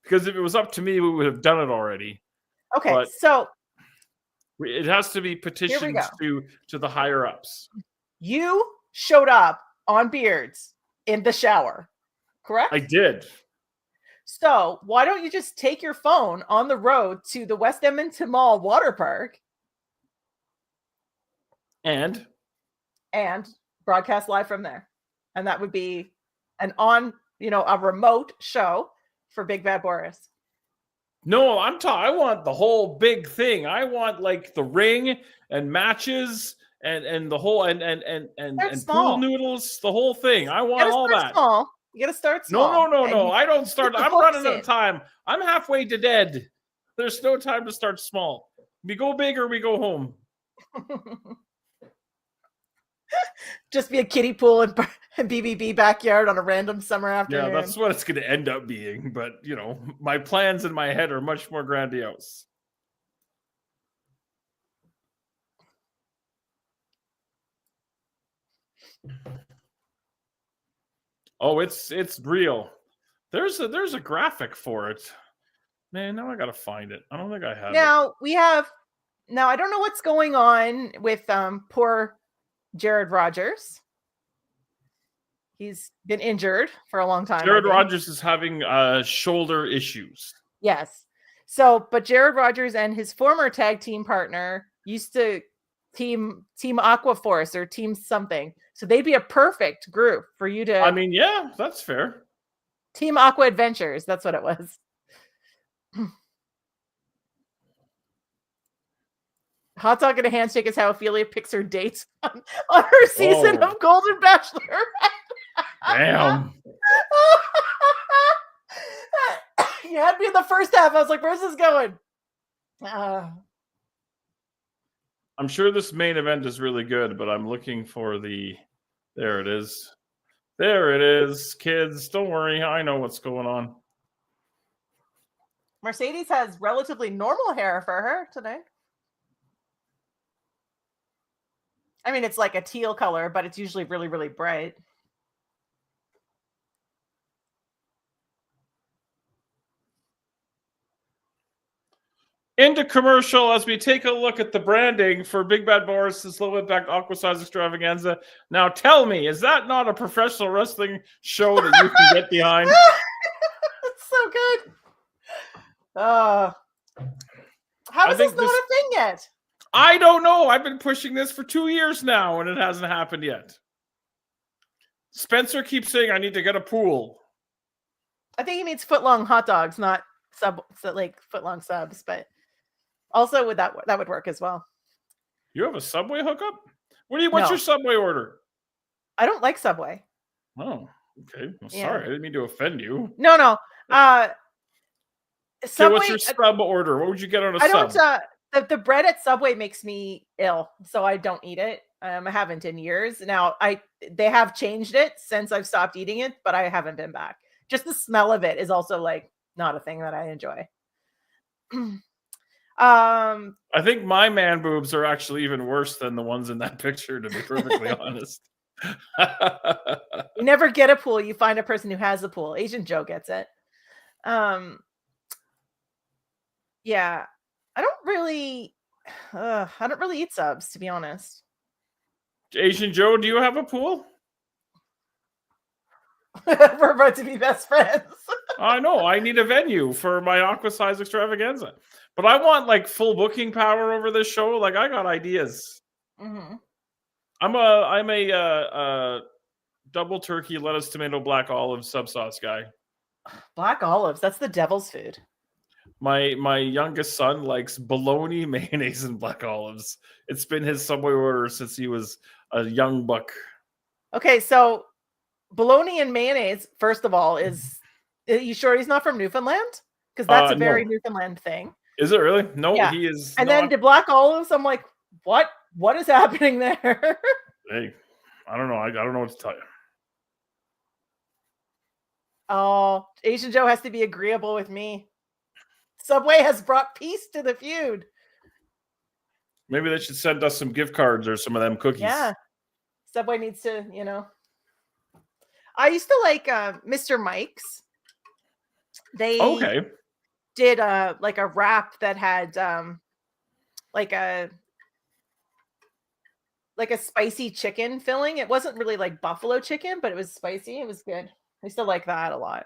Because if it was up to me, we would have done it already. Okay, But so it has to be petitioned to the higher ups. you showed up on Beards in the shower, correct? I did. So why don't you just take your phone on the road to the West Edmonton Mall water park and broadcast live from there? And that would be a remote show for Big Bad Boris. No, I want the whole big thing. I want like the ring and matches and the whole and pool noodles, the whole thing. I want all that. Small. You gotta start small. No. I don't start. I'm running out of time. I'm halfway to dead. There's no time to start small. We go big or we go home. Just be a kiddie pool and BBB backyard on a random summer afternoon. Yeah, that's what it's going to end up being. But, my plans in my head are much more grandiose. Oh, it's real. There's a graphic for it. Man, now I got to find it. I don't think I have it. Now I don't know what's going on with poor Jared Rogers. He's been injured for a long time. Jared Rogers is having shoulder issues. Yes. So, but Jared Rogers and his former tag team partner used to team Aquaforce or team something. So they'd be a perfect group for you to. I mean, yeah, that's fair. Team Aqua Adventures. That's what it was. Hot dog and a handshake is how Ophelia picks her dates on her season of Golden Bachelor. Damn. You had me in the first half. I was like, where's this going? I'm sure this main event is really good, but I'm looking for there it is. There it is. Kids, don't worry. I know what's going on. Mercedes has relatively normal hair for her today. I mean, it's like a teal color, but it's usually really, really bright. Into commercial as we take a look at the branding for Big Bad Boris' Low Impact Aquasize Extravaganza. Now tell me, is that not a professional wrestling show that you can get behind? It's so good. How is this not a thing yet? I don't know. I've been pushing this for 2 years now and it hasn't happened yet. Spencer keeps saying I need to get a pool. I think he means foot-long hot dogs, not foot-long subs, but also that would work as well. You have a Subway hookup? What's your Subway order? I don't like Subway. Oh, okay. Well, sorry. I didn't mean to offend you. No. Okay, what's your sub order? What would you get on a I sub? don't. The bread at Subway makes me ill, so I don't eat it. I haven't in years. Now they have changed it since I've stopped eating it, but I haven't been back. Just the smell of it is also like not a thing that I enjoy. I think my man boobs are actually even worse than the ones in that picture, to be perfectly honest. You never get a pool, you find a person who has a pool. Asian Joe gets it. Yeah. I don't really eat subs, to be honest. Asian Joe, do you have a pool? We're about to be best friends. I know. I need a venue for my Aqua Size Extravaganza. But I want like full booking power over this show. Like I got ideas. Mm-hmm. I'm a double turkey, lettuce, tomato, black olive sub sauce guy. Black olives, that's the devil's food. My youngest son likes bologna, mayonnaise, and black olives. It's been his Subway order since he was a young buck. Okay, so bologna and mayonnaise, first of all, are you sure he's not from Newfoundland? Because that's a very Newfoundland thing. Is it really? No, yeah. He is. And then the black olives, I'm like, what? What is happening there? Hey, I don't know. I don't know what to tell you. Oh, Asian Joe has to be agreeable with me. Subway has brought peace to the feud. Maybe they should send us some gift cards or some of them cookies. Yeah. Subway needs to, I used to like Mr. Mike's. They did like a wrap that had like a spicy chicken filling. It wasn't really like buffalo chicken, but it was spicy. It was good. I still like that a lot.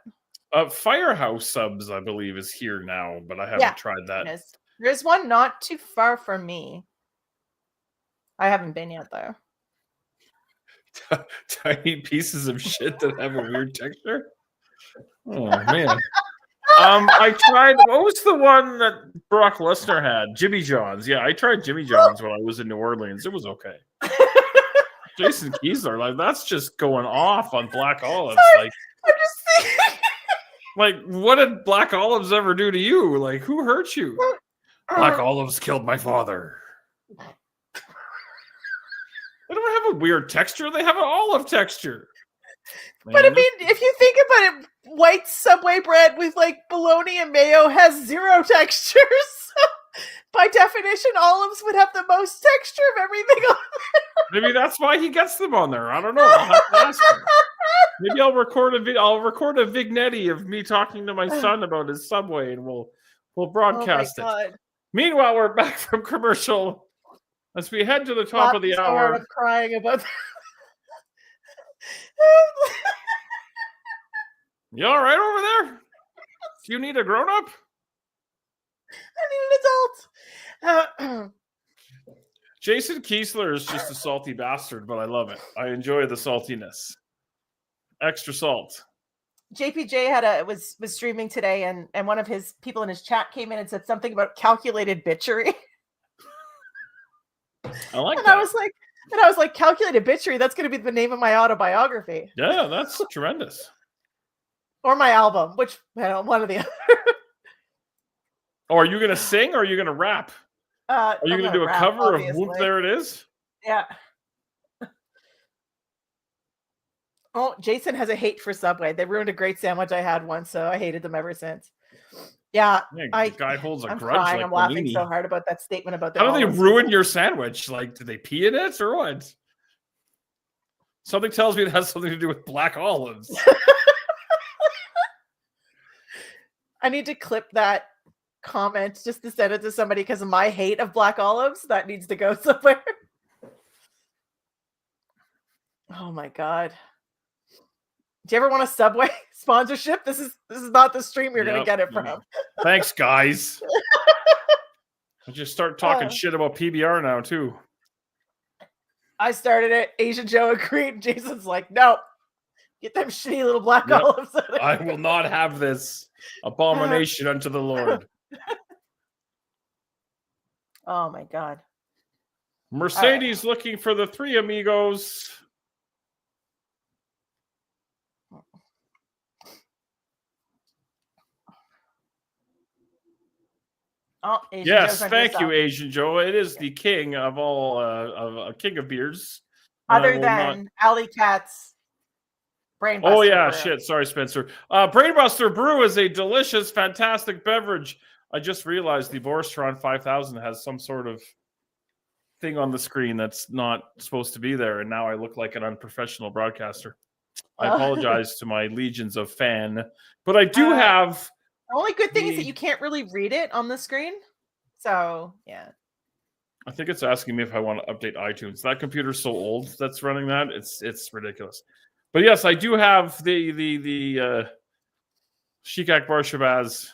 Firehouse Subs, I believe, is here now, but I haven't tried that. There's one not too far from me. I haven't been yet, though. Tiny pieces of shit that have a weird texture. Oh man. I tried. What was the one that Brock Lesnar had? Jimmy John's. Yeah, I tried Jimmy John's when I was in New Orleans. It was okay. Jason Kiesler, like that's just going off on black olives. Sorry, I'm just thinking. Like, what did black olives ever do to you? Like, who hurt you? Black olives killed my father. They don't have a weird texture. They have an olive texture. Man. But I mean, if you think about it, white Subway bread with like bologna and mayo has zero texture. So by definition, olives would have the most texture of everything on there. Maybe that's why he gets them on there. I don't know. I'll have to ask him. Maybe I'll record a vignette of me talking to my son about his Subway, and we'll broadcast it. Meanwhile, we're back from commercial as we head to the top of the hour. I'm crying about that. You all right over there? Do you need a grown-up? I need an adult. Jason Kiesler is just a salty bastard, but I love it. I enjoy the saltiness. Extra salt. JPJ was streaming today, and one of his people in his chat came in and said something about calculated bitchery. I like and that. I was like, calculated bitchery, that's going to be the name of my autobiography. Yeah, that's tremendous. Or my album, which, one or the other. Oh, are you going to sing or are you going to rap? Are you going to do a cover obviously. Of Whoop There It Is? Yeah. Oh, Jason has a hate for Subway. They ruined a great sandwich I had once, so I hated them ever since. Yeah, the guy holds a I'm grudge. Crying. Like I'm laughing so hard about that statement about that. How do they ruin your sandwich? Like, did they pee in it or what? Something tells me it has something to do with black olives. I need to clip that comment just to send it to somebody because of my hate of black olives. That needs to go somewhere. Oh my god. Do you ever want a Subway sponsorship? This is not the stream you're gonna get it from. Thanks, guys. I just start talking shit about PBR now too. I started it. Asian Joe agreed. Jason's like, no, get them shitty little black olives. I will not have this abomination unto the Lord. Oh my god. Mercedes looking for the three amigos. Oh, Asian Yes, Joe's on your thank you, side. Asian Joe. It is the king of all, king of beers. And I Other will than Alley Cat's Brainbuster. Oh yeah, brew. shit. Sorry, Spencer. Brainbuster Brew is a delicious, fantastic beverage. I just realized the BORIS 5000 has some sort of thing on the screen that's not supposed to be there, and now I look like an unprofessional broadcaster. I apologize to my legions of fan, but I do have. The only good thing is that you can't really read it on the screen. So yeah. I think it's asking me if I want to update iTunes. That computer's so old that's running that. It's ridiculous. But yes, I do have the Shikak Bar Shabazz,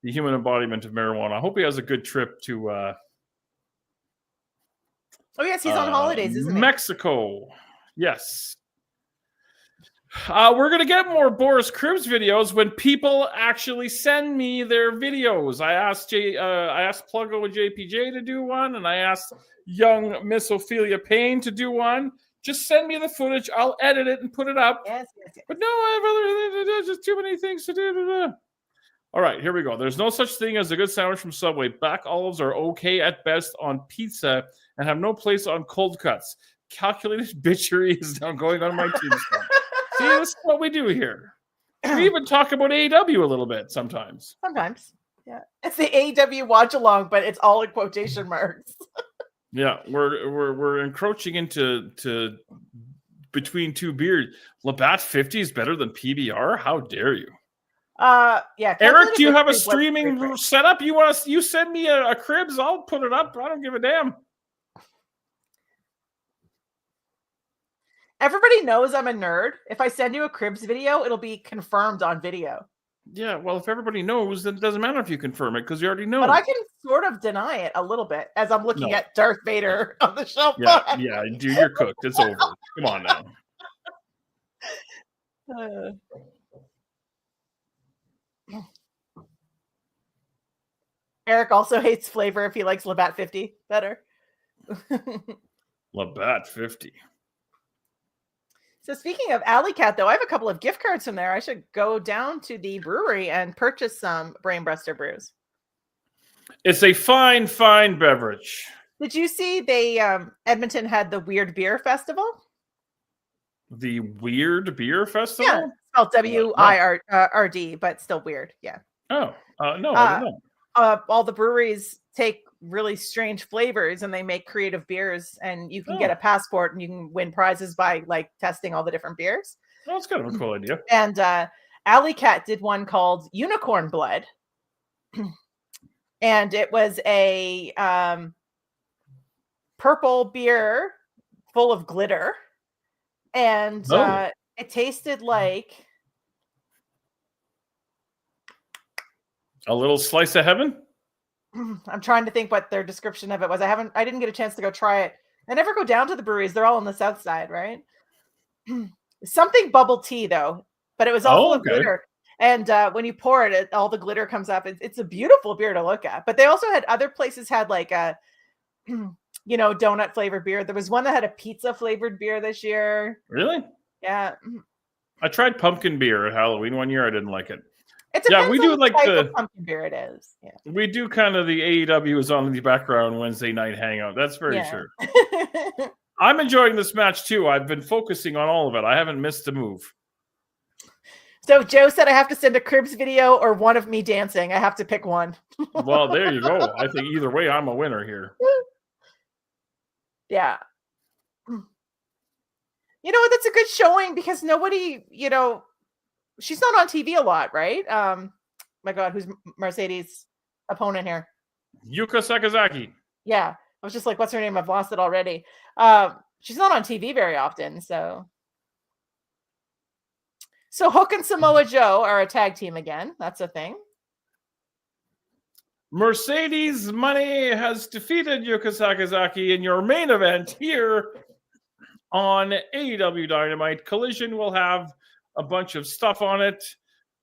the human embodiment of marijuana. I hope he has a good trip to Oh yes, he's on holidays, isn't he? Mexico. Yes. We're gonna get more Boris Cribs videos when people actually send me their videos. I asked Pluggo and JPJ to do one, and I asked young Miss Ophelia Payne to do one. Just send me the footage. I'll edit it and put it up. Yes. But no, I have other. There's just too many things to do. All right, here we go. There's no such thing as a good sandwich from Subway. Black olives are okay at best on pizza and have no place on cold cuts. Calculated bitchery is now going on my tombstone. See, this is what we do here. We even talk about AEW a little bit sometimes. Sometimes. Yeah. It's the AEW watch along, but it's all in quotation marks. Yeah, we're encroaching into between two beards. Labatt 50 is better than PBR? How dare you? Yeah. Eric, do you have a streaming setup? You send me a Cribs, I'll put it up. I don't give a damn. Everybody knows I'm a nerd. If I send you a Cribs video, it'll be confirmed on video. Yeah, well, if everybody knows, then it doesn't matter if you confirm it because you already know. But I can sort of deny it a little bit as I'm looking at Darth Vader on the shelf. Yeah, dude, you're cooked. It's over. Come on now. Eric also hates flavor if he likes Labatt 50 better. Labatt 50. So speaking of Alley Cat, though, I have a couple of gift cards from there. I should go down to the brewery and purchase some Brainbuster brews. It's a fine, fine beverage. Did you see they Edmonton had the Weird Beer Festival? The Weird Beer Festival? Yeah, it's spelled W-I-R-D, but still weird. Yeah. Oh, no, I don't know. All the breweries take really strange flavors and they make creative beers, and you can get a passport and you can win prizes by like testing all the different beers. Well, that's kind of a cool idea. And Alley Cat did one called Unicorn Blood. And it was a purple beer full of glitter. And it tasted like a little slice of heaven. I'm trying to think what their description of it was. I didn't get a chance to go try it. I never go down to the breweries. They're all on the south side, right? Something bubble tea though, but it was all full of glitter. And when you pour it, all the glitter comes up. It's a beautiful beer to look at. But they also had other places had like a, donut flavored beer. There was one that had a pizza flavored beer this year. Really? Yeah. I tried pumpkin beer at Halloween one year. I didn't like it. It depends we do on like type the of pumpkin beer it is. Yeah. We do kind of the AEW is on the background Wednesday night hangout. That's very true. I'm enjoying this match too. I've been focusing on all of it. I haven't missed a move. So Joe said I have to send a Cribs video or one of me dancing. I have to pick one. Well, there you go. I think either way, I'm a winner here. Yeah. You know what? That's a good showing because nobody, she's not on TV a lot, right? My God, who's Mercedes' opponent here? Yuka Sakazaki. Yeah. I was just like, what's her name? I've lost it already. She's not on TV very often, so. So Hook and Samoa Joe are a tag team again. That's a thing. Mercedes Money has defeated Yuka Sakazaki in your main event here on AEW Dynamite. Collision will have a bunch of stuff on it.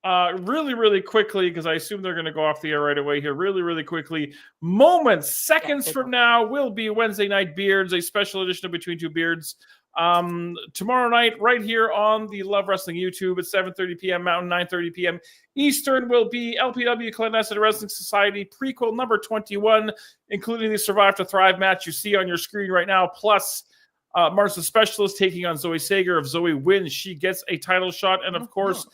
Really, really quickly, because I assume they're going to go off the air right away here. Really, really quickly. Seconds from now will be Wednesday Night Beards, a special edition of Between Two Beards. tomorrow night, right here on the Love Wrestling YouTube at 7:30 p.m. Mountain, 9:30 p.m. Eastern, will be LPW Clandestine Wrestling Society prequel number 21, including the Survive to Thrive match you see on your screen right now, plus Martha Specialist taking on Zoe Sager. If Zoe wins, she gets a title shot. And of course,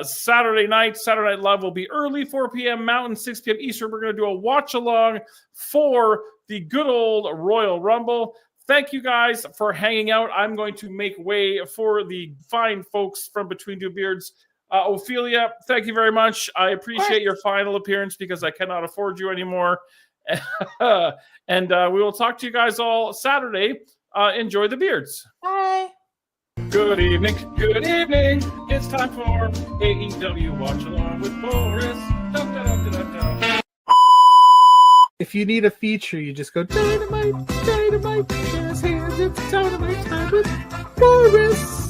Saturday Night Love will be early, 4 p.m. Mountain, 6 p.m. Eastern. We're going to do a watch along for the good old Royal Rumble. Thank you guys for hanging out. I'm going to make way for the fine folks from Between Two Beards. Ophelia, thank you very much. I appreciate your final appearance because I cannot afford you anymore. And we will talk to you guys all Saturday. Enjoy the beards. Bye. Good evening. Good evening. It's time for AEW Watch Along with Boris. Dun, dun, dun, dun, dun. If you need a feature, you just go Dynamite, Dynamite, jazz hands, it's Dynamite time with Boris.